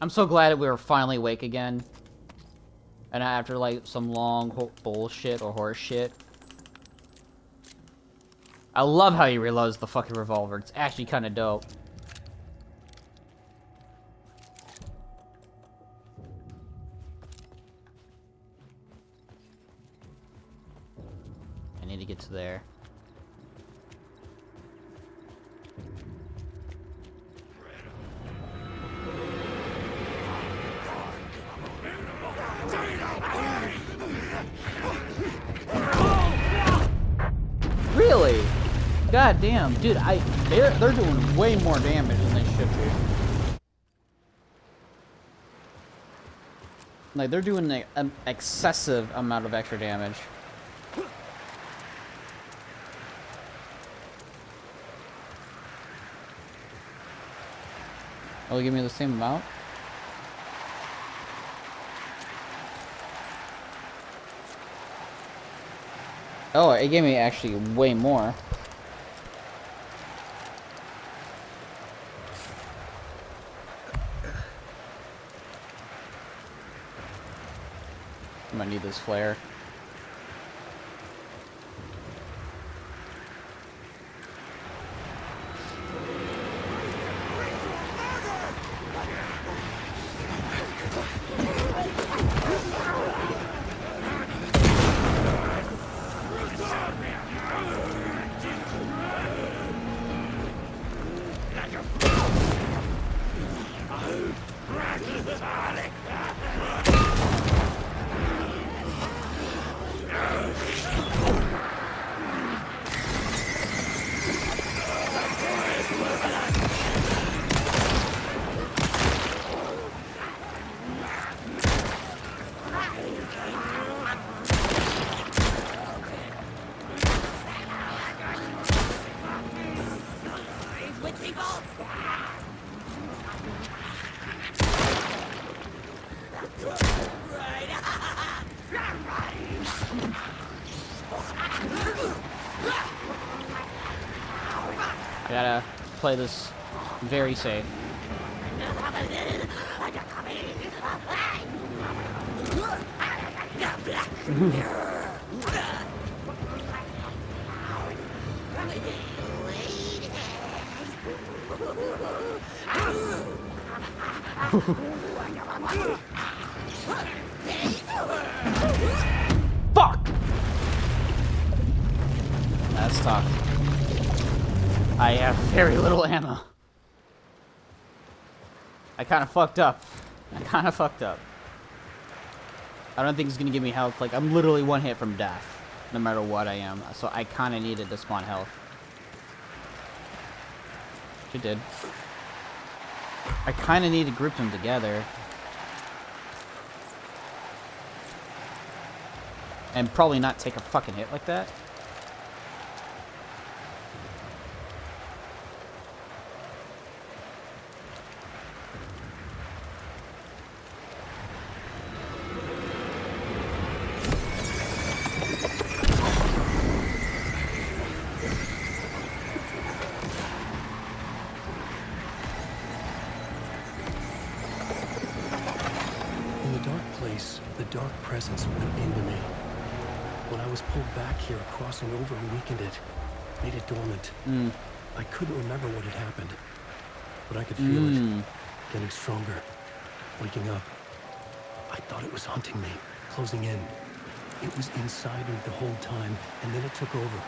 I'm so glad we were finally awake again. And after like some long bullshit or horse shit. I love how he reloads the fucking revolver. It's actually kind of dope. I need to get to there. Really? God damn, dude! They're doing way more damage than they should be. Like they're doing an excessive amount of extra damage. Oh, they give me the same amount? Oh, it gave me actually way more. I might need this flare. I gotta play this very safe. Fuck! That's tough. I have very little ammo. I kind of fucked up. I don't think it's gonna give me health. Like, I'm literally one hit from death, no matter what I am. So I kind of needed to spawn health. Which it did. I kind of need to group them together. And probably not take a fucking hit like that. The dark presence went into me. When I was pulled back here, crossing over weakened it, made it dormant. I couldn't remember what had happened, but I could feel it, getting stronger, waking up. I thought it was hunting me, closing in. It was inside me the whole time, and then it took over.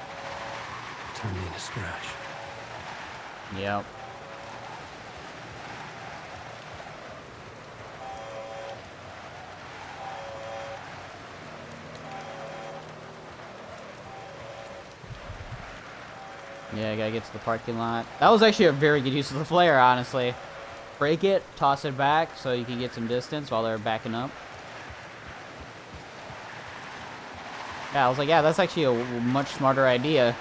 Turned me into scratch. Yep. Yeah, I gotta get to the parking lot. That was actually a very good use of the flare, honestly. Break it, toss it back so you can get some distance while they're backing up. Yeah, I was like, yeah, that's actually a much smarter idea.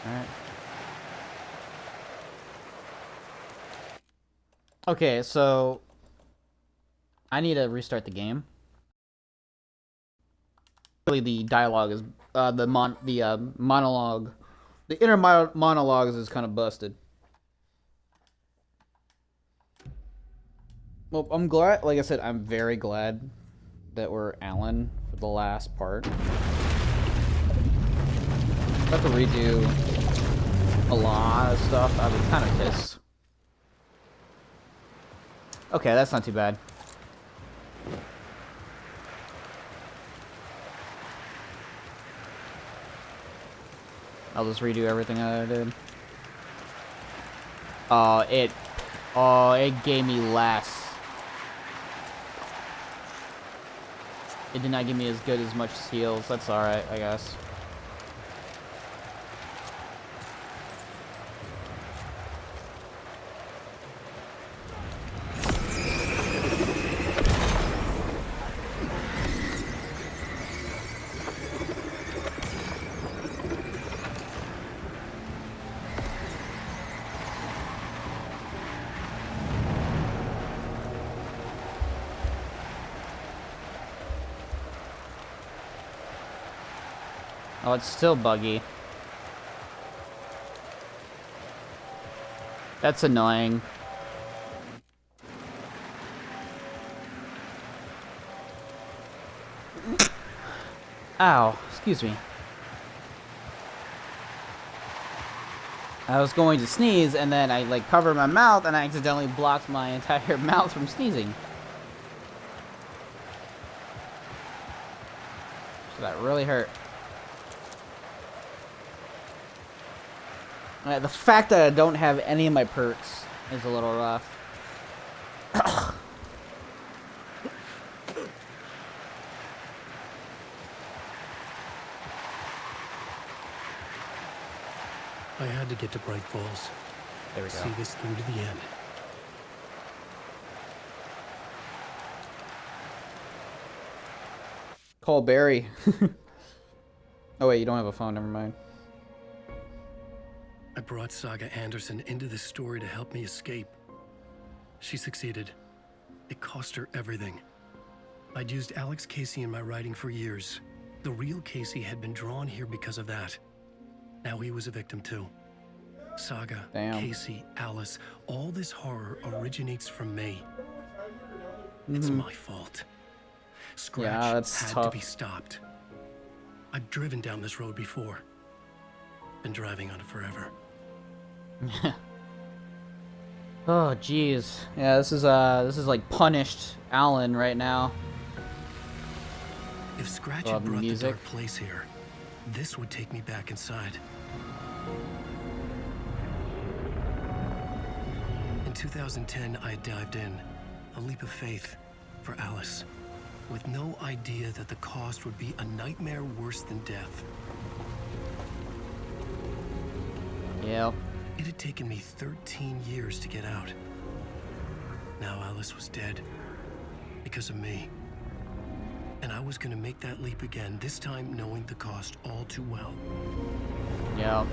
Alright. Okay, so I need to restart the game. Really, the dialogue is monologue. The inner monologues is kind of busted. Well, I'm glad. Like I said, I'm very glad that we're Alan for the last part. Have to redo a lot of stuff. I was kind of pissed. Okay, that's not too bad. I'll just redo everything that I did. It gave me less. It did not give me as good as much heals. That's alright, I guess. Oh, it's still buggy. That's annoying. Ow, excuse me. I was going to sneeze and then I like covered my mouth and I accidentally blocked my entire mouth from sneezing. So that really hurt. The fact that I don't have any of my perks is a little rough. I had to get to Bright Falls. There we go. See this through to the end. Call Barry. Oh wait, you don't have a phone, never mind. I brought Saga Anderson into this story to help me escape. She succeeded. It cost her everything. I'd used Alex Casey in my writing for years. The real Casey had been drawn here because of that. Now he was a victim too. Saga, Casey, Alice, all this horror originates from me. It's my fault. Scratch had tough. to be stopped. I've driven down this road before. Been driving on it forever. Oh jeez. Yeah, this is like punished Alan right now. If Scratch had brought the dark place here, this would take me back inside. In 2010, I dived in, a leap of faith for Alice, with no idea that the cost would be a nightmare worse than death. Yeah. It had taken me 13 years to get out. Now Alice was dead because of me. And I was gonna make that leap again, this time knowing the cost all too well. Yeah.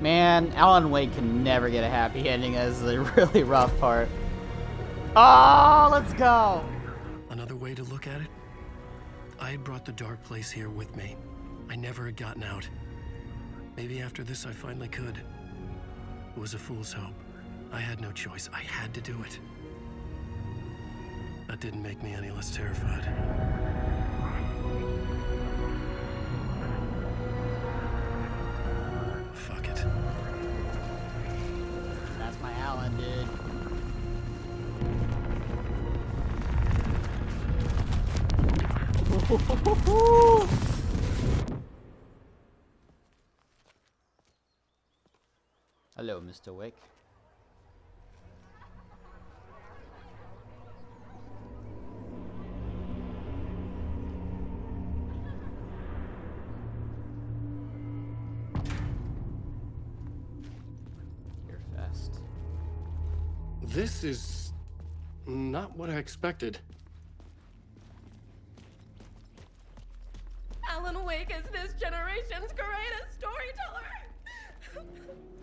Man, Alan Wake can never get a happy ending as the really rough part. Oh, let's go! Another way to look at it? I had brought the dark place here with me. I never had gotten out. Maybe after this I finally could. It was a fool's hope. I had no choice. I had to do it. That didn't make me any less terrified. Fuck it. That's my Alan, dude. Hello, Mr. Wick. Fest. This is not what I expected. Alan Wake is this generation's greatest storyteller.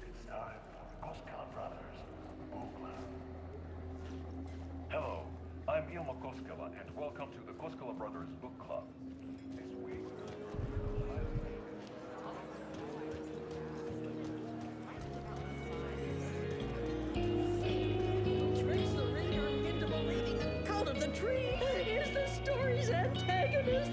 It's time for Koskela Brothers Book Club. Hello, I'm Ilmo Koskela, and welcome to the Koskela Brothers Book Club. This week, Trace the reader into believing the Cult of the Tree is the story's antagonist.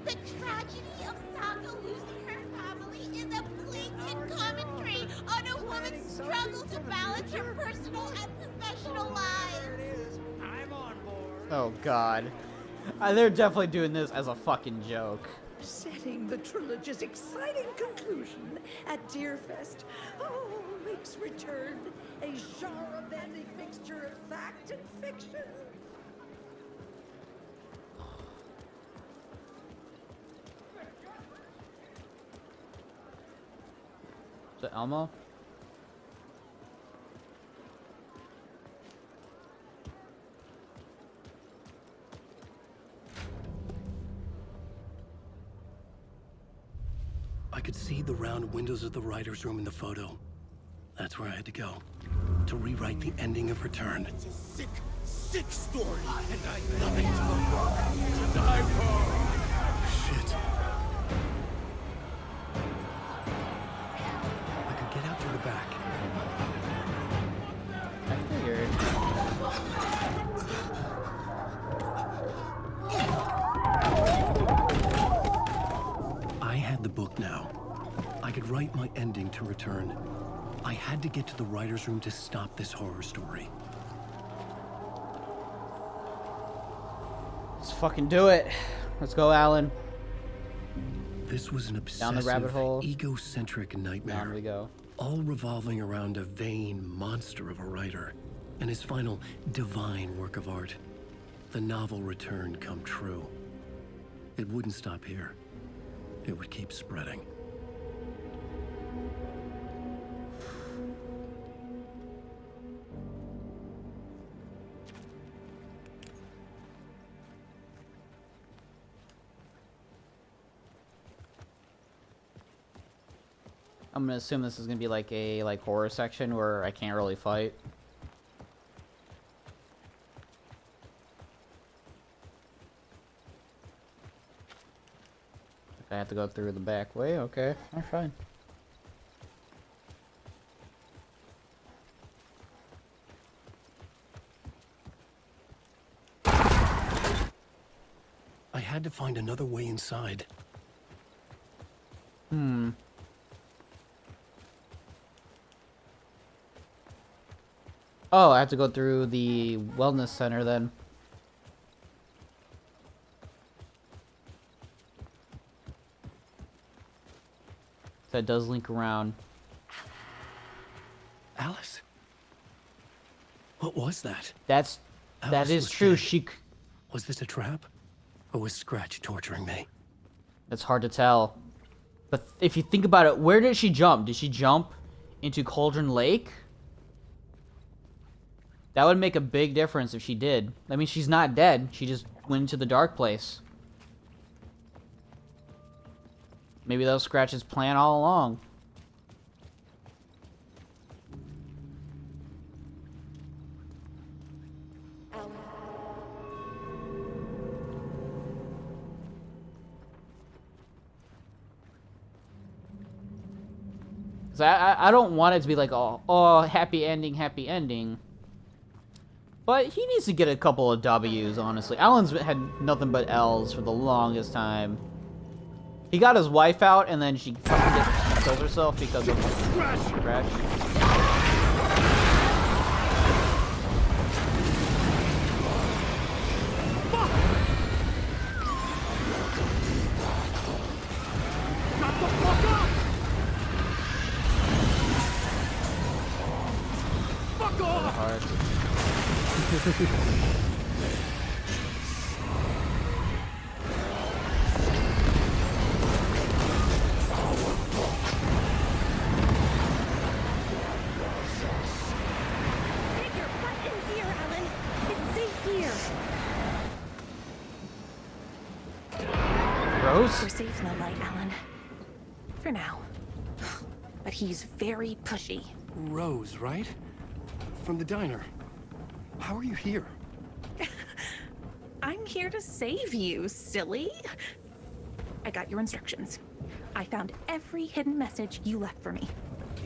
The tragedy of Saga losing her family is a blatant commentary on a woman's struggle to balance her personal and professional lives. I'm on board. Oh god. They're definitely doing this as a fucking joke. Setting the trilogy's exciting conclusion at Deerfest. Oh, Wake's return. A genre-bending mixture of fact and fiction. Is it Elmo? I could see the round windows of the writer's room in the photo. That's where I had to go. To rewrite the ending of Return. It's a sick, sick story, and I'm nothing to the rock to die for. Shit. I could get out to the back. I figured. I had the book now. I could write my ending to Return. I had to get to the writer's room to stop this horror story. Let's fucking do it. Let's go, Alan. This was an Down obsessive, the rabbit hole. egocentric nightmare. Down we go. All revolving around a vain monster of a writer and his final divine work of art. The novel Return come true. It wouldn't stop here. It would keep spreading. I'm gonna assume this is gonna be like a horror section where I can't really fight. I have to go through the back way. Okay, I'm fine. I had to find another way inside. Hmm. Oh, I have to go through the wellness center then. That does link around. Alice? What was that? That Alice is was true. dead. Was this a trap? Or was Scratch torturing me? It's hard to tell. But if you think about it, where did she jump? Did she jump into Cauldron Lake? That would make a big difference if she did. I mean, she's not dead. She just went into the dark place. Maybe that was Scratch's plan all along. I don't want it to be like, oh, happy ending. But he needs to get a couple of W's, honestly. Alan's had nothing but L's for the longest time. He got his wife out, and then she fucking just killed herself because of Scratch. We're safe in the light, Alan. For now. But he's very pushy. Rose, right? From the diner. How are you here? I'm here to save you, silly. I got your instructions. I found every hidden message you left for me.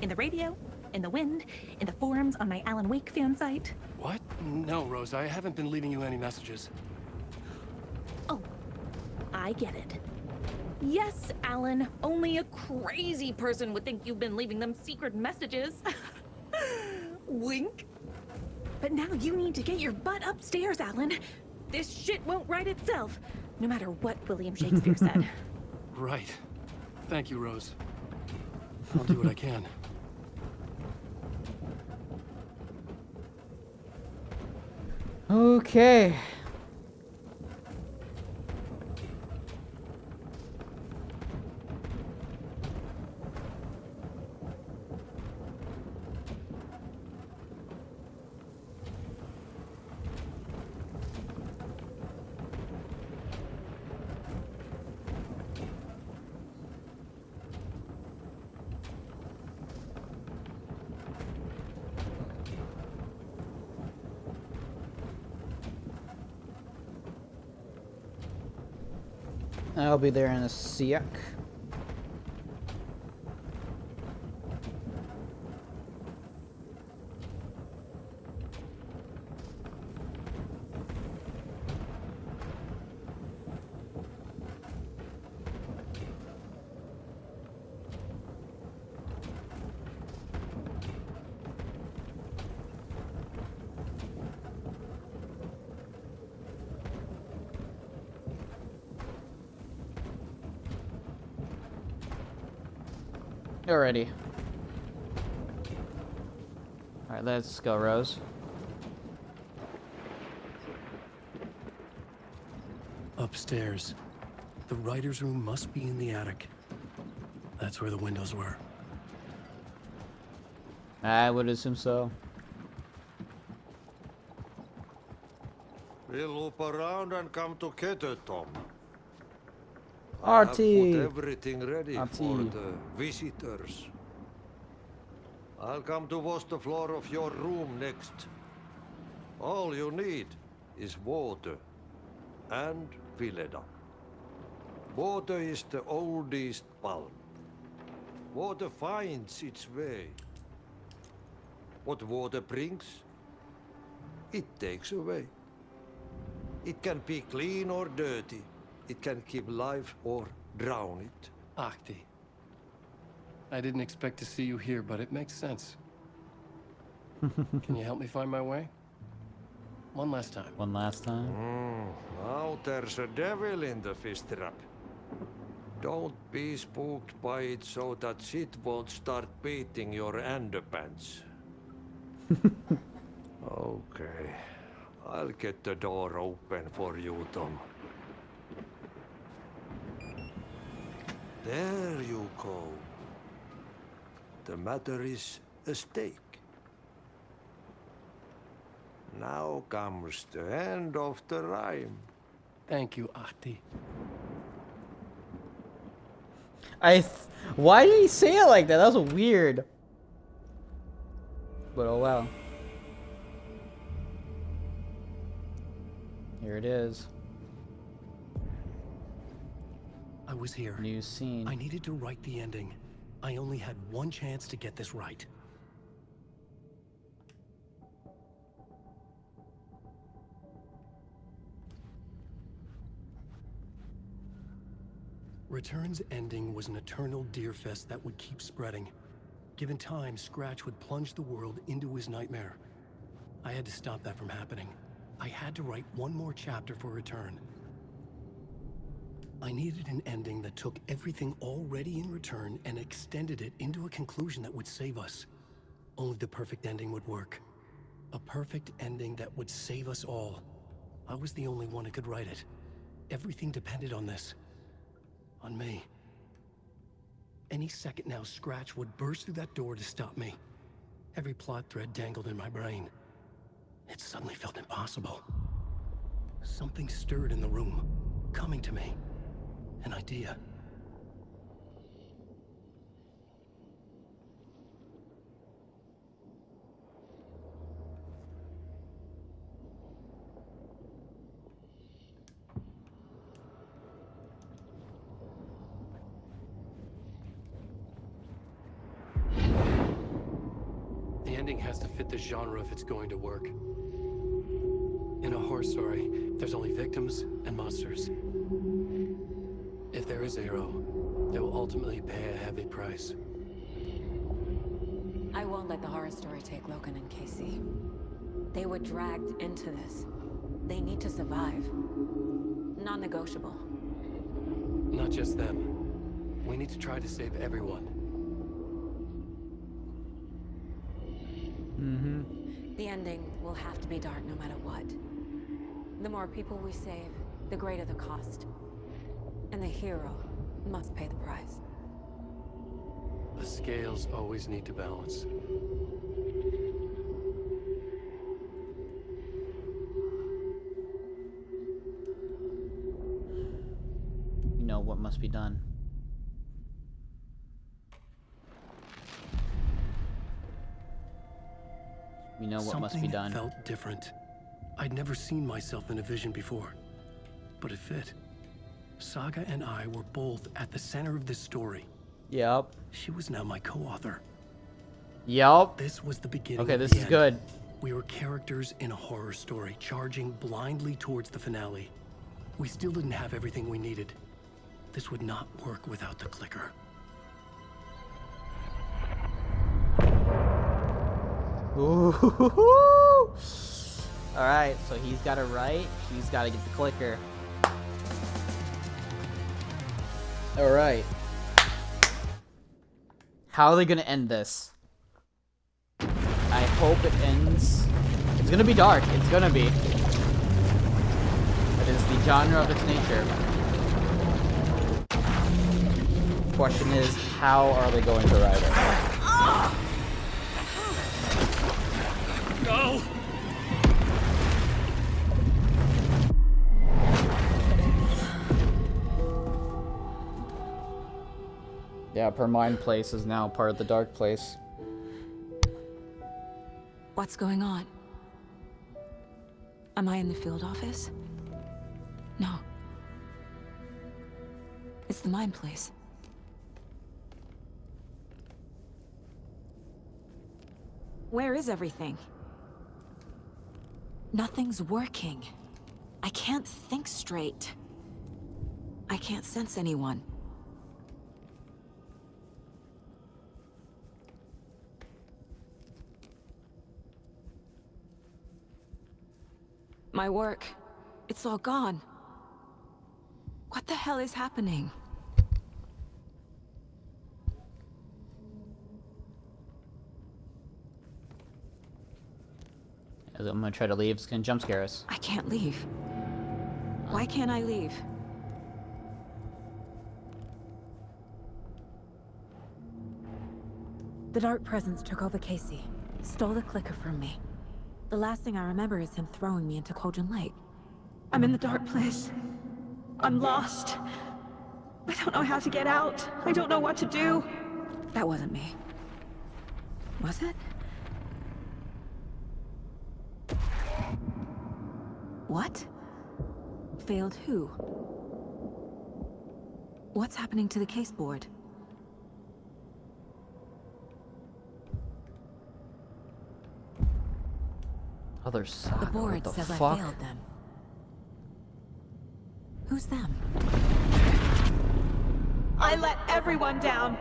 In the radio, in the wind, in the forums on my Alan Wake fan site. What? No, Rose, I haven't been leaving you any messages. Oh, I get it. Yes, Alan, only a crazy person would think you've been leaving them secret messages. Wink. But now you need to get your butt upstairs, Alan. This shit won't right itself, no matter what William Shakespeare said. Right. Thank you, Rose. I'll do what I can. Okay. I'll be there in a sec. Alrighty. Alright, let's go, Rose. Upstairs. The writer's room must be in the attic. That's where the windows were. I would assume so. We'll loop around and come to Keter, Tom. RT. I have put everything ready RT. for the visitors. I'll come to wash the floor of your room next. All you need is water and Vileda. Water is the oldest pulp. Water finds its way. What water brings, it takes away. It can be clean or dirty. It can keep life or drown it. Ahti. I didn't expect to see you here, but it makes sense. Can you help me find my way? One last time. One last time? Now there's a devil in the fish trap. Don't be spooked by it so that shit won't start beating your underpants. Okay. I'll get the door open for you, Tom. There you go. The matter is a stake. Now comes the end of the rhyme. Thank you, Ahti. Why did he say it like that? That was weird. But oh well. Here it is. I was here. New scene. I needed to write the ending. I only had one chance to get this right. Return's ending was an eternal Deerfest that would keep spreading. Given time, Scratch would plunge the world into his nightmare. I had to stop that from happening. I had to write one more chapter for Return. I needed an ending that took everything already in Return and extended it into a conclusion that would save us. Only the perfect ending would work. A perfect ending that would save us all. I was the only one who could write it. Everything depended on this. On me. Any second now, Scratch would burst through that door to stop me. Every plot thread dangled in my brain. It suddenly felt impossible. Something stirred in the room, coming to me. An idea. The ending has to fit the genre if it's going to work. In a horror story, there's only victims and monsters. If there is a hero, they will ultimately pay a heavy price. I won't let the horror story take Logan and Casey. They were dragged into this. They need to survive. Non-negotiable. Not just them. We need to try to save everyone. The ending will have to be dark no matter what. The more people we save, the greater the cost. And the hero must pay the price. The scales always need to balance. You know what must be done. We know what must be done. Something felt different. I'd never seen myself in a vision before, but it fit. Saga and I were both at the center of this story. Yep. She was now my co-author. Yep. This was the beginning. Okay, of this the is end. good. We were characters in a horror story, charging blindly towards the finale. We still didn't have everything we needed. This would not work without the clicker. Ooh. Alright, so he's got to write, he's got to get the clicker. Alright. How are they gonna end this? I hope it ends... It's gonna be dark, it's gonna be. That is the genre of its nature. Question is, how are they going to write it? No! Yeah, Permine Place is now part of the Dark Place. What's going on? Am I in the field office? No. It's the mine place. Where is everything? Nothing's working. I can't think straight. I can't sense anyone. My work, it's all gone. What the hell is happening? I'm gonna try to leave, it's gonna jump scare us. I can't leave. Why can't I leave? The Dark Presence took over Casey, stole the clicker from me. The last thing I remember is him throwing me into Cauldron Lake. I'm in the dark place. I'm lost. I don't know how to get out. I don't know what to do. That wasn't me. Was it? What? Failed who? What's happening to the case board? Other side. The board what the says fuck? I failed them. Who's them? I let everyone down.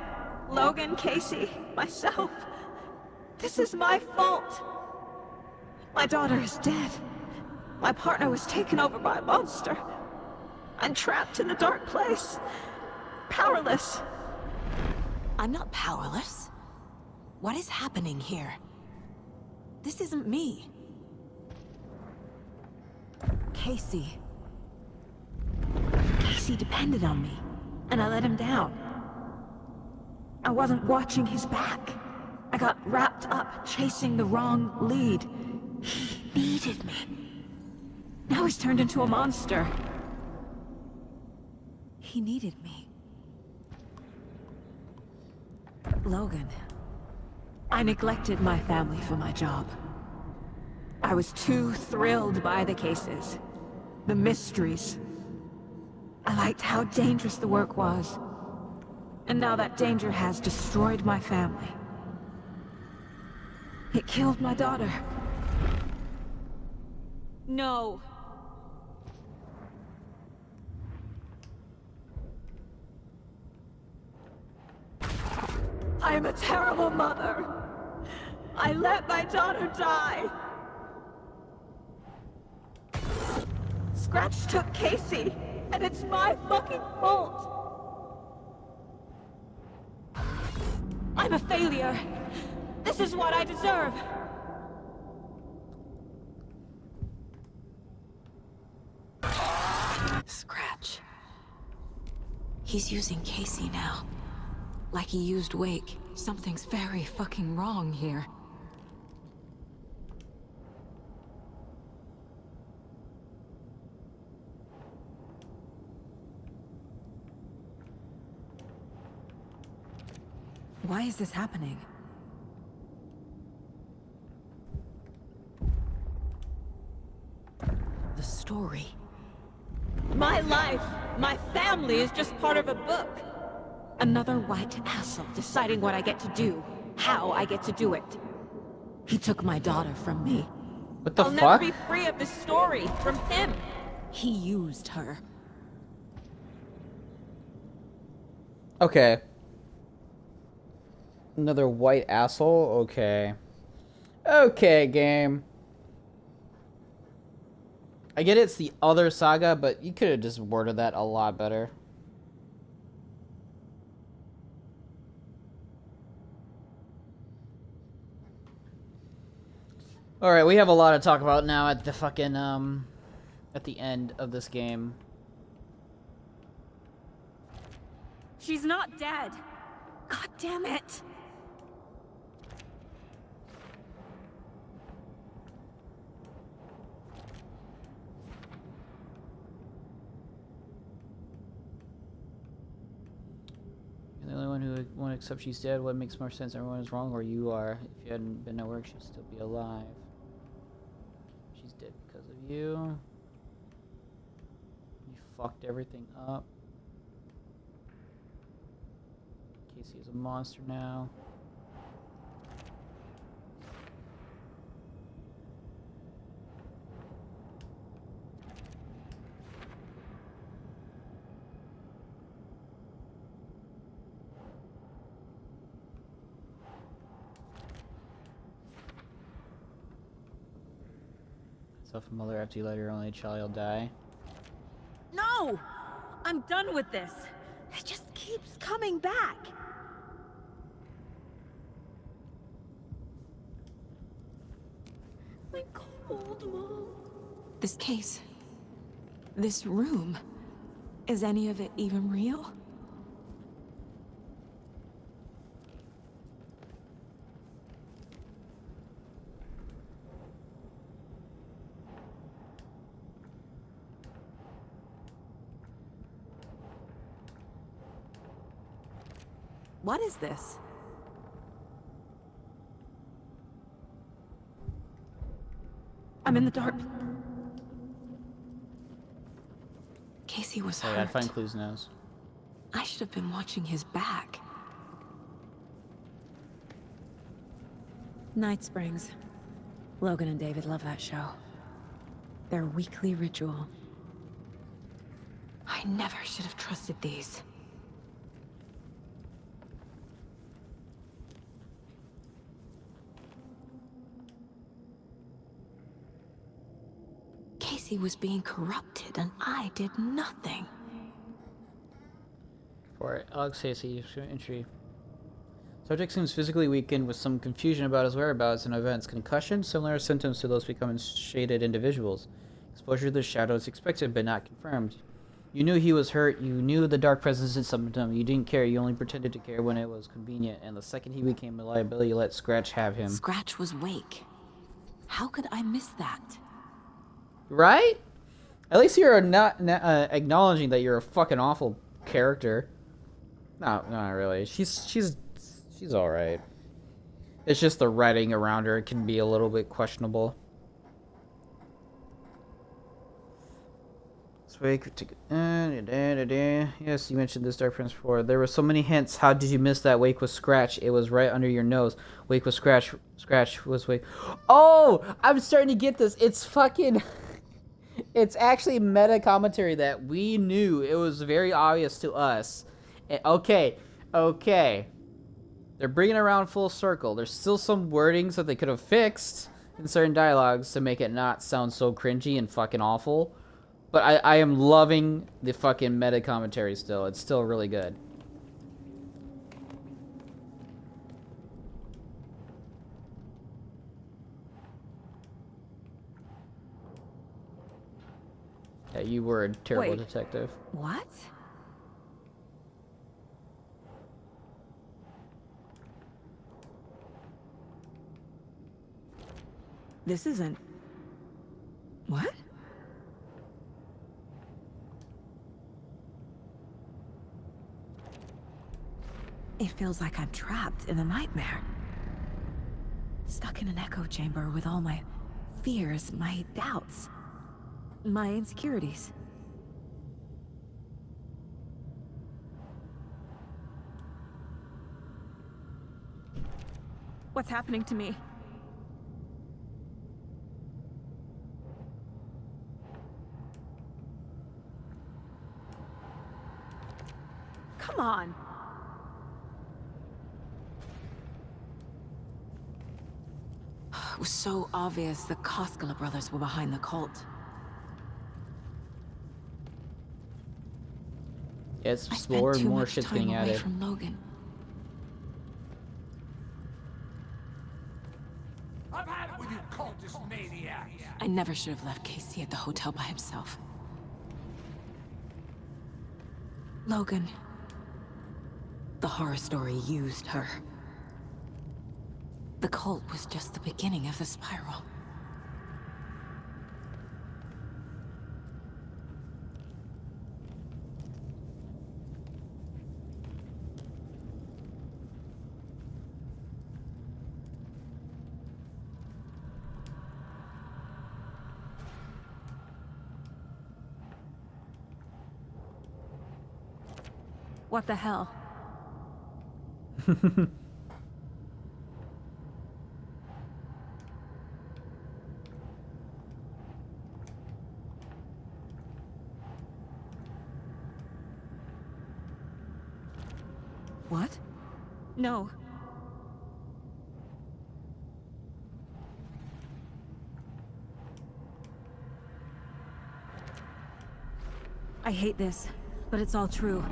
Logan, Casey, myself. This is my fault. My daughter is dead. My partner was taken over by a monster. I'm trapped in a dark place. Powerless. I'm not powerless. What is happening here? This isn't me. Casey. Casey depended on me, and I let him down. I wasn't watching his back. I got wrapped up chasing the wrong lead. He needed me. Now he's turned into a monster. He needed me. Logan. I neglected my family for my job. I was too thrilled by the cases, the mysteries. I liked how dangerous the work was. And now that danger has destroyed my family. It killed my daughter. No. I am a terrible mother. I let my daughter die. Scratch took Casey, and it's my fucking fault. I'm a failure. This is what I deserve. Scratch. He's using Casey now. Like he used Wake. Something's very fucking wrong here. Why is this happening? The story. My life, my family is just part of a book. Another white asshole deciding what I get to do, how I get to do it. He took my daughter from me. What the I'll fuck? never be free of this story from him. He used her. Okay. Another white asshole? Okay. Okay, game. I get it's the other saga, but you could have just worded that a lot better. Alright, we have a lot to talk about now at the fucking, at the end of this game. She's not dead. God damn it. You're the only one who won't accept she's dead. What makes more sense? Everyone is wrong, or you are. If you hadn't been at work, she'd still be alive. She's dead because of you. You fucked everything up. Casey is a monster now. So if a mother after you let your only child die. No! I'm done with this. It just keeps coming back. I'm cold, Mom. This case. This room. Is any of it even real? What is this? I'm in the dark. Casey was I hurt. gotta find clues now. I should have been watching his back. Night Springs. Logan and David love that show. Their weekly ritual. I never should have trusted these. Casey was being corrupted and I did nothing. For it, Alex Casey entry. Subject seems physically weakened with some confusion about his whereabouts and events. Concussion, similar symptoms to those becoming shaded individuals. Exposure to the shadow is expected but not confirmed. You knew he was hurt, you knew the dark presence in some of them, you didn't care, you only pretended to care when it was convenient, and the second he became a liability, you let Scratch have him. Scratch was Wake. How could I miss that? Right? At least you're not acknowledging that you're a fucking awful character. No, not really. She's alright. It's just the writing around her can be a little bit questionable. Yes, you mentioned this Dark Prince before. There were so many hints. How did you miss that? Wake was Scratch. It was right under your nose. Wake was Scratch. Scratch was Wake. Oh! I'm starting to get this. It's fucking... It's actually meta commentary that we knew. It was very obvious to us. Okay. They're bringing it around full circle. There's still some wordings that they could have fixed in certain dialogues to make it not sound so cringy and fucking awful. But I am loving the fucking meta commentary still. It's still really good. Yeah, you were a terrible detective. What? This isn't... What? It feels like I'm trapped in a nightmare. Stuck in an echo chamber with all my fears, my doubts, my insecurities. What's happening to me? Come on. It was so obvious the Koskela brothers were behind the cult. Yeah, it's more and more shit's getting added. From Logan. I've had it with you cultist maniacs. I never should have left Casey at the hotel by himself. Logan. The horror story used her. The cult was just the beginning of the spiral. What the hell? What? No. I hate this, but it's all true.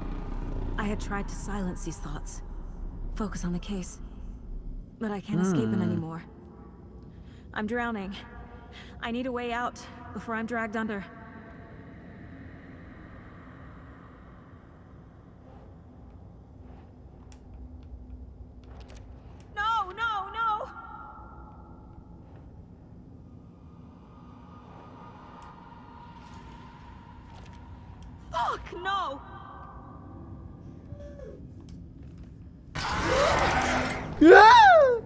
I had tried to silence these thoughts. Focus on the case. But I can't escape it anymore. I'm drowning. I need a way out before I'm dragged under. No, no, no! Fuck, no! Ah!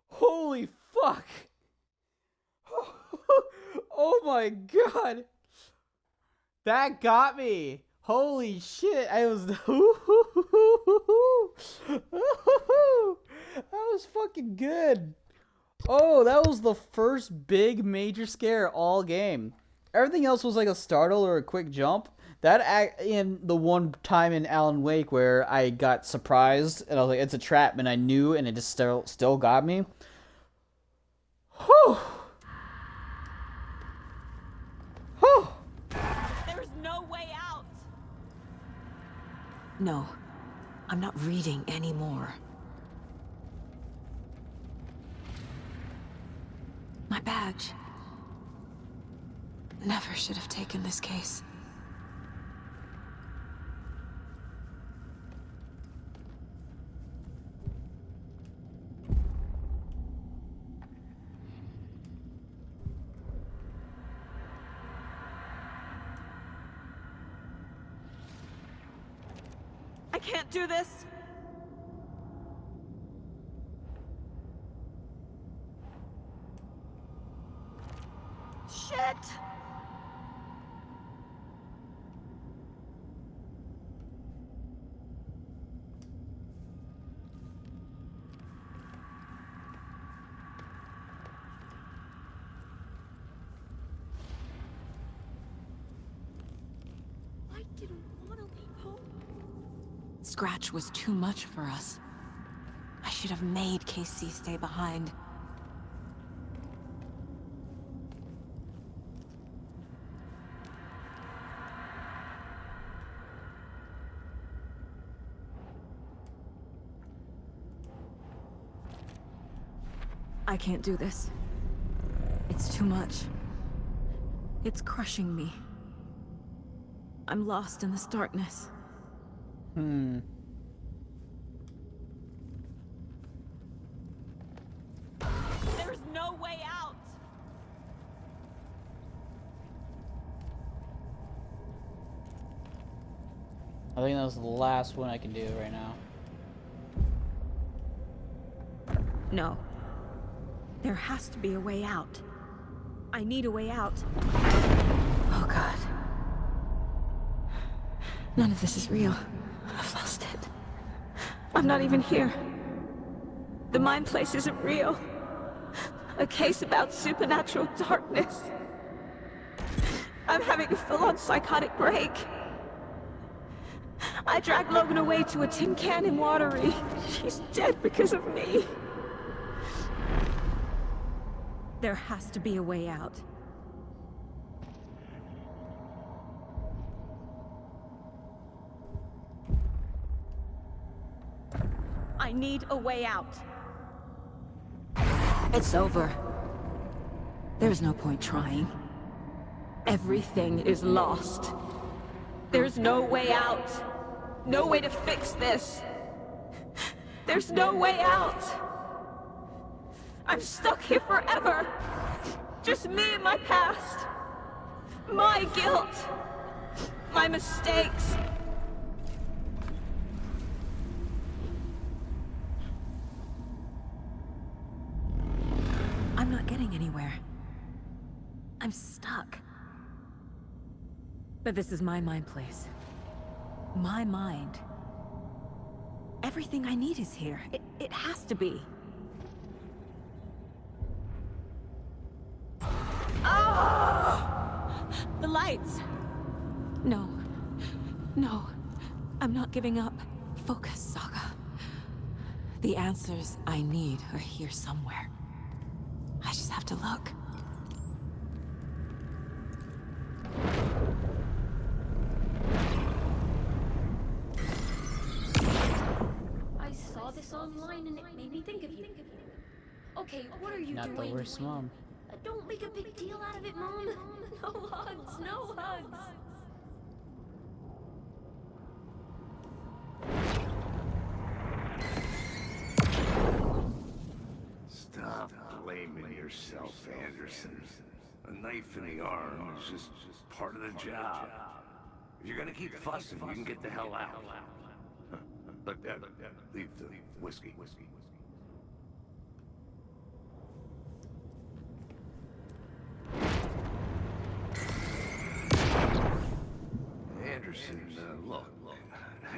Holy fuck! Oh my god! That got me! Holy shit! I was that was fucking good. Oh, that was the first big major scare all game. Everything else was like a startle or a quick jump. That in the one time in Alan Wake where I got surprised and I was like, it's a trap, and I knew, and it just still got me. Whew. Whew. There's no way out. No, I'm not reading anymore. My badge. Never should have taken this case. I can't do this. Shit! I didn't want to leave home. Scratch was too much for us. I should have made Casey stay behind. I can't do this. It's too much. It's crushing me. I'm lost in this darkness. There's no way out. I think that was the last one I can do right now. No. There has to be a way out. I need a way out. Oh God. None of this is real. I've lost it. I'm not even here. The mind place isn't real. A case about supernatural darkness. I'm having a full-on psychotic break. I dragged Logan away to a tin can in Watery. She's dead because of me. There has to be a way out. I need a way out. It's over. There's no point trying. Everything is lost. There's no way out. No way to fix this. There's no way out. I'm stuck here forever. Just me and my past. My guilt. My mistakes. I'm not getting anywhere. I'm stuck. But this is my mind place. My mind. Everything I need is here. It has to be. Oh! The lights! No. No. I'm not giving up. Focus, Saga. The answers I need are here somewhere. I just have to look. I saw this online and it made me think of you. Okay, what are you Not doing? the worst mom. Don't make a big deal out of it, Mom. No hugs, no hugs. Stop blaming yourself, Anderson. A knife in the arm is just part of the job. If you're gonna keep fussing, you can get the hell out. But leave the whiskey. Anderson, look,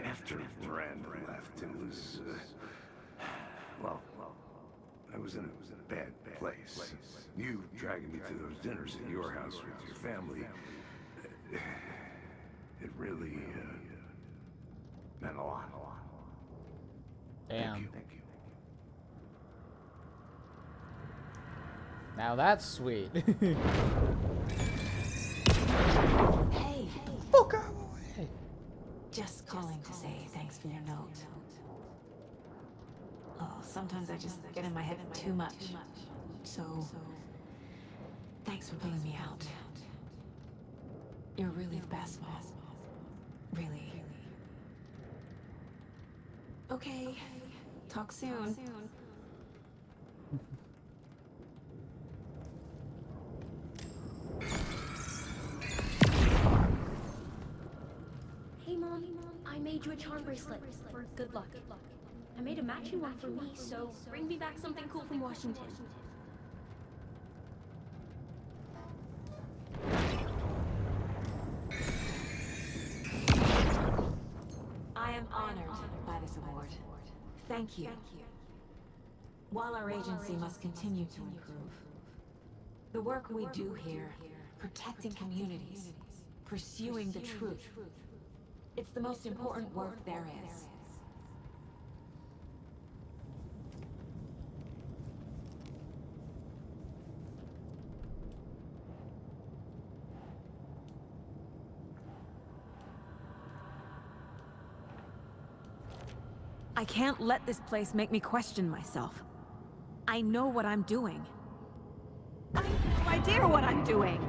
after Miranda left, it was, well, I was in a bad place. You dragging me to those dinners at your house with your family, it really, meant a lot. Damn. Thank you. Now that's sweet. Hey. Fuck out of the way. Just calling to say thanks for your note. Oh, sometimes I just get in my head too much. So, thanks for pulling me out. You're really the best, Mom. Really. Okay. Talk soon. Hey Mom, I made you a charm bracelet for good luck. I made a matching one for me, so bring me back something cool from Washington. I am honored by this award. Thank you. While our agency must continue to improve, the work we do here, protecting communities, pursuing the truth, it's the most important work there is. I can't let this place make me question myself. I know what I'm doing. I have no idea what I'm doing.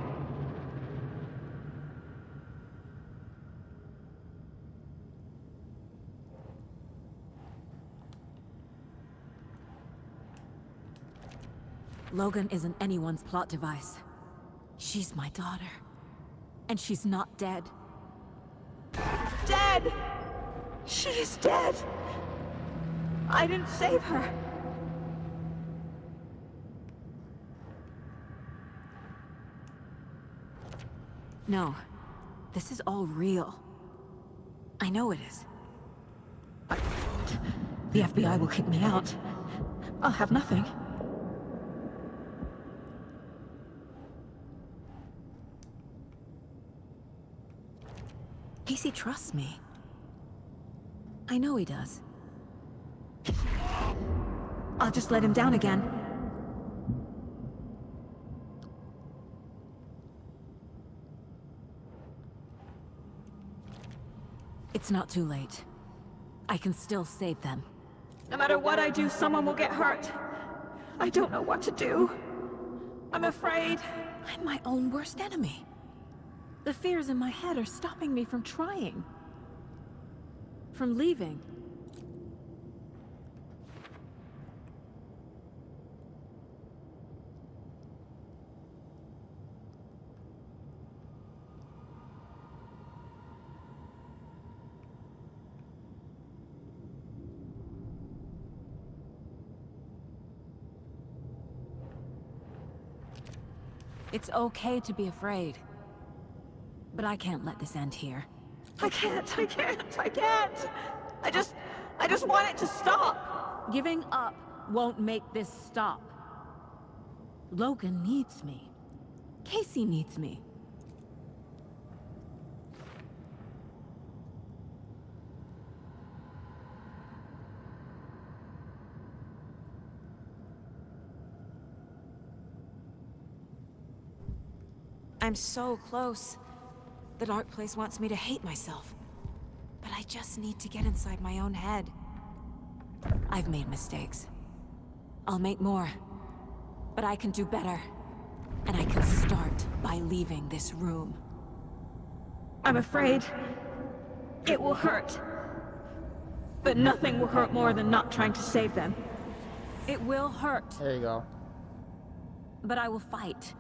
Logan isn't anyone's plot device. She's my daughter. And she's not dead. Dead! She is dead! I didn't save her. No. This is all real. I know it is. But the FBI will kick me out. I'll have nothing. Casey trusts me. I know he does. I'll just let him down again. It's not too late. I can still save them. No matter what I do, someone will get hurt. I don't know what to do. I'm afraid. I'm my own worst enemy. The fears in my head are stopping me from trying. From leaving. It's okay to be afraid. But I can't let this end here. I can't. I just want it to stop. Giving up won't make this stop. Logan needs me. Casey needs me. I'm so close. The dark place wants me to hate myself. But I just need to get inside my own head. I've made mistakes. I'll make more. But I can do better. And I can start by leaving this room. I'm afraid it will hurt. But nothing will hurt more than not trying to save them. It will hurt. There you go. But I will fight.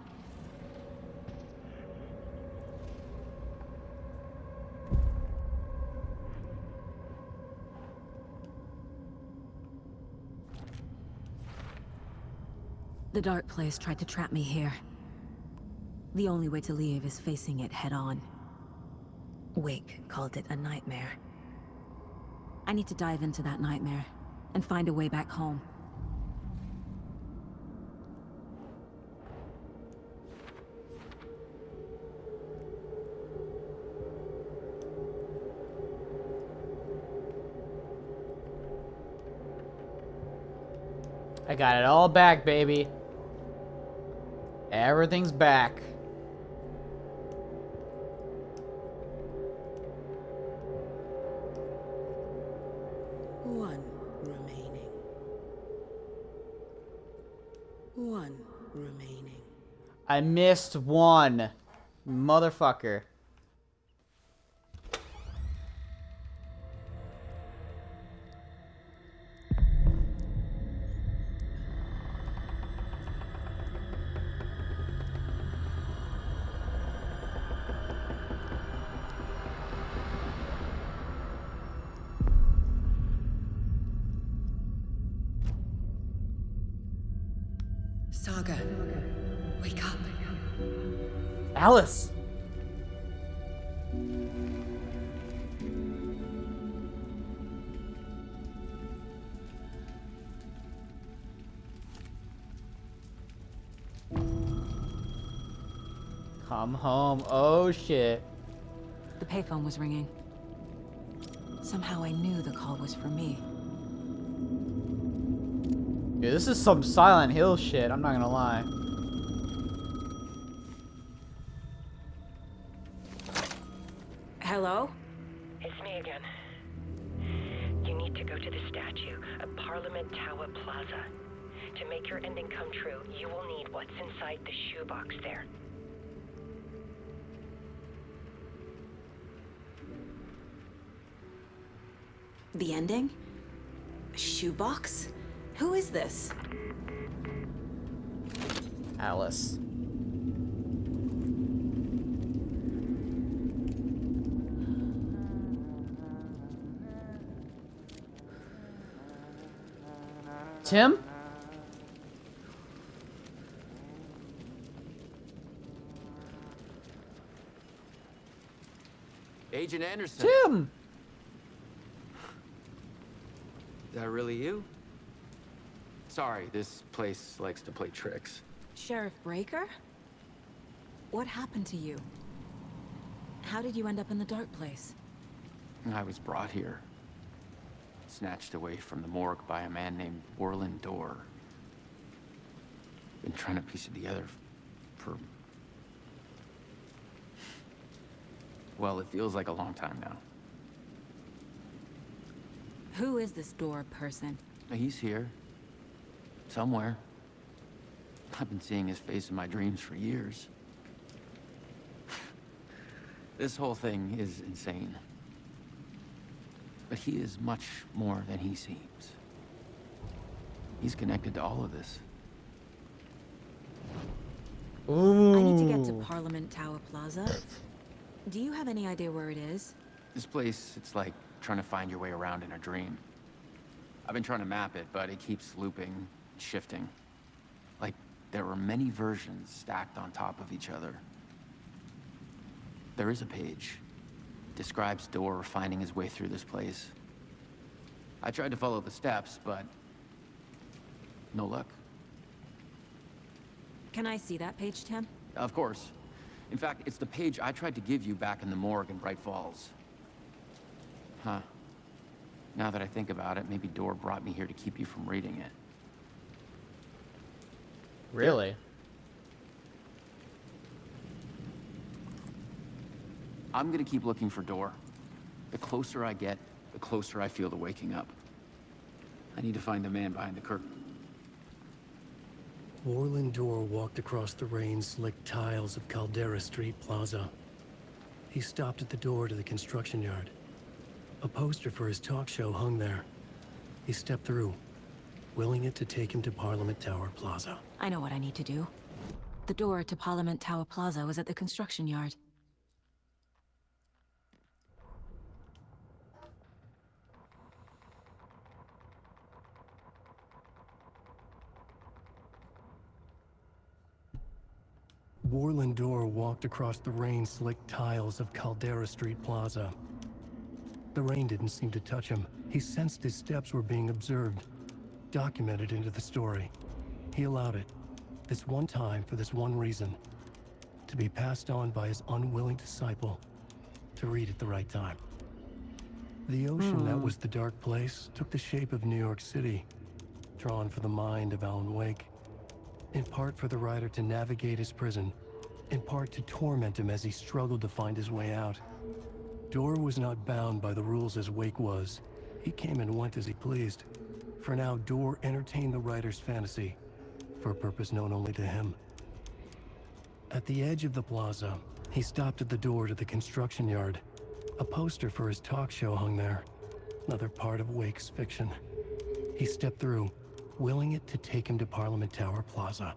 The Dark Place tried to trap me here. The only way to leave is facing it head-on. Wake called it a nightmare. I need to dive into that nightmare and find a way back home. I got it all back, baby. Everything's back. One remaining. One remaining. I missed one. Motherfucker. Saga, wake up. Alice. Come home. Oh shit. The payphone was ringing. Somehow I knew the call was for me. Dude, this is some Silent Hill shit, I'm not gonna lie. Hello? It's me again. You need to go to the statue at Parliament Tower Plaza. To make your ending come true, you will need what's inside the shoebox there. The ending? A shoebox? Who is this? Alice. Tim? Agent Anderson. Tim! Is that really you? Sorry, this place likes to play tricks. Sheriff Breaker? What happened to you? How did you end up in the Dark Place? I was brought here. Snatched away from the morgue by a man named Orlin Dorr. Been trying to piece it together for... well, it feels like a long time now. Who is this Dorr person? He's here. Somewhere. I've been seeing his face in my dreams for years. This whole thing is insane. But he is much more than he seems. He's connected to all of this. Ooh. I need to get to Parliament Tower Plaza. Do you have any idea where it is? This place, it's like trying to find your way around in a dream. I've been trying to map it, but it keeps looping, shifting. Like there were many versions stacked on top of each other. There is a page. Describes Dorr finding his way through this place. I tried to follow the steps, but no luck. Can I see that page, Tim? Of course. In fact, it's the page I tried to give you back in the morgue in Bright Falls. Huh. Now that I think about it, maybe Dorr brought me here to keep you from reading it. Really? I'm gonna keep looking for Dorr. The closer I get, the closer I feel to waking up. I need to find the man behind the curtain. Orlin Dorr walked across the rain-slicked tiles of Caldera Street Plaza. He stopped at the door to the construction yard. A poster for his talk show hung there. He stepped through, willing it to take him to Parliament Tower Plaza. I know what I need to do. The door to Parliament Tower Plaza was at the construction yard. Warland Dorr walked across the rain-slicked tiles of Caldera Street Plaza. The rain didn't seem to touch him. He sensed his steps were being observed, documented into the story. He allowed it, this one time for this one reason, to be passed on by his unwilling disciple, to read at the right time. The ocean that was the dark place took the shape of New York City, drawn for the mind of Alan Wake. In part for the writer to navigate his prison, in part to torment him as he struggled to find his way out. Dorr was not bound by the rules as Wake was. He came and went as he pleased. For now, Dorr entertained the writer's fantasy, for a purpose known only to him. At the edge of the plaza, he stopped at the door to the construction yard. A poster for his talk show hung there, another part of Wake's fiction. He stepped through, willing it to take him to Parliament Tower Plaza.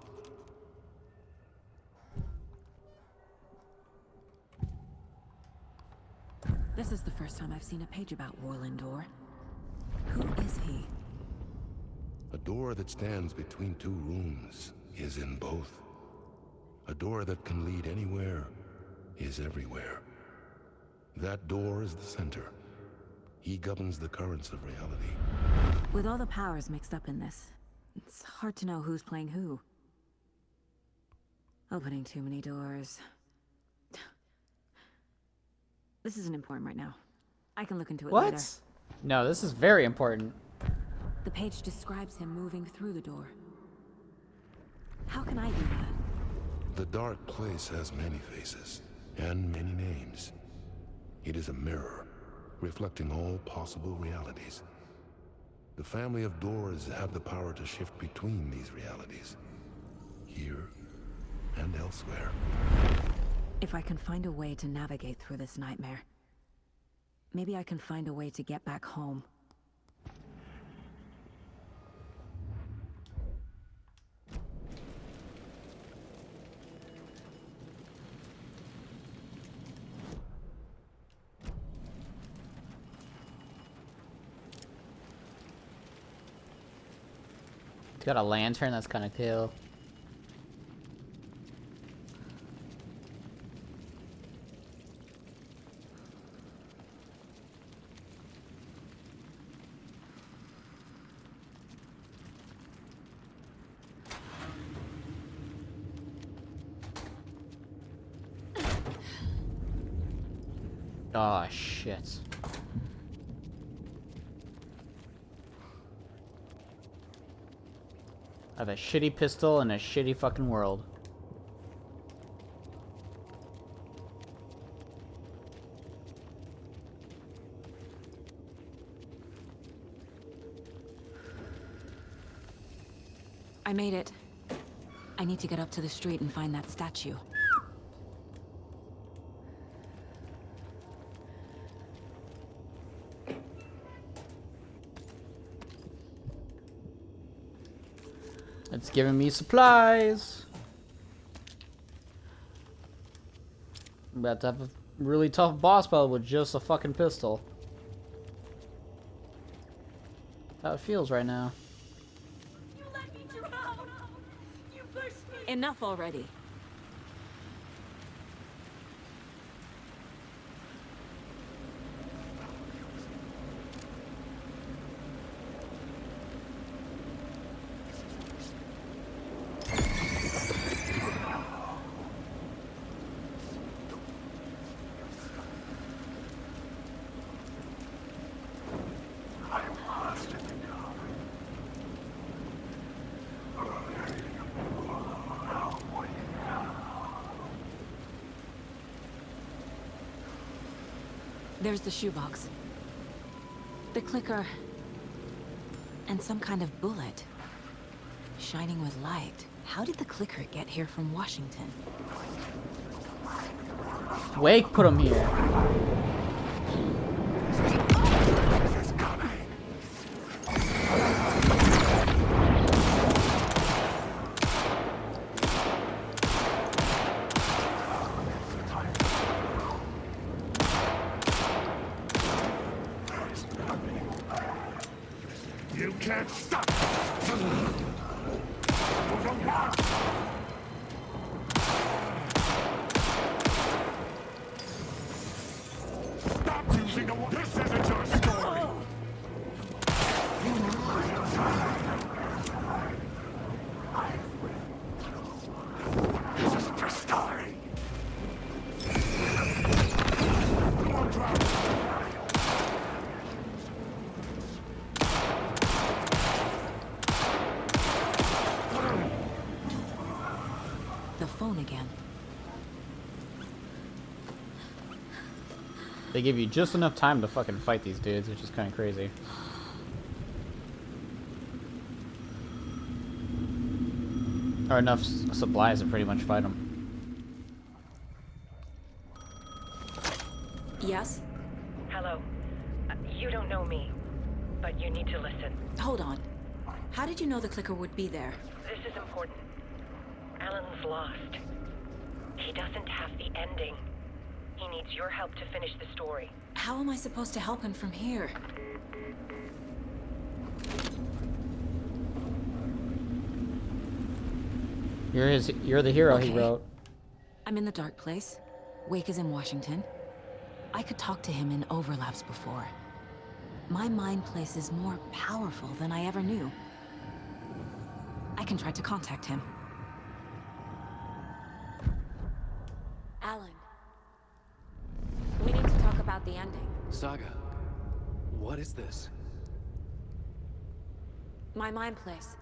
This is the first time I've seen a page about Warland Dorr. Who is he? A door that stands between two rooms is in both. A door that can lead anywhere is everywhere. That door is the center. He governs the currents of reality. With all the powers mixed up in this, it's hard to know who's playing who. Opening too many doors. This isn't important right now. I can look into it later. What? No, this is very important. The page describes him moving through the door. How can I do that? The dark place has many faces and many names. It is a mirror, reflecting all possible realities. The family of Doors have the power to shift between these realities, here and elsewhere. If I can find a way to navigate through this nightmare, maybe I can find a way to get back home. It's got a lantern, that's kind of cool. Oh shit. I have a shitty pistol and a shitty fucking world. I made it. I need to get up to the street and find that statue. It's giving me supplies. I'm about to have a really tough boss battle with just a fucking pistol. That's how it feels right now. You let me drown. You pushed me. Enough already. There's the shoebox. The clicker. And some kind of bullet. Shining with light. How did the clicker get here from Washington? Wake put him here. You can't stop! They give you just enough time to fucking fight these dudes, which is kind of crazy. Or enough supplies to pretty much fight them. Yes? Hello. You don't know me, but you need to listen. Hold on. How did you know the clicker would be there? This is important. Alan's lost. He doesn't have the ending. He needs your help to finish the story. How am I supposed to help him from here? You're the hero, Okay. he wrote. I'm in the dark place. Wake is in Washington. I could talk to him in overlaps before. My mind place is more powerful than I ever knew. I can try to contact him. Alan. We need to talk about the ending. Saga, what is this? My mind place.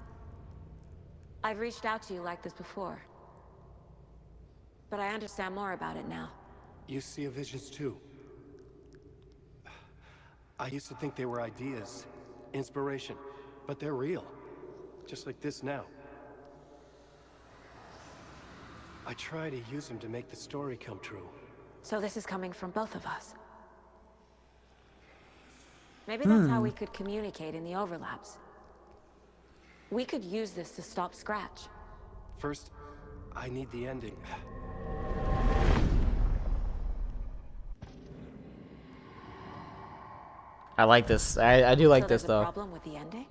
I've reached out to you like this before. But I understand more about it now. You see visions too. I used to think they were ideas, inspiration, but they're real. Just like this now. I try to use them to make the story come true. So this is coming from both of us. Maybe that's how we could communicate in the overlaps. We could use this to stop Scratch. First, I need the ending. I like this. I do like So this there's a though. problem with the ending?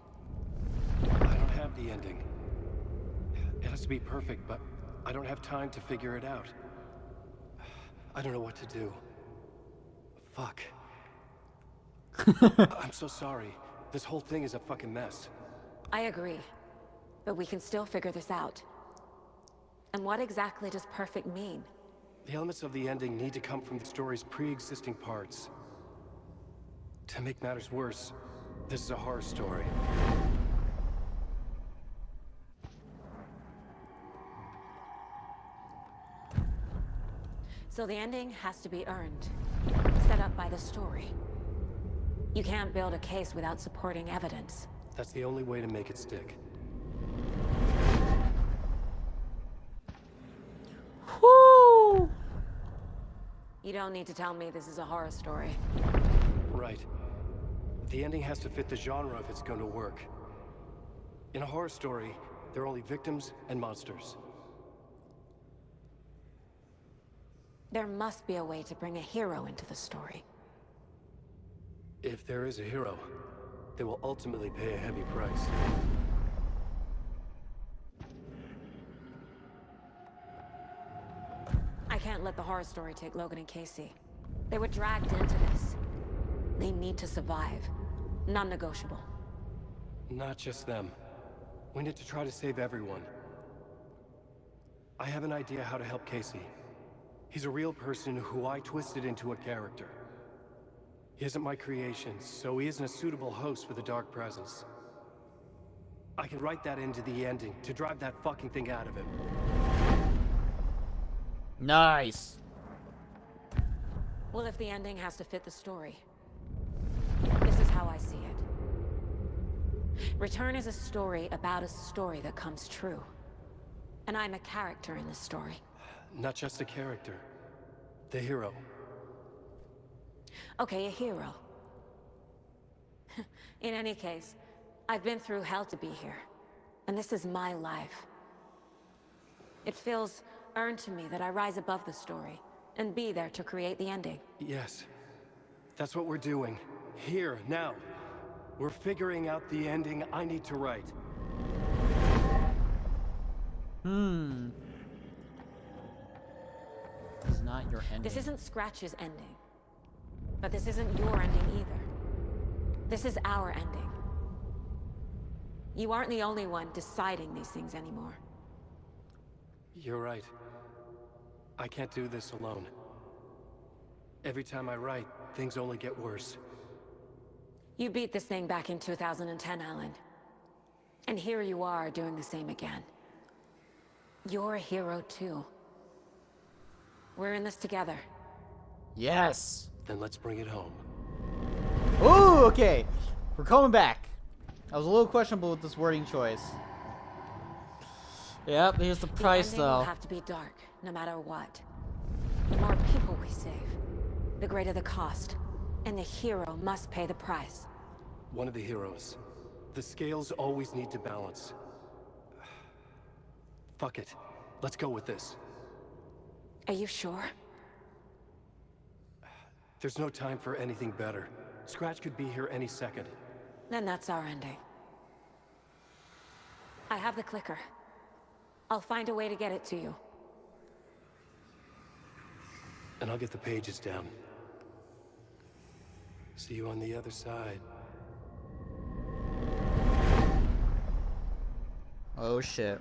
I don't have the ending. It has to be perfect, but I don't have time to figure it out. I don't know what to do. Fuck. I'm so sorry. This whole thing is a fucking mess. I agree. But we can still figure this out. And what exactly does perfect mean? The elements of the ending need to come from the story's pre-existing parts. To make matters worse, this is a horror story. So the ending has to be earned. Set up by the story. You can't build a case without supporting evidence. That's the only way to make it stick. Woo! You don't need to tell me this is a horror story. Right. The ending has to fit the genre if it's going to work. In a horror story, there are only victims and monsters. There must be a way to bring a hero into the story. If there is a hero, they will ultimately pay a heavy price. I can't let the horror story take Logan and Casey. They were dragged into this. They need to survive. Non-negotiable. Not just them. We need to try to save everyone. I have an idea how to help Casey. He's a real person who I twisted into a character. He isn't my creation, so he isn't a suitable host for the Dark Presence. I can write that into the ending to drive that fucking thing out of him. Nice. Well, if the ending has to fit the story, this is how I see it. Return is a story about a story that comes true. And I'm a character in this story. Not just a character. The hero. Okay, a hero. In any case, I've been through hell to be here. And this is my life. It feels earned to me that I rise above the story and be there to create the ending. Yes. That's what we're doing. Here, now. We're figuring out the ending I need to write. This is not your ending. This isn't Scratch's ending. But this isn't your ending either. This is our ending. You aren't the only one deciding these things anymore. You're right. I can't do this alone. Every time I write, things only get worse. You beat this thing back in 2010, Alan. And here you are doing the same again. You're a hero too. We're in this together. Yes. Then let's bring it home. Ooh, okay. We're coming back. I was a little questionable with this wording choice. Yep, here's the price, the ending though. will have to be dark, no matter what. The more people we save, the greater the cost. And the hero must pay the price. One of the heroes. The scales always need to balance. Fuck it. Let's go with this. Are you sure? There's no time for anything better. Scratch could be here any second. Then that's our ending. I have the clicker. I'll find a way to get it to you. And I'll get the pages down. See you on the other side. Oh shit.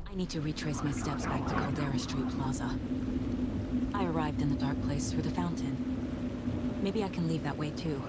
I need to retrace my steps back to Caldera Street Plaza. I arrived in the dark place through the fountain. Maybe I can leave that way too.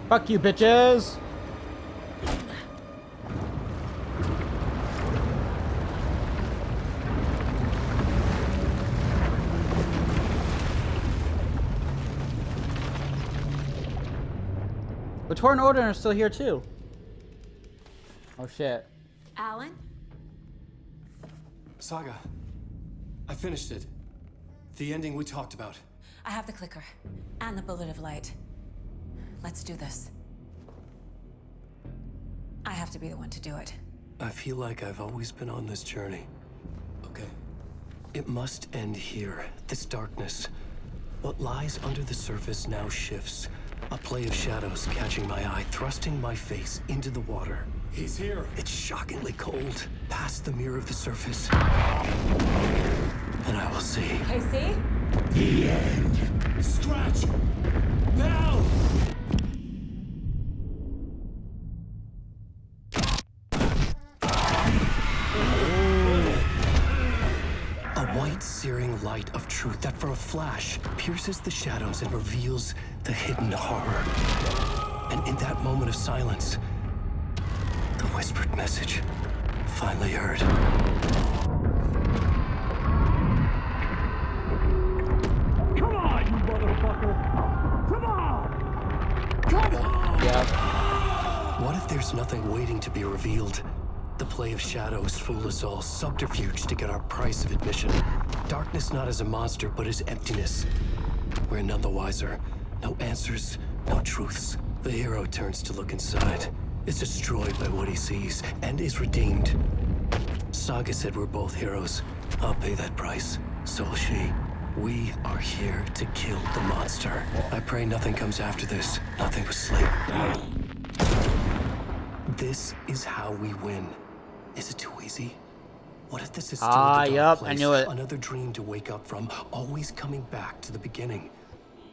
Fuck you, bitches! The Torn Order are still here too. Oh shit. Alan? Saga, I finished it. The ending we talked about. I have the clicker. And the bullet of light. Let's do this. I have to be the one to do it. I feel like I've always been on this journey. Okay. It must end here. This darkness. What lies under the surface now shifts. A play of shadows catching my eye, thrusting my face into the water. He's here. It's shockingly cold. Past the mirror of the surface. And I will see. Casey? The end. Scratch! Now! A white, searing light of truth that for a flash pierces the shadows and reveals the hidden horror. And in that moment of silence, the whispered message finally heard. Come on, you motherfucker! Come on! Come on! Yep. What if there's nothing waiting to be revealed? The play of shadows fool us all, subterfuge to get our price of admission. Darkness not as a monster, but as emptiness. We're none the wiser. No answers, no truths. The hero turns to look inside. Is destroyed by what he sees, and is redeemed. Saga said we're both heroes. I'll pay that price. So will she. We are here to kill the monster. I pray nothing comes after this. Nothing but sleep. This is how we win. Is it too easy? What if this is still the dark yup, place? I knew it. Another dream to wake up from, always coming back to the beginning.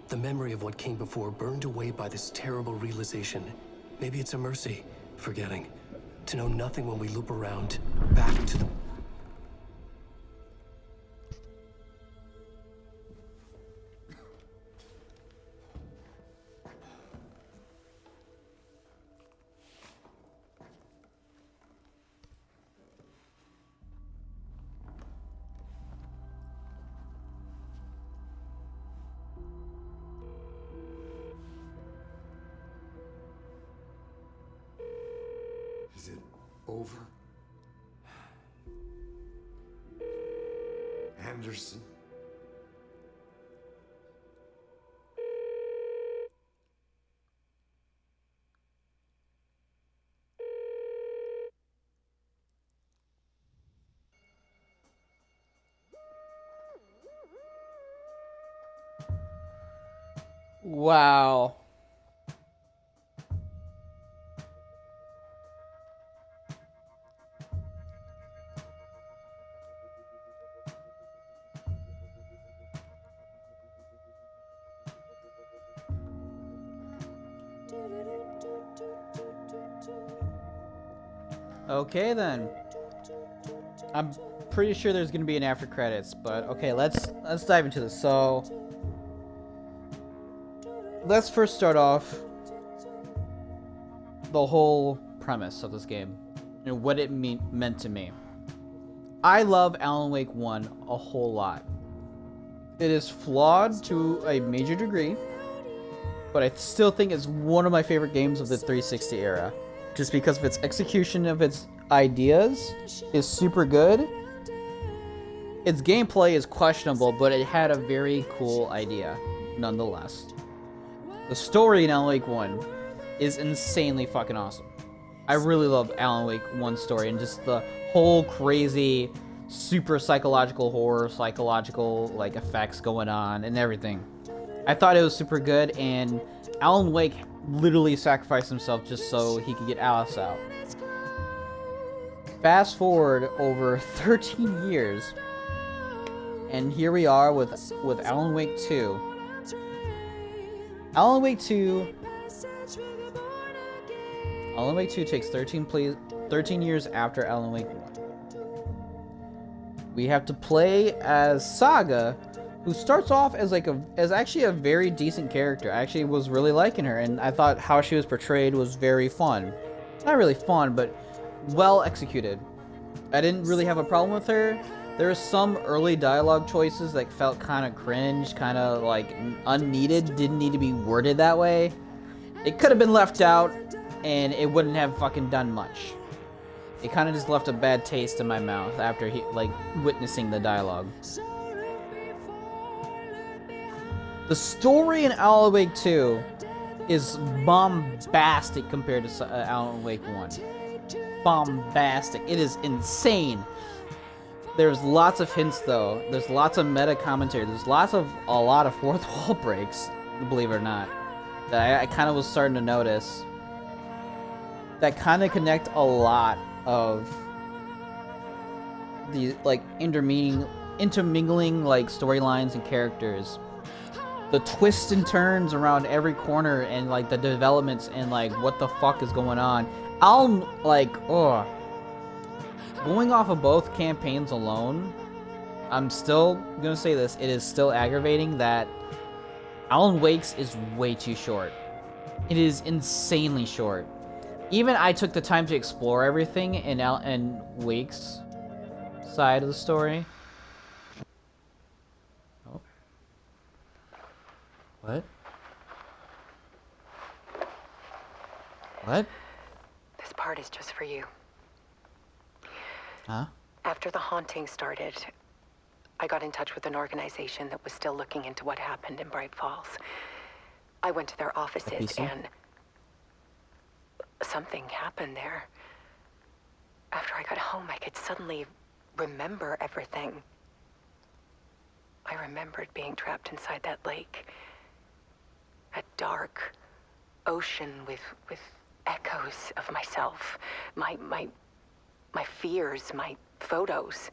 The memory of what came before burned away by this terrible realization. Maybe it's a mercy, forgetting. To know nothing when we loop around, back to the... Is it over? Anderson? Wow. Okay then. I'm pretty sure there's gonna be an after credits, but okay, let's dive into this. So let's first start off the whole premise of this game and what it meant to me. I love Alan Wake 1 a whole lot. It is flawed to a major degree, but I still think it's one of my favorite games of the 360 era. Just because of its execution of its ideas is super good. Its gameplay is questionable, but it had a very cool idea, nonetheless. The story in Alan Wake 1 is insanely fucking awesome. I really love Alan Wake 1's story and just the whole crazy, super psychological horror, psychological like effects going on and everything. I thought it was super good, and Alan Wake literally sacrificed himself just so he could get Alice out. Fast forward over 13 years, and here we are with Alan Wake 2. Alan Wake 2 takes 13 years after Alan Wake 1. We have to play as Saga, who starts off as actually a very decent character. I actually was really liking her, and I thought how she was portrayed was very fun. Not really fun, but well executed. I didn't really have a problem with her. There were some early dialogue choices that felt kind of cringe, kind of like unneeded, didn't need to be worded that way. It could have been left out, and it wouldn't have fucking done much. It kind of just left a bad taste in my mouth after witnessing the dialogue. The story in Alan Wake 2 is bombastic compared to Alan Wake 1. Bombastic. It is insane. There's lots of hints though. There's lots of meta commentary. There's a lot of fourth wall breaks, believe it or not, that I kind of was starting to notice. That kind of connect a lot of the intermingling like storylines and characters. The twists and turns around every corner and like the developments and like what the fuck is going on. Going off of both campaigns alone, I'm still gonna say this, it is still aggravating that Alan Wake's is way too short. It is insanely short. Even I took the time to explore everything in Wake's side of the story. Oh. What? What? This part is just for you. Huh? After the haunting started, I got in touch with an organization that was still looking into what happened in Bright Falls. I went to their offices and something happened there. After I got home, I could suddenly remember everything. I remembered being trapped inside that lake. A dark ocean with echoes of myself. My fears, my photos.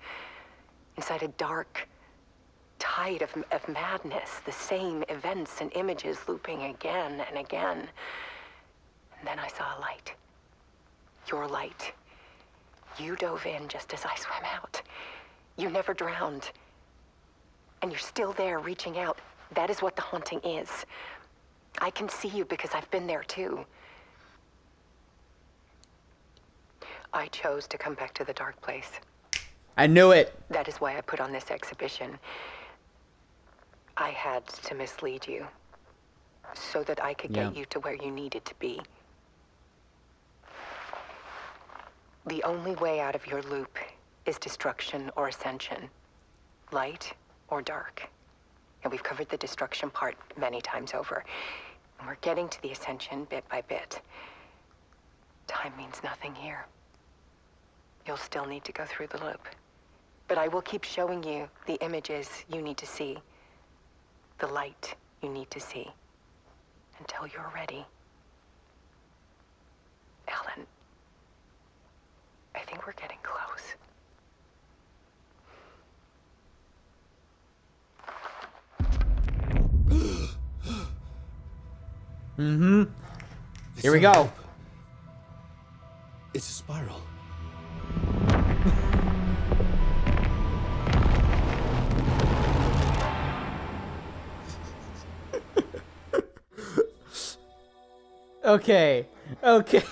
Inside a dark tide of madness. The same events and images looping again and again. And then I saw a light. Your light. You dove in just as I swam out. You never drowned. And you're still there reaching out. That is what the haunting is. I can see you because I've been there too. I chose to come back to the dark place. I knew it. That is why I put on this exhibition. I had to mislead you so that I could get you to where you needed to be. The only way out of your loop is destruction or ascension, light or dark. And we've covered the destruction part many times over. And we're getting to the ascension bit by bit. Time means nothing here. You'll still need to go through the loop. But I will keep showing you the images you need to see. The light you need to see. until you're ready. Alan, I think we're getting close. Mm-hmm. Here we go. It's a spiral. Okay. Okay.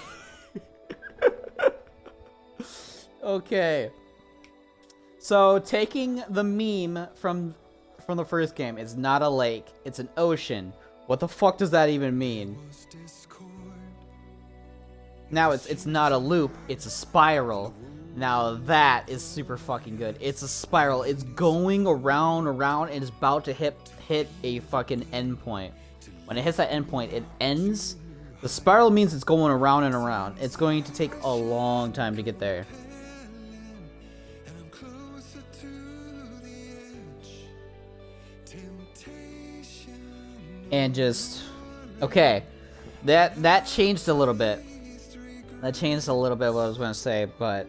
Okay. So taking the meme from the first game, it's not a lake, it's an ocean. What the fuck does that even mean? Now it's not a loop, it's a spiral. Now that is super fucking good. It's a spiral. It's going around and it's about to hit a fucking endpoint. When it hits that endpoint, it ends. The spiral means it's going around and around. It's going to take a long time to get there. And just okay, that changed a little bit. That changed a little bit what I was going to say, but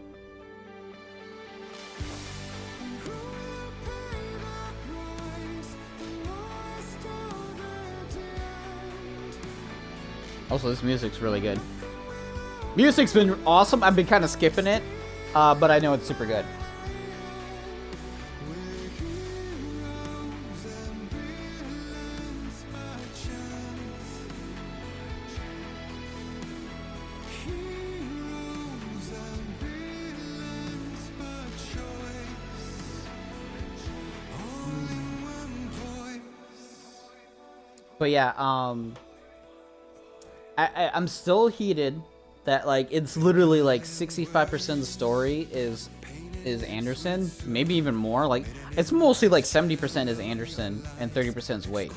also this music's really good. Music's been awesome. I've been kind of skipping it, but I know it's super good. But yeah, I'm still heated that like it's literally like 65% of the story is Anderson, maybe even more. Like it's mostly like 70% is Anderson and 30% is Wake.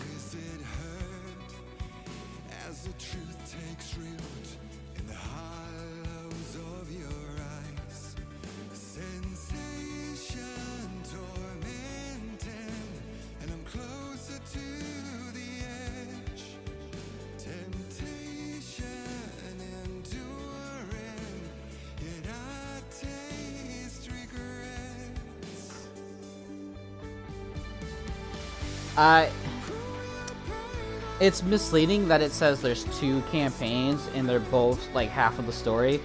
It's misleading that it says there's 2 campaigns and they're both like half of the story.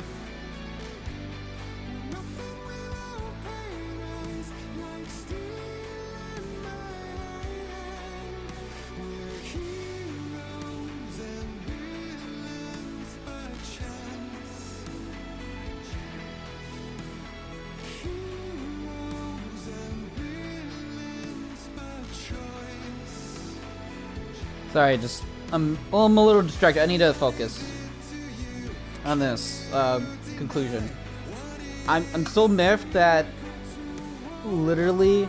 Sorry, just I'm a little distracted. I need to focus on this conclusion. I'm so miffed that literally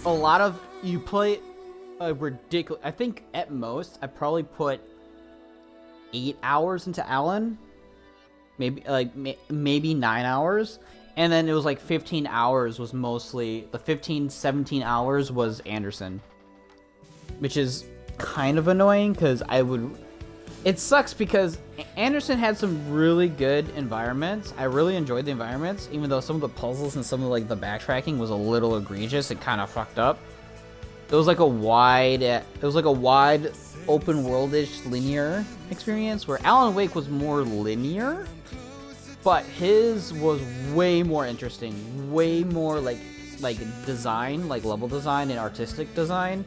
a lot of you play a ridiculous. I think at most I probably put 8 hours into Alan, maybe 9 hours. And then it was like 15 hours was mostly, the 17 hours was Anderson. Which is kind of annoying because it sucks because Anderson had some really good environments. I really enjoyed the environments, even though some of the puzzles and some of like the backtracking was a little egregious. It kind of fucked up. It was like a wide open world-ish linear experience where Alan Wake was more linear. But his was way more interesting, way more like design, like level design and artistic design,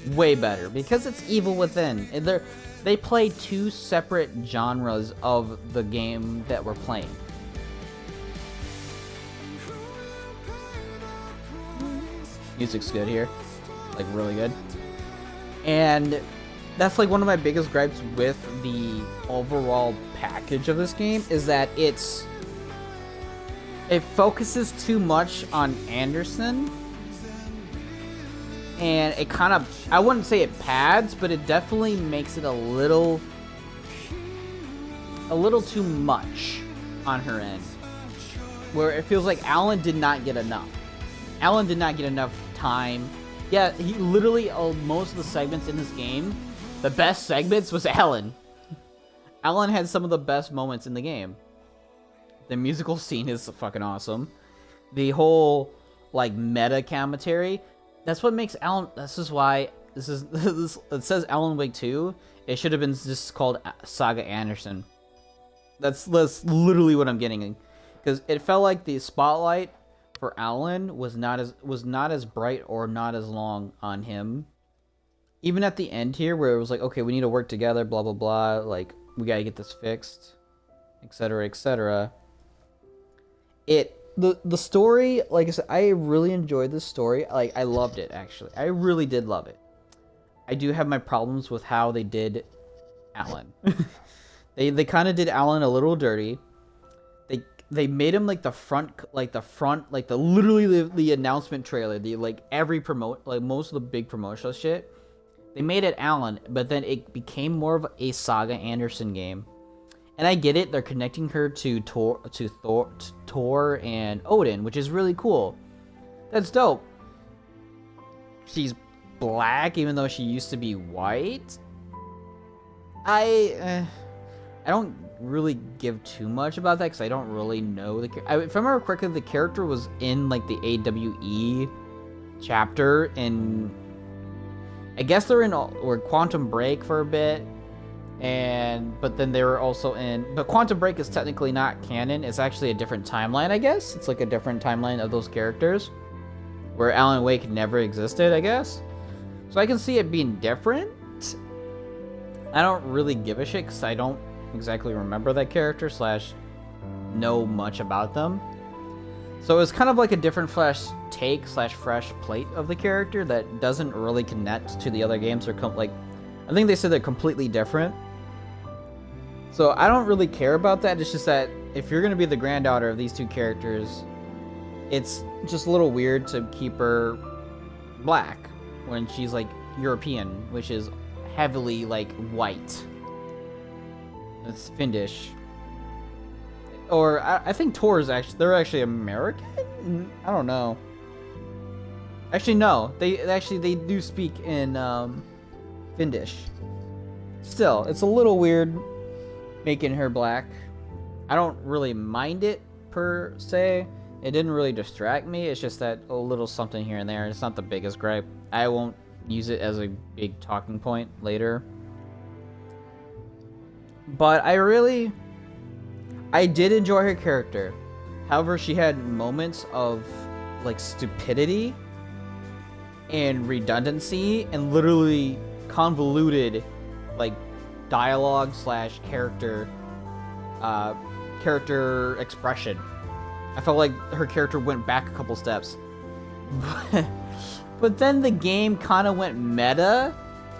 way better because it's Evil Within. And they play 2 separate genres of the game that we're playing. Music's good here, like really good. And that's like one of my biggest gripes with the overall package of this game is that it focuses too much on Anderson and it kind of, I wouldn't say it pads, but it definitely makes it a little too much on her end, where it feels like Alan did not get enough. Alan did not get enough time. Yeah, he literally, most of the segments in this game, the best segments was Alan. Alan had some of the best moments in the game. The musical scene is fucking awesome. The whole, like, meta commentary, that's what makes Alan, this is why, it says Alan Wake 2, it should have been just called Saga Anderson. That's literally what I'm getting, because it felt like the spotlight for Alan was not as bright or not as long on him. Even at the end here, where it was like, okay, we need to work together, blah blah blah, like we gotta get this fixed, etc., etc. The story, like I said, I really enjoyed this story. Like, I loved it, actually. I really did love it. I do have my problems with how they did Alan. They kind of did Alan a little dirty. They made him like the literally the announcement trailer, most of the big promotional shit. They made it Alan, but then it became more of a Saga Anderson game. And I get it, they're connecting her to Thor and Odin, which is really cool. That's dope. She's black, even though she used to be white. I don't really give too much about that because I don't really know if I remember correctly, the character was in like the AWE chapter, and I guess they're in or Quantum Break for a bit. But then they were also but Quantum Break is technically not canon. It's actually a different timeline, I guess. It's like a different timeline of those characters where Alan Wake never existed, I guess. So I can see it being different. I don't really give a shit because I don't exactly remember that character / know much about them. So it's kind of like a different fresh take / fresh plate of the character that doesn't really connect to the other games. I think they said they're completely different. So I don't really care about that. It's just that if you're going to be the granddaughter of these two characters, it's just a little weird to keep her black when she's like European, which is heavily like white. It's Finnish. Or I think Thor's they're actually American? I don't know. Actually no, they do speak in Finnish. Still, it's a little weird making her black. I don't really mind it per se. It didn't really distract me. It's just that a little something here and there. It's not the biggest gripe. I won't use it as a big talking point later. But I did enjoy her character. However, she had moments of like stupidity and redundancy and literally convoluted like dialogue / character expression. I felt like her character went back a couple steps. But then the game kind of went meta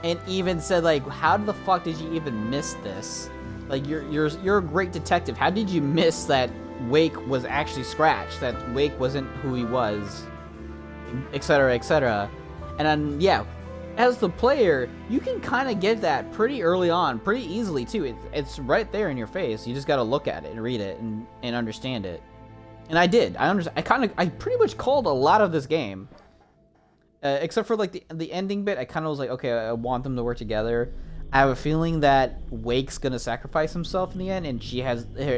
and even said like, how the fuck did you even miss this? Like, you're a great detective. How did you miss that Wake was actually Scratch? That Wake wasn't who he was, etc., etc. And then yeah, as the player, you can kind of get that pretty early on, pretty easily too. It's right there in your face. You just got to look at it and read it and understand it. And I did. I pretty much called a lot of this game, except for like the ending bit. I kind of was like, okay, I want them to work together. I have a feeling that Wake's gonna sacrifice himself in the end, and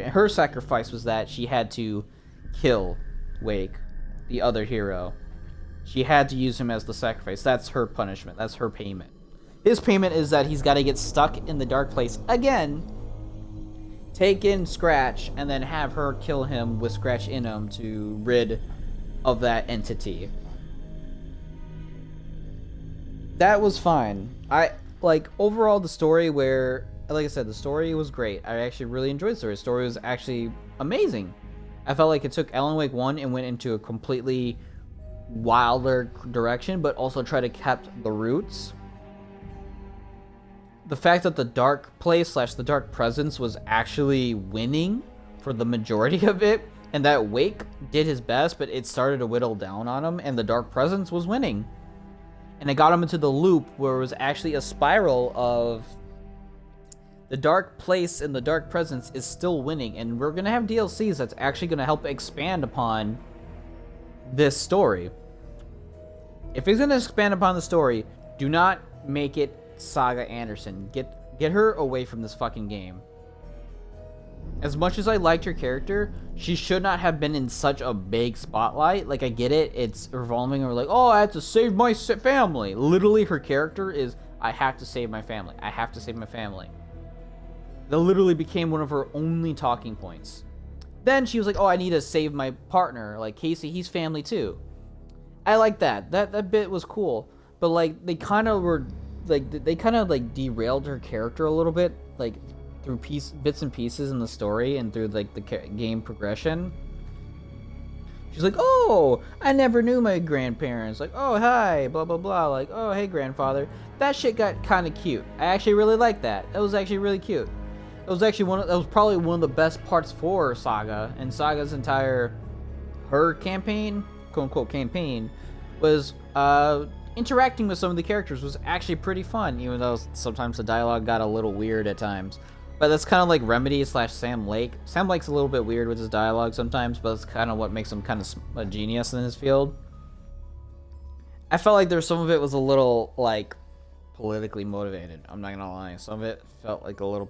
her sacrifice was that she had to kill Wake, the other hero. She had to use him as the sacrifice. That's her punishment. That's her payment. His payment is that he's got to get stuck in the dark place again, take in Scratch, and then have her kill him with Scratch in him to rid of that entity. That was fine. Overall, the story like I said, the story was great. I actually really enjoyed the story. The story was actually amazing. I felt like it took Alan Wake 1 and went into a completely wilder direction, but also tried to keep the roots. The fact that the dark place / the dark presence was actually winning for the majority of it, and that Wake did his best, but it started to whittle down on him, and the dark presence was winning. And it got him into the loop where it was actually a spiral of the dark place and the dark presence is still winning, and we're going to have DLCs that's actually going to help expand upon this story. if it's gonna expand upon the story, do not make it Saga Anderson. Get her away from this fucking game. As much as I liked her character, she should not have been in such a big spotlight. Like, I get it, it's revolving or like, oh, I have to save my family. Literally, her character is, I have to save my family. I have to save my family. That literally became one of her only talking points. Then she was like, oh, I need to save my partner. Like, Casey, he's family too. I like that. That bit was cool. But, like, they kind of were, like, they kind of, like, derailed her character a little bit. Like, through bits and pieces in the story and through, like, the game progression. She's like, oh, I never knew my grandparents. Like, oh, hi, blah, blah, blah. Like, oh, hey, grandfather. That shit got kind of cute. I actually really liked that. That was actually really cute. It was actually that was probably one of the best parts for Saga. And Saga's entire, her campaign, quote-unquote campaign, was, interacting with some of the characters was actually pretty fun, even though sometimes the dialogue got a little weird at times. But that's kind of like Remedy / Sam Lake. Sam Lake's a little bit weird with his dialogue sometimes, but that's kind of what makes him kind of a genius in his field. I felt like some of it was a little, like, politically motivated. I'm not gonna lie. Some of it felt like a little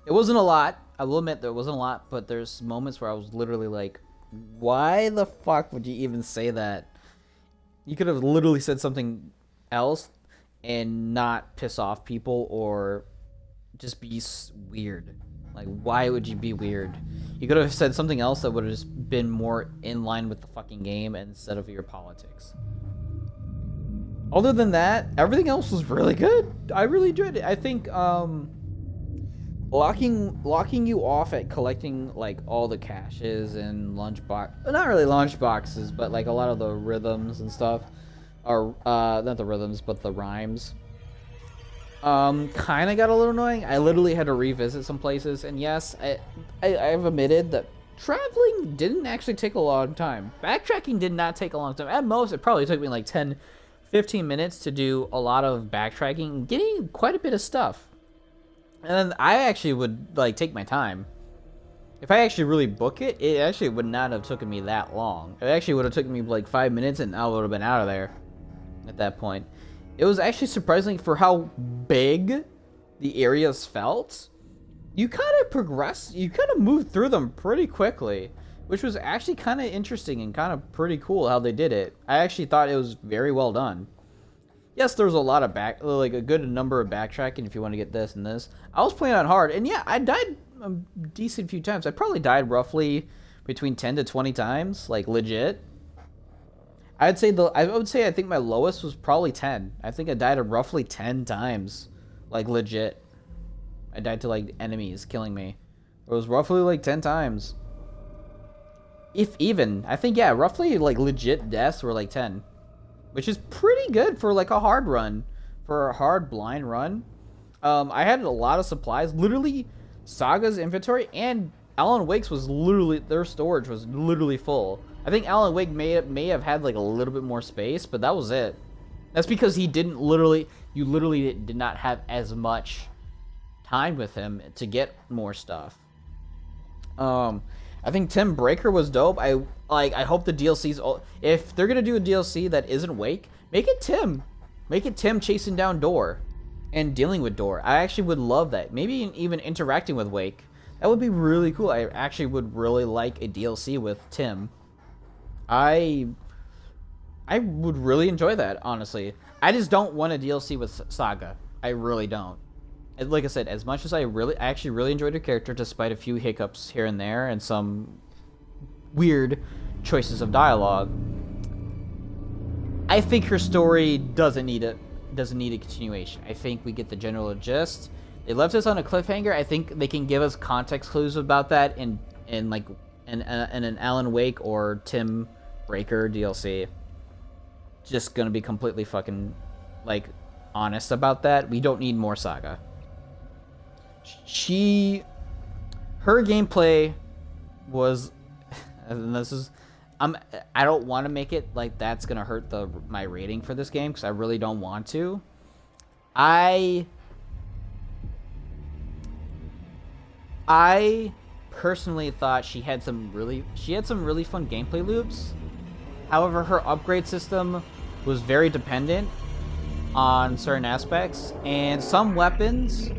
It wasn't a lot. I will admit there wasn't a lot, but there's moments where I was literally like, why the fuck would you even say that? You could have literally said something else and not piss off people or just be weird. Like, why would you be weird? You could have said something else that would have just been more in line with the fucking game instead of your politics. Other than that, everything else was really good. I really enjoyed it. I think locking you off at collecting, like, all the caches and lunchbox, not really lunchboxes, but like a lot of the rhythms and stuff, or not the rhythms but the rhymes, kind of got a little annoying. I literally had to revisit some places, and yes, I've admitted that traveling didn't actually take a long time. Backtracking did not take a long time. At most, it probably took me like 10-15 minutes to do a lot of backtracking, getting quite a bit of stuff. And I actually would, like, take my time. If I actually really book it, it actually would not have taken me that long. It actually would have taken me like 5 minutes and I would have been out of there at that point. It was actually surprising for how big the areas felt. You kind of progressed, you kind of moved through them pretty quickly, which was actually kind of interesting and kind of pretty cool how they did it. I actually thought it was very well done. Yes, there was a lot of a good number of backtracking if you want to get this and this. I was playing on hard, and yeah, I died a decent few times. I probably died roughly between 10 to 20 times, like, legit. I would say I think my lowest was probably 10. I think I died roughly 10 times, like, legit. I died to, like, enemies killing me. It was roughly like 10 times. If even, I think, yeah, roughly, like, legit deaths were like 10. Which is pretty good for, like, a hard run. For a hard blind run. I had a lot of supplies. Literally, Saga's inventory and Alan Wake's was literally, their storage was literally full. I think Alan Wake may have had, like, a little bit more space, but that was it. That's because you literally did not have as much time with him to get more stuff. I think Tim Breaker was dope. I hope the DLC's, if they're gonna do a DLC that isn't Wake, make it Tim. Make it Tim chasing down Door and dealing with Door. I actually would love that. Maybe even interacting with Wake. That would be really cool. I actually would really like a DLC with Tim. I would really enjoy that, honestly. I just don't want a DLC with Saga. I really don't. Like I said, as much as I actually really enjoyed her character, despite a few hiccups here and there and some weird choices of dialogue, I think her story doesn't need a continuation. I think we get the general gist. They left us on a cliffhanger. I think they can give us context clues about that in an Alan Wake or Tim Breaker DLC. Just gonna be completely fucking, like, honest about that. We don't need more Saga. Her gameplay was, and this is, I don't want to make it like that's gonna hurt my rating for this game, because I really don't want to. I personally thought she had some really fun gameplay loops. However, her upgrade system was very dependent on certain aspects, and some weapons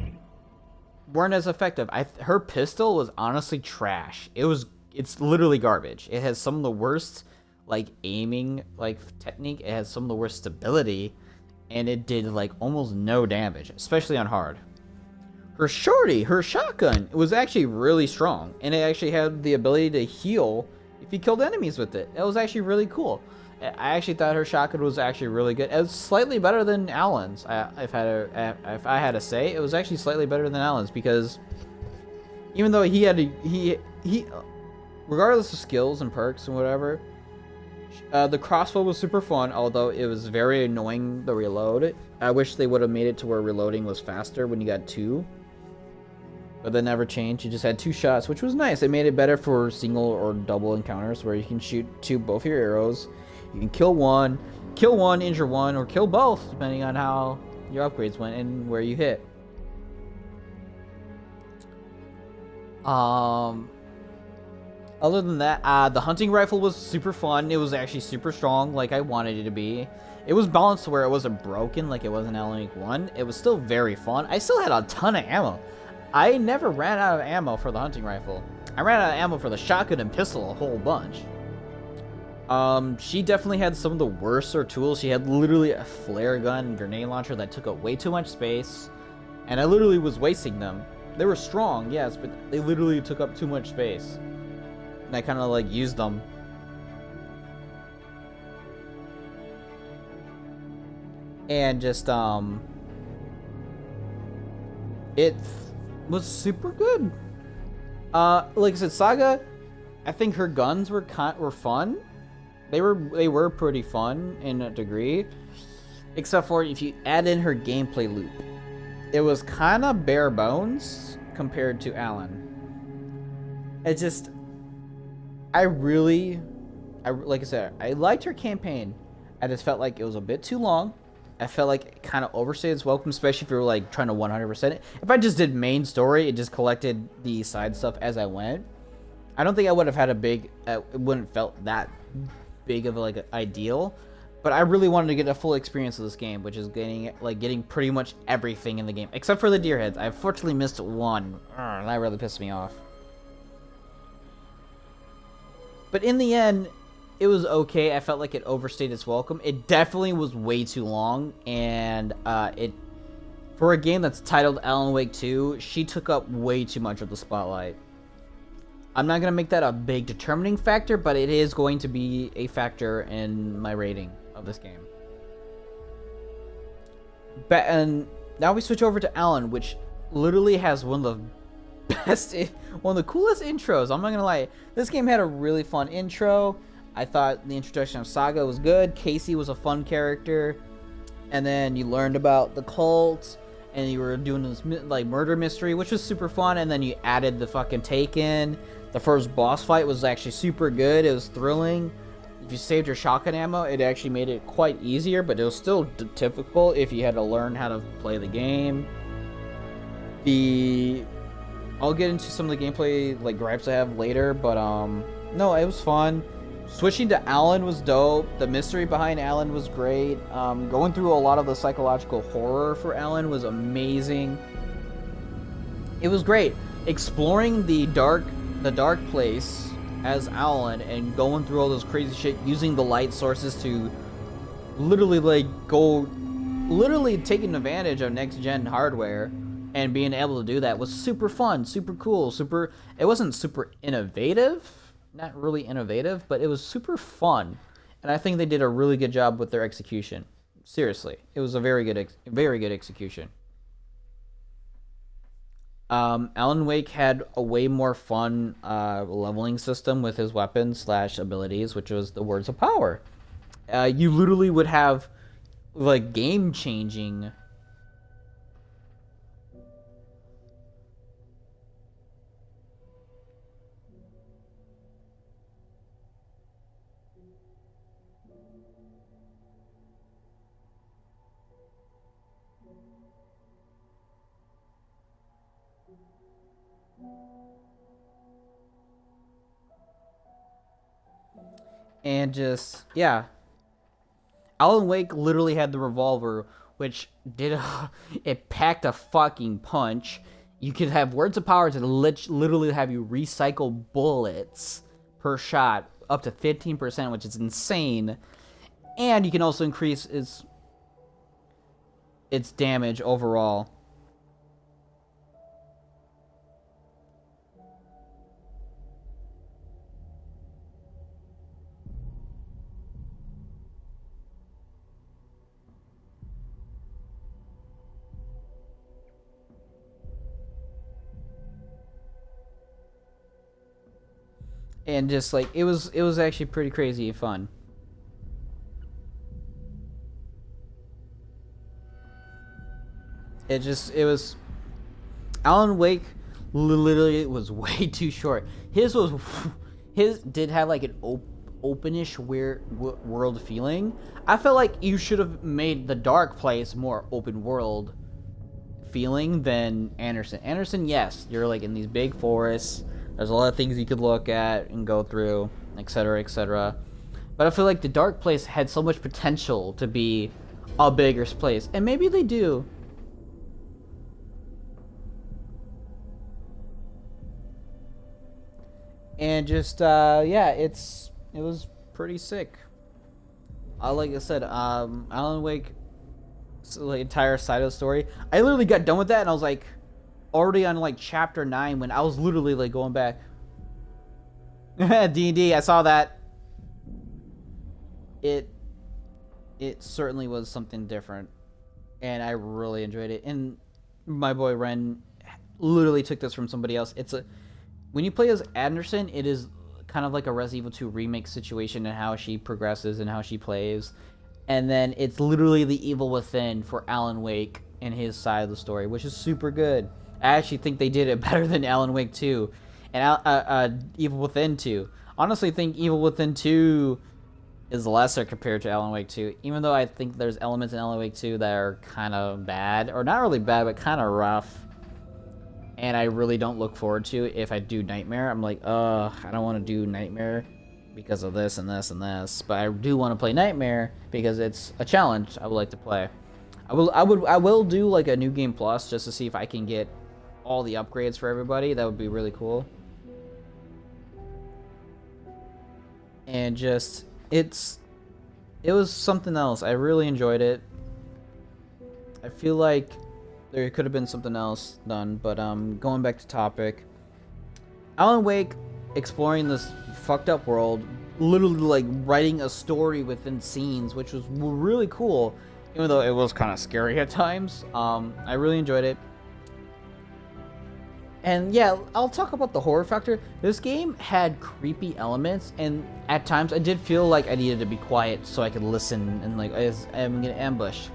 weren't as effective. Her pistol was honestly trash. It's literally garbage. It has some of the worst like aiming like technique. It has some of the worst stability, and it did like almost no damage, especially on hard. Her shotgun, was actually really strong, and it actually had the ability to heal if you killed enemies with it. That was actually really cool. I actually thought her shotgun was actually really good. It was slightly better than Alan's. If I had to say, it was actually slightly better than Alan's, because even though he regardless of skills and perks and whatever, the crossbow was super fun, although it was very annoying to reload. I wish they would have made it to where reloading was faster when you got 2. But that never changed. You just had 2 shots, which was nice. It made it better for single or double encounters where you can shoot both your arrows. You can kill one, injure one, or kill both, depending on how your upgrades went and where you hit. Other than that, the hunting rifle was super fun. It was actually super strong, like I wanted it to be. It was balanced to where it wasn't broken, like it was in Alan Wake 1. It was still very fun. I still had a ton of ammo. I never ran out of ammo for the hunting rifle. I ran out of ammo for the shotgun and pistol a whole bunch. She definitely had some of the worser tools. She had literally a flare gun and grenade launcher that took up way too much space, and I literally was wasting them. They were strong, yes, but they literally took up too much space, and I kind of like used them. And just it was super good. Like I said, Saga, I think her guns were fun. They were pretty fun in a degree, except for if you add in her gameplay loop. It was kind of bare bones compared to Alan. It just, like I said, I liked her campaign. I just felt like it was a bit too long. I felt like it kind of overstayed its welcome, especially if you were like trying to 100% it. If I just did main story, it just collected the side stuff as I went, I don't think I would have had it wouldn't felt that big of like an ideal. But I really wanted to get a full experience of this game, which is getting pretty much everything in the game, except for the deer heads. I unfortunately missed one. That really pissed me off. But in the end, it was okay. I felt like it overstayed its welcome. It definitely was way too long, and for a game that's titled Alan Wake 2, she took up way too much of the spotlight. I'm not going to make that a big determining factor, but it is going to be a factor in my rating of this game. And now we switch over to Alan, which literally has one of the coolest intros. I'm not going to lie. This game had a really fun intro. I thought the introduction of Saga was good. Casey was a fun character. And then you learned about the cult, and you were doing this like murder mystery, which was super fun. And then you added the fucking Taken. The first boss fight was actually super good. It was thrilling. If you saved your shotgun ammo, it actually made it quite easier, but it was still difficult if you had to learn how to play the game. I'll get into some of the gameplay like gripes I have later, but no, it was fun. Switching to Alan was dope. The mystery behind Alan was great. Going through a lot of the psychological horror for Alan was amazing. It was great. Exploring the dark place as Alan and going through all this crazy shit, using the light sources to literally taking advantage of next gen hardware and being able to do that was super fun, super cool, it wasn't super innovative. Not really innovative, but it was super fun, and I think they did a really good job with their execution. Seriously, it was a very good execution. Alan Wake had a way more fun leveling system with his weapons / abilities, which was the Words of Power. You literally would have like game-changing and just, yeah. Alan Wake literally had the revolver, which it packed a fucking punch. You could have words of power to literally have you recycle bullets per shot up to 15%, which is insane. And you can also increase its damage overall. And just like it was actually pretty crazy and fun. It was Alan Wake literally was way too short. His did have like an openish weird world feeling. I felt like you should have made The Dark Place more open world feeling than Anderson. Anderson, yes, you're like in these big forests. There's a lot of things you could look at and go through, etc., etc. But I feel like The Dark Place had so much potential to be a bigger place, and maybe they do. And just yeah, it was pretty sick. Like I said, Alan Wake, the entire side of the story. I literally got done with that, and I was like, already on like chapter 9 when I was literally like going back. D&D, I saw that. It certainly was something different, and I really enjoyed it. And my boy Ren literally took this from somebody else. When you play as Anderson, it is kind of like a Resident Evil 2 remake situation in how she progresses and how she plays. And then it's literally the Evil Within for Alan Wake and his side of the story, which is super good. I actually think they did it better than Alan Wake 2 and Evil Within 2. Honestly, I think Evil Within 2 is lesser compared to Alan Wake 2, even though I think there's elements in Alan Wake 2 that are kind of bad, or not really bad, but kind of rough. And I really don't look forward to if I do Nightmare. I'm like, I don't want to do Nightmare because of this and this and this. But I do want to play Nightmare because it's a challenge I would like to play. I will do like a New Game Plus just to see if I can get all the upgrades for everybody. That would be really cool. And just it was something else. I really enjoyed it. I feel like there could have been something else done, but going back to topic, Alan Wake exploring this fucked up world, literally like writing a story within scenes, which was really cool, even though it was kind of scary at times. I really enjoyed it. And yeah, I'll talk about the horror factor. This game had creepy elements, and at times I did feel like I needed to be quiet so I could listen and like I'm getting ambushed.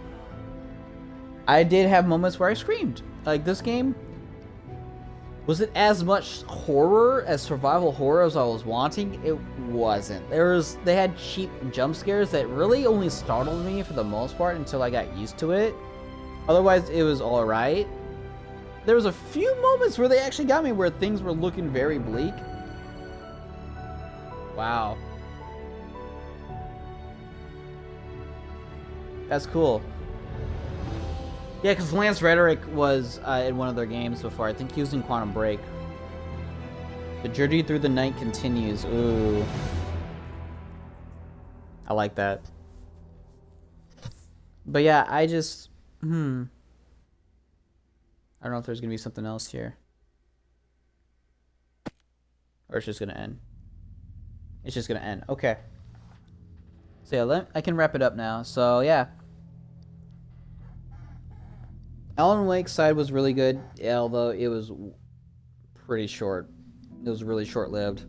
I did have moments where I screamed. Like, this game, was it as much horror as survival horror as I was wanting? It wasn't. They had cheap jump scares that really only startled me for the most part until I got used to it. Otherwise, it was alright. There was a few moments where they actually got me where things were looking very bleak. Wow. That's cool. Yeah, because Lance Reddick was in one of their games before. I think he was in Quantum Break. The journey through the night continues. Ooh. I like that. But yeah, I just... I don't know if there's going to be something else here. Or it's just going to end. It's just going to end. Okay. So yeah, I can wrap it up now. So yeah. Alan Wake's side was really good, although it was pretty short. It was really short-lived.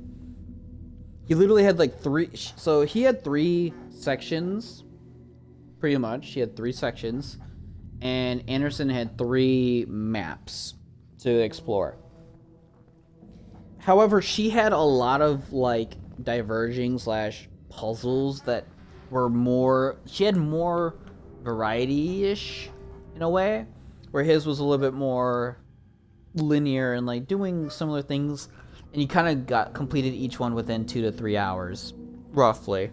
He literally had like he had 3 sections, pretty much. He had 3 sections, and Anderson had 3 maps to explore. However, she had a lot of like diverging / puzzles that were more... She had more variety-ish in a way, where his was a little bit more linear and like doing similar things, and you kind of completed each one within 2 to 3 hours, roughly.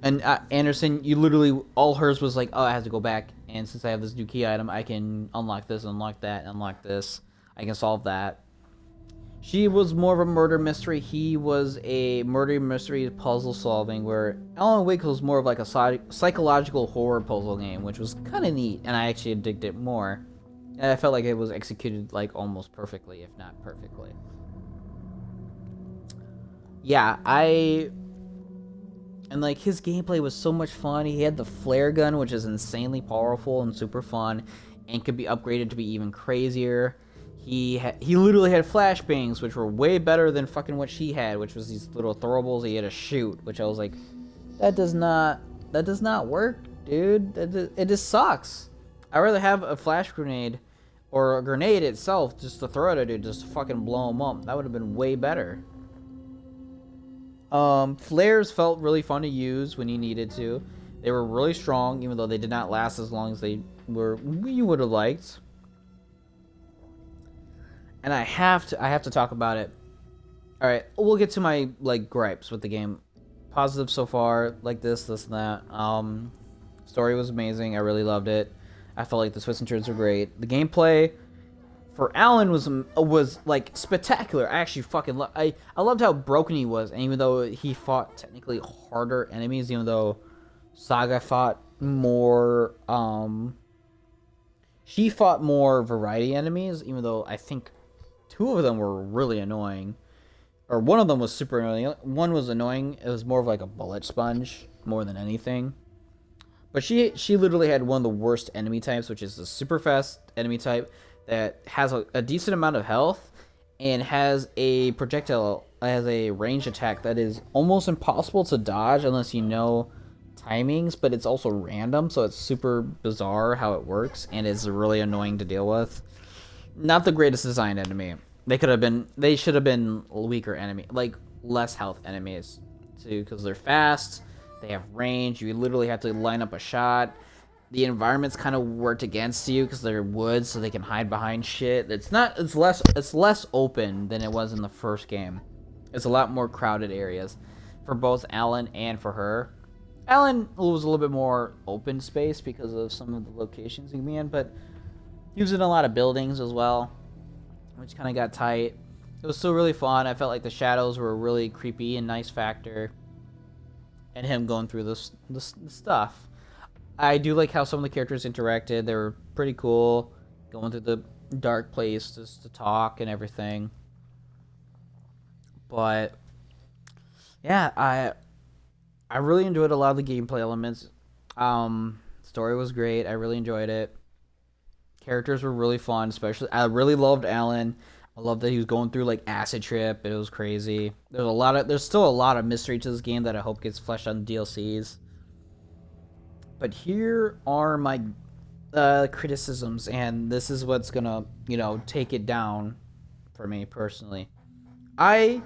And Anderson, you literally, all hers was like, oh, I have to go back, and since I have this new key item, I can unlock this, unlock that, unlock this. I can solve that. She was more of a murder mystery. He was a murder mystery puzzle solving, where Alan Wake was more of like a psychological horror puzzle game, which was kind of neat, and I actually digged it more. And I felt like it was executed like almost perfectly, if not perfectly. Yeah, and like his gameplay was so much fun. He had the flare gun, which is insanely powerful and super fun, and could be upgraded to be even crazier. He literally had flashbangs, which were way better than fucking what she had, which was these little throwables he had to shoot. Which I was like, that does not work, dude. It just sucks. I'd rather have a flash grenade or a grenade itself just to throw at a dude, just to fucking blow him up. That would have been way better. Flares felt really fun to use when you needed to. They were really strong, even though they did not last as long as you would have liked. And I have to talk about it. All right, we'll get to my like gripes with the game. Positive so far, like this and that. Story was amazing. I really loved it. I felt like the twists and turns were great. The gameplay for Alan was like spectacular. I actually fucking I loved how broken he was, and even though he fought technically harder enemies, even though Saga fought more, she fought more variety enemies, even though I think 2 of them were really annoying. Or one of them was super annoying. One was annoying. It was more of like a bullet sponge more than anything. But she literally had one of the worst enemy types, which is the super fast enemy type that has a decent amount of health and has a projectile, has a range attack that is almost impossible to dodge unless you know timings, but it's also random, so it's super bizarre how it works, and it's really annoying to deal with. Not the greatest designed enemy. They should have been weaker enemy, like less health enemies too, because they're fast, they have range, you literally have to line up a shot. The environments kind of worked against you because they're woods, so they can hide behind shit. It's less open than it was in the first game. It's a lot more crowded areas for both Alan and for her. Alan was a little bit more open space because of some of the locations he can be in, but he was in a lot of buildings as well, which kind of got tight. It was still really fun. I felt like the shadows were a really creepy and nice factor, and him going through this stuff. I do like how some of the characters interacted. They were pretty cool, going through the dark places to talk and everything. But yeah, I really enjoyed a lot of the gameplay elements. Story was great. I really enjoyed it. Characters were really fun, especially I really loved Alan. I loved that he was going through like acid trip. It was crazy. There's still a lot of mystery to this game that I hope gets fleshed out in DLCs. But here are my criticisms, and this is what's gonna, take it down for me personally. I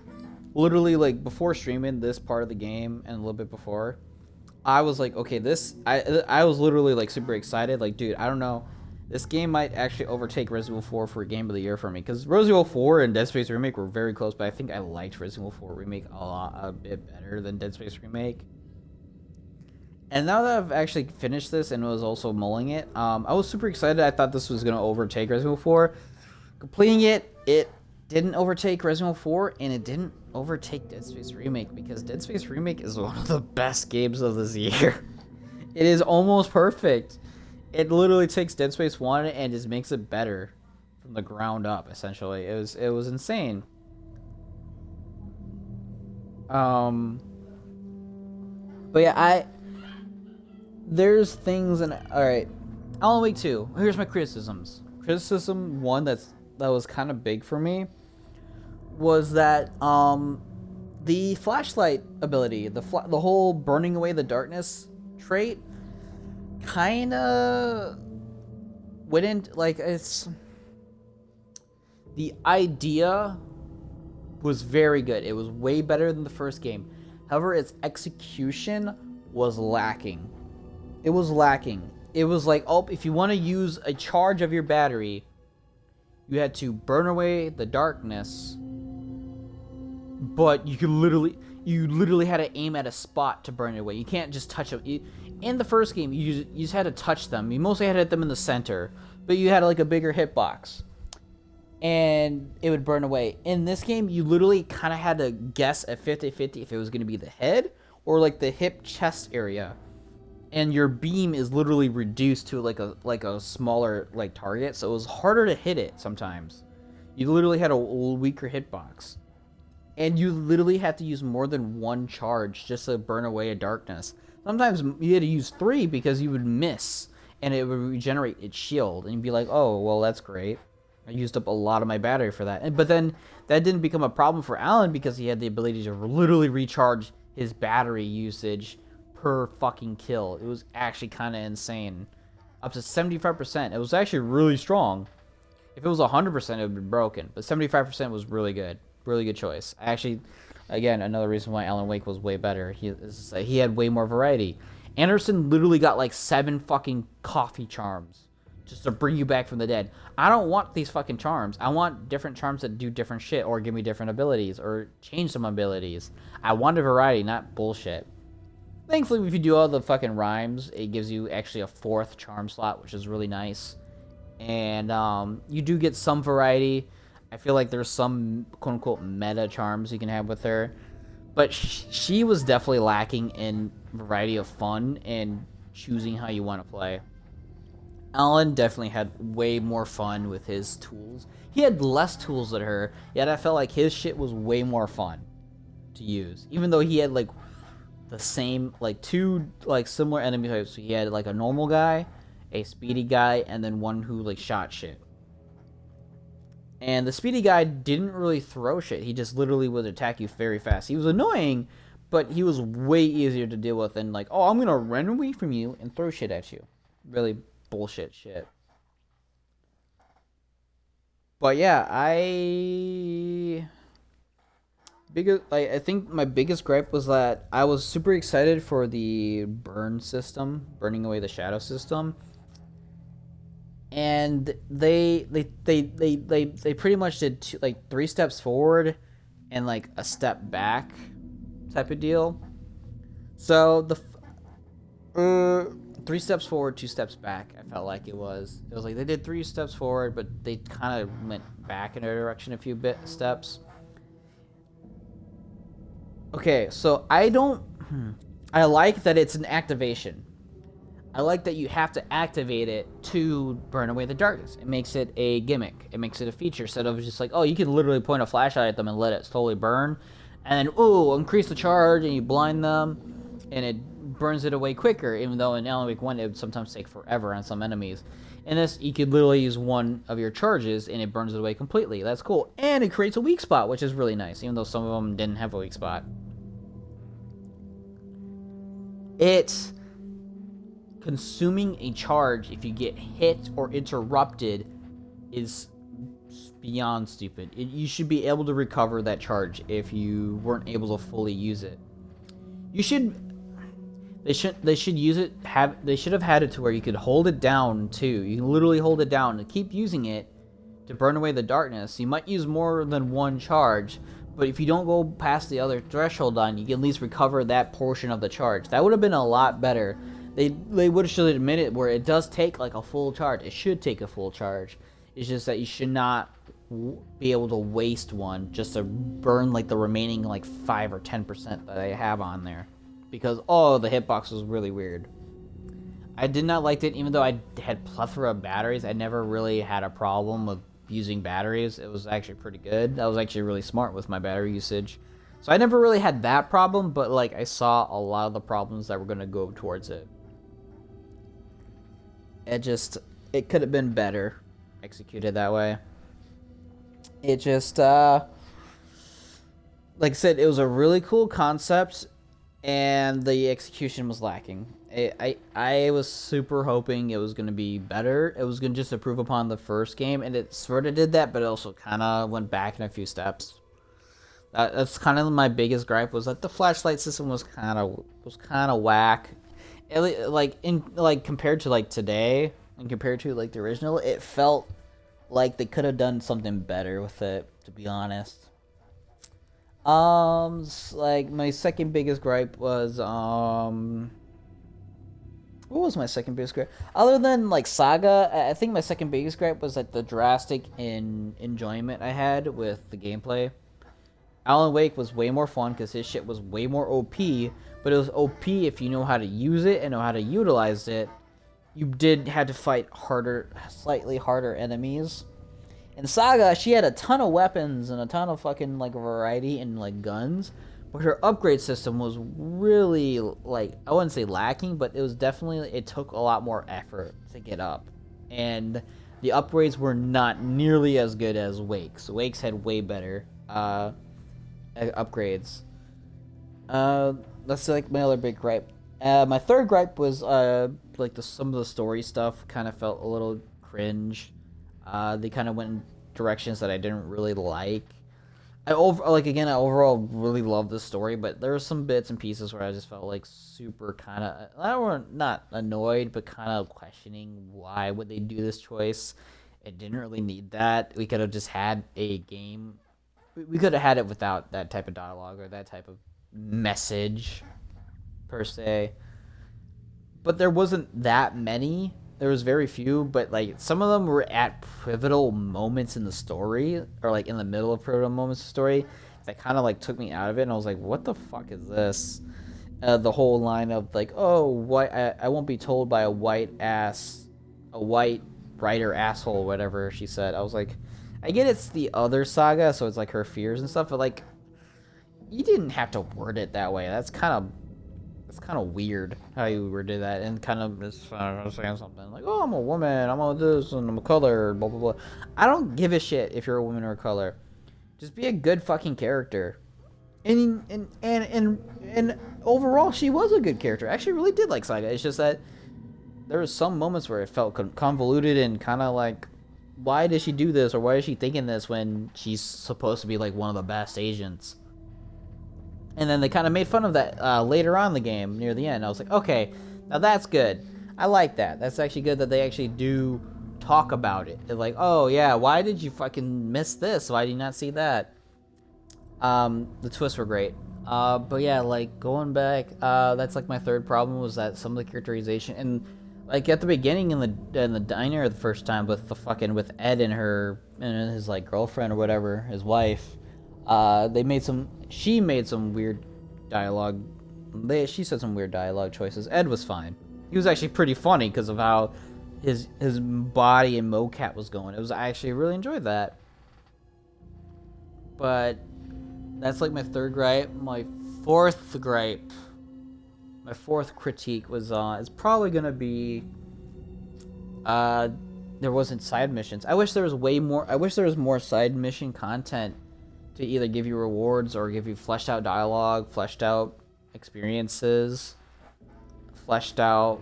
literally, like, before streaming this part of the game and a little bit before, I was like, okay, I was literally like super excited. Like, dude, I don't know, this game might actually overtake Resident Evil 4 for Game of the Year for me, because Resident Evil 4 and Dead Space Remake were very close, but I think I liked Resident Evil 4 Remake a bit better than Dead Space Remake. And now that I've actually finished this and was also mulling it, I was super excited. I thought this was going to overtake Resident Evil 4. Completing it didn't overtake Resident Evil 4, and it didn't overtake Dead Space Remake, because Dead Space Remake is one of the best games of this year. It is almost perfect. It literally takes Dead Space 1 and just makes it better from the ground up, essentially. It was insane. But yeah, there's things in... Alright, Alan Wake 2. Here's my criticisms. Criticism 1 that was kind of big for me was that the flashlight ability, the whole burning away the darkness trait, kind of wouldn't, like, it's... The idea was very good. It was way better than the first game. However, its execution was lacking. It was lacking. It was like, oh, if you want to use a charge of your battery, you had to burn away the darkness. But you could literally... you literally had to aim at a spot to burn it away. You can't just touch it. In the first game, you just had to touch them. You mostly had to hit them in the center, but you had like a bigger hitbox, and it would burn away. In this game, you literally kind of had to guess at 50-50 if it was going to be the head or like the hip chest area, and your beam is literally reduced to like a smaller like target, so it was harder to hit it sometimes. You literally had a weaker hitbox. And you literally had to use more than one charge just to burn away a darkness. Sometimes you had to use 3 because you would miss, and it would regenerate its shield. And you'd be like, oh, well, that's great. I used up a lot of my battery for that. But then that didn't become a problem for Alan because he had the ability to literally recharge his battery usage per fucking kill. It was actually kind of insane. Up to 75%. It was actually really strong. If it was 100%, it would be broken. But 75% was really good. Really good choice. Actually, again, another reason why Alan Wake was way better. He had way more variety. Anderson literally got like 7 fucking coffee charms just to bring you back from the dead. I don't want these fucking charms. I want different charms that do different shit or give me different abilities or change some abilities. I want a variety, not bullshit. Thankfully, if you do all the fucking rhymes, it gives you actually a 4th charm slot, which is really nice. And you do get some variety. I feel like there's some quote-unquote meta charms you can have with her. But she was definitely lacking in variety of fun and choosing how you want to play. Alan definitely had way more fun with his tools. He had less tools than her, yet I felt like his shit was way more fun to use. Even though he had like the same, like 2 like similar enemy types. So he had like a normal guy, a speedy guy, and then one who like shot shit. And the speedy guy didn't really throw shit. He just literally would attack you very fast. He was annoying, but he was way easier to deal with than like, oh, I'm going to run away from you and throw shit at you. Really bullshit shit. But yeah, I think my biggest gripe was that I was super excited for the burn system, burning away the shadow system. And they pretty much did 3 steps forward and like a step back type of deal. So the 3 steps forward, 2 steps back. I felt like it was like they did 3 steps forward, but they kind of went back in their direction a few steps. Okay, so I like that it's an activation. I like that you have to activate it to burn away the darkness. It makes it a gimmick. It makes it a feature instead of just like, oh, you can literally point a flashlight at them and let it slowly burn. And then, oh, increase the charge and you blind them and it burns it away quicker, even though in Alan Wake 1 it would sometimes take forever on some enemies. In this, you could literally use one of your charges and it burns it away completely. That's cool. And it creates a weak spot, which is really nice, even though some of them didn't have a weak spot. It's consuming a charge if you get hit or interrupted is beyond stupid. You should be able to recover that charge if you weren't able to fully use it. They should use it. They should have had it to where you could hold it down too. You can literally hold it down and keep using it to burn away the darkness. You might use more than one charge, but if you don't go past the other threshold on, you can at least recover that portion of the charge. That would have been a lot better. They would have should admit it where it does take like a full charge. It should take a full charge. It's just that you should not be able to waste one just to burn like the remaining like 5 or 10% that I have on there. Because, oh, the hitbox was really weird. I did not like it, even though I had plethora of batteries. I never really had a problem with using batteries. It was actually pretty good. I was actually really smart with my battery usage. So I never really had that problem, but like I saw a lot of the problems that were going to go towards it. It could have been better executed that way. It just, like I said, it was a really cool concept, and the execution was lacking. I was super hoping it was going to be better. It was going to just improve upon the first game, and it sort of did that, but it also kind of went back in a few steps. That's kind of my biggest gripe, was that the flashlight system was kind of whack. Compared to like today and compared to like the original, it felt like they could have done something better with it, to be honest. Like my second biggest gripe was what was my second biggest gripe? Other than like Saga, I think my second biggest gripe was like the drastic enjoyment I had with the gameplay. Alan Wake was way more fun because his shit was way more OP, but it was OP if you know how to use it and know how to utilize it. You did had to fight harder, slightly harder enemies. In Saga, she had a ton of weapons and a ton of fucking like variety and like guns, but her upgrade system was really like, I wouldn't say lacking, but it was definitely, it took a lot more effort to get up, and the upgrades were not nearly as good as Wake's. Wake's had way better upgrades. That's like my other big gripe. My third gripe was like some of the story stuff kind of felt a little cringe. They kind of went in directions that I didn't really like. I overall really loved the story, but there were some bits and pieces where I just felt like super kind of, not annoyed, but kind of questioning why would they do this choice. It didn't really need that. We could have just had a game. We could have had it without that type of dialogue or that type of message, per se. But there wasn't that many. There was very few, but like some of them were at pivotal moments in the story, or like in the middle of pivotal moments of the story, that kind of like took me out of it, and I was like, what the fuck is this? The whole line of like, oh, what, I won't be told by a white writer asshole, whatever she said. I was like, I get it's the other Saga, so it's like her fears and stuff, but like, you didn't have to word it that way. That's kind of weird how you worded that, and kind of just saying something like, oh, I'm a woman, I'm a this, and I'm a color, blah blah blah. I don't give a shit if you're a woman or a color. Just be a good fucking character. And overall, she was a good character. I actually really did like Saga. It's just that there was some moments where it felt convoluted and kind of like, why did she do this, or why is she thinking this when she's supposed to be like one of the best agents? And then they kind of made fun of that later on in the game, near the end. I was like, okay, now that's good. I like that. That's actually good that they actually do talk about it. They're like, oh yeah, why did you fucking miss this? Why did you not see that? The twists were great. But yeah, like going back, that's like my third problem, was that some of the characterization, and like at the beginning in the diner the first time with Ed and his like girlfriend or whatever, his wife. She made some weird dialogue. She said some weird dialogue choices. Ed was fine. He was actually pretty funny because of how his body and mocap was going. I actually really enjoyed that. But that's like my third gripe. My fourth critique was it's probably gonna be there wasn't side missions. I wish there was more side mission content to either give you rewards or give you fleshed out dialogue, fleshed out experiences, fleshed out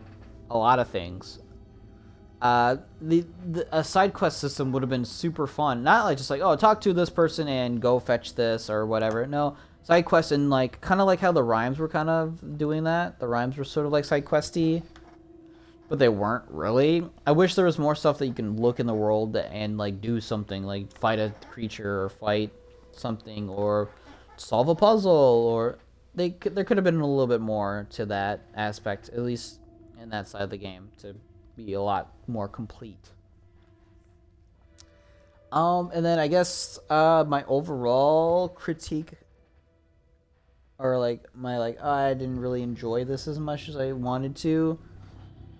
a lot of things. A side quest system would have been super fun. Not like just like, oh, talk to this person and go fetch this or whatever. No, side quests, and like kind of like how the Rhymes were kind of doing that. The Rhymes were sort of like side questy, but they weren't really. I wish there was more stuff that you can look in the world and like do something, like fight a creature or fight something or solve a puzzle, or there could have been a little bit more to that aspect, at least in that side of the game, to be a lot more complete. And then I guess my overall critique, or like my oh, I didn't really enjoy this as much as I wanted to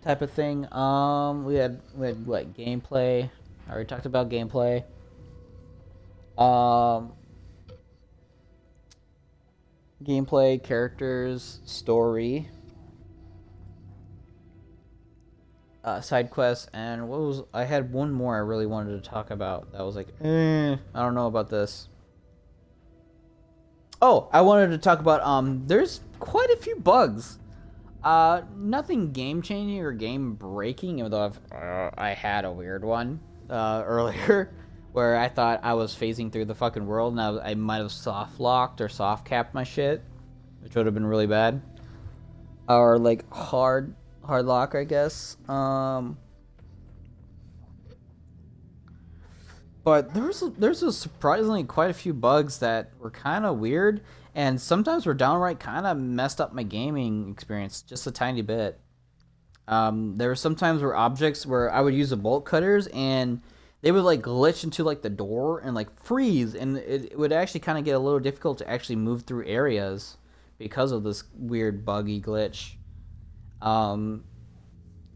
type of thing. We had what, gameplay. I already talked about gameplay. Gameplay, characters, story, side quests, and I had one more I really wanted to talk about that was like, I don't know about this. Oh, I wanted to talk about, there's quite a few bugs. Nothing game-changing or game-breaking, even though I had a weird one earlier, where I thought I was phasing through the fucking world and I might have soft-locked or soft-capped my shit, which would have been really bad. Or, like, hard lock, I guess. But But there's a surprisingly quite a few bugs that were kind of weird, and sometimes were downright kind of messed up my gaming experience just a tiny bit. There were some times where objects where I would use the bolt cutters and they would like glitch into like the door and like freeze, and it would actually kind of get a little difficult to actually move through areas because of this weird buggy glitch.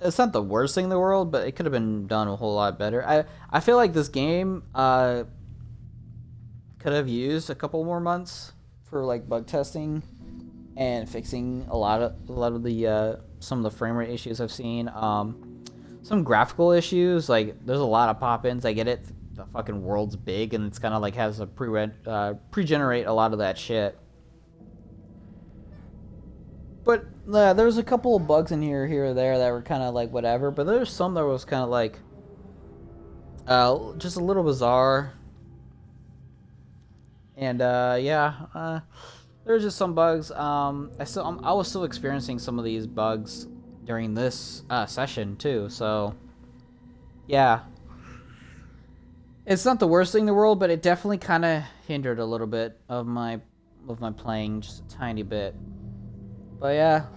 It's not the worst thing in the world, but it could have been done a whole lot better. I feel like this game could have used a couple more months for like bug testing and fixing a lot of the some of the frame rate issues I've seen. Some graphical issues, like there's a lot of pop-ins. I get it, the fucking world's big and it's kind of like has a pre-generate a lot of that shit. But there's a couple of bugs in here or there that were kind of like whatever. But there's some that was kind of like just a little bizarre. And yeah, there's just some bugs. I was still experiencing some of these bugs during this session too. So yeah, it's not the worst thing in the world, but it definitely kind of hindered a little bit of my playing, just a tiny bit. But yeah,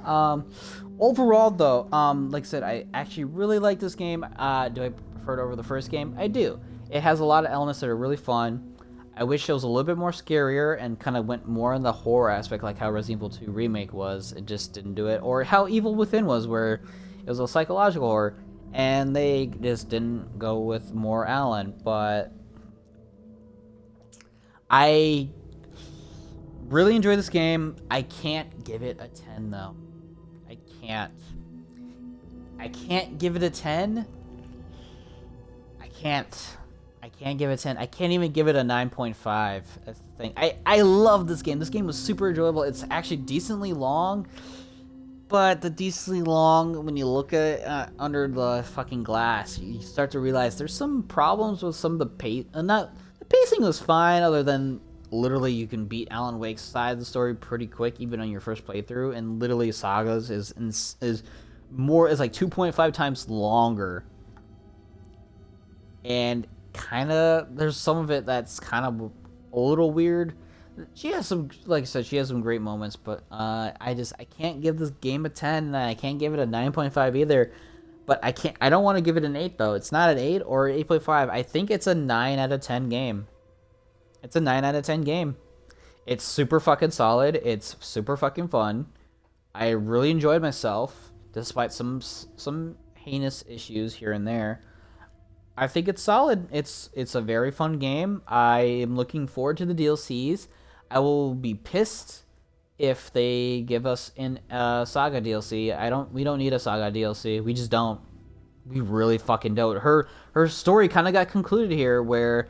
overall though, like I said, I actually really like this game. Do I prefer it over the first game? I do. It has a lot of elements that are really fun. I wish it was a little bit more scarier and kind of went more in the horror aspect, like how Resident Evil 2 Remake was. It just didn't do it. Or how Evil Within was, where it was a psychological horror, and they just didn't go with more Alan. But I really enjoy this game. I can't give it a 10 though. I can't give it a 10. I can't give it a 10. I can't even give it a 9.5. That's the thing. I love this game. This game was super enjoyable. It's actually decently long, but the decently long, when you look at it under the fucking glass, you start to realize there's some problems with some of the pace. The pacing was fine, other than literally you can beat Alan Wake's side of the story pretty quick, even on your first playthrough, and literally Saga's is like 2.5 times longer. And kind of, there's some of it that's kind of a little weird. She has some, like I said, she has some great moments, but I can't give this game a 10, and I can't give it a 9.5 either. But I don't want to give it an 8 though. It's not an 8 or 8.5. I think it's a 9 out of 10 game. It's a 9 out of 10 game. It's super fucking solid. It's super fucking fun. I really enjoyed myself, despite some heinous issues here and there. I think it's solid. It's a very fun game. I am looking forward to the DLCs. I will be pissed if they give us in Saga DLC. We don't need a Saga DLC. We just don't. We really fucking don't. Her story kind of got concluded here, where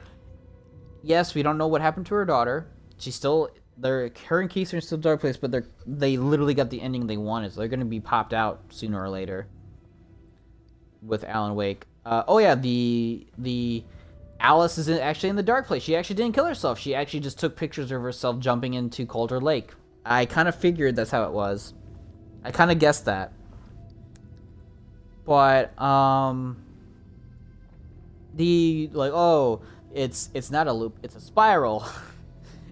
yes, we don't know what happened to her daughter. She's still her and Casey are still Dark Place, but they literally got the ending they wanted, so they're gonna be popped out sooner or later with Alan Wake. Oh yeah, the Alice is actually in the Dark Place. She actually didn't kill herself. She actually just took pictures of herself jumping into Calder Lake. I kind of figured that's how it was. I kind of guessed that. But it's not a loop, it's a spiral.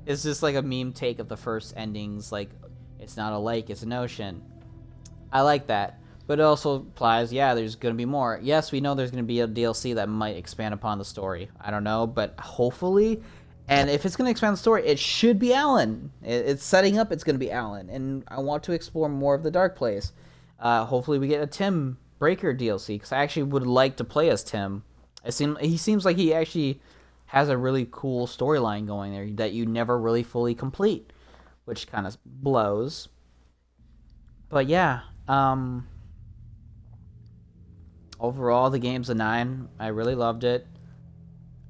It's just like a meme take of the first endings, like it's not a lake, it's an ocean. I like that. But it also implies, yeah, there's going to be more. Yes, we know there's going to be a DLC that might expand upon the story. I don't know, but hopefully. And if it's going to expand the story, it should be Alan. It's setting up it's going to be Alan. And I want to explore more of the Dark Place. Hopefully we get a Tim Breaker DLC, because I actually would like to play as Tim. He seems like he actually has a really cool storyline going there that you never really fully complete, which kind of blows. But yeah, overall, the game's a 9. I really loved it.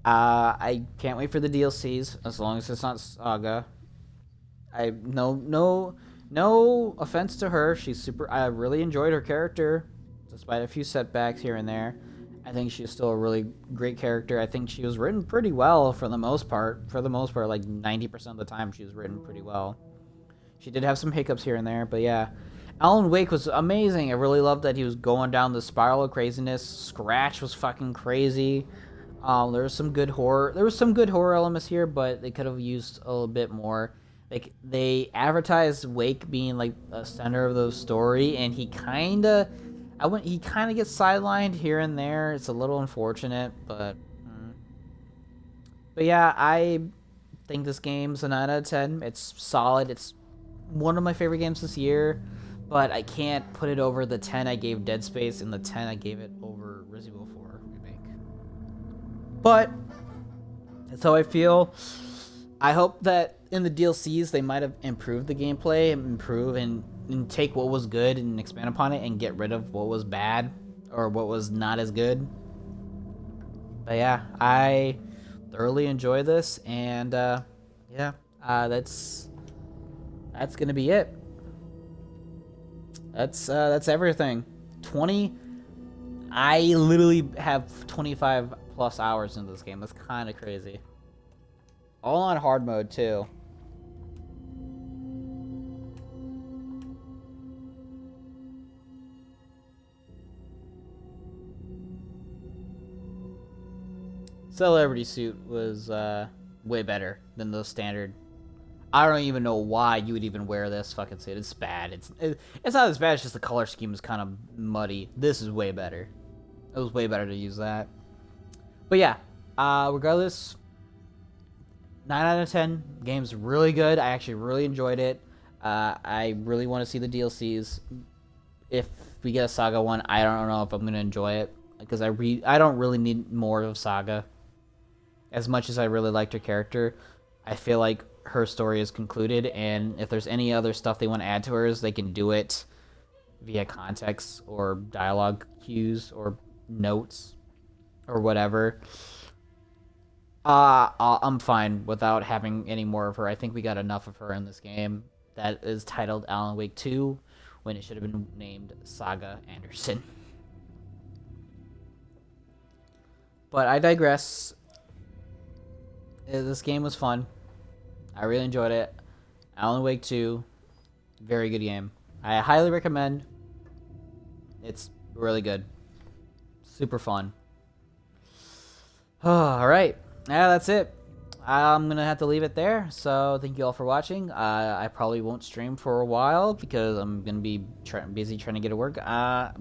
I can't wait for the DLCs, as long as it's not Saga. No offense to her. I really enjoyed her character, despite a few setbacks here and there. I think she's still a really great character. I think she was written pretty well for the most part. For the most part, like 90% of the time, she was written pretty well. She did have some hiccups here and there, but yeah. Alan Wake was amazing. I really loved that he was going down the spiral of craziness. Scratch was fucking crazy. There was some good horror. There was some good horror elements here, but they could have used a little bit more. Like they advertised Wake being like the center of the story, and he kind of gets sidelined here and there. It's a little unfortunate, but yeah, I think this game's a 9 out of 10. It's solid. It's one of my favorite games this year, but I can't put it over the 10 I gave Dead Space and the 10 I gave it over Resident Evil 4 Remake. But that's how I feel. I hope that in the DLCs they might have improved the gameplay, and take what was good and expand upon it and get rid of what was bad or what was not as good. But yeah, I thoroughly enjoy this, and that's gonna be it. That's everything. I literally have 25 plus hours into this game. That's kind of crazy. All on hard mode too. Celebrity Suit was way better than the standard. I don't even know why you would even wear this fucking suit. It's bad. It's not as bad. It's just the color scheme is kind of muddy. This is way better. It was way better to use that. But yeah, regardless, 9 out of 10. Game's really good. I actually really enjoyed it. I really want to see the DLCs. If we get a Saga one, I don't know if I'm gonna enjoy it because I don't really need more of Saga. As much as I really liked her character, I feel like her story is concluded, and if there's any other stuff they want to add to hers, they can do it via context or dialogue cues or notes or whatever. I'm fine without having any more of her. I think we got enough of her in this game that is titled Alan Wake 2 when it should have been named Saga Anderson. But I digress. This game was fun. I really enjoyed it. Alan Wake 2, very good game. I highly recommend. It's really good. Super fun. Alright. Yeah, that's it. I'm going to have to leave it there. So thank you all for watching. I probably won't stream for a while because I'm going to be busy trying to get to work.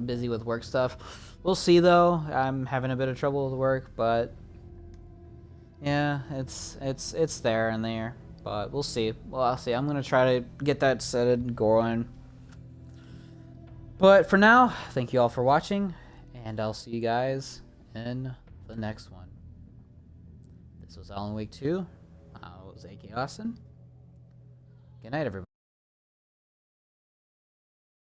Busy with work stuff. We'll see though. I'm having a bit of trouble with work, but yeah, it's there and there. But we'll see. Well, I'll see. I'm going to try to get that set and going. But for now, thank you all for watching, and I'll see you guys in the next one. This was Alan Wake 2. I was AK Austin. Good night, everybody.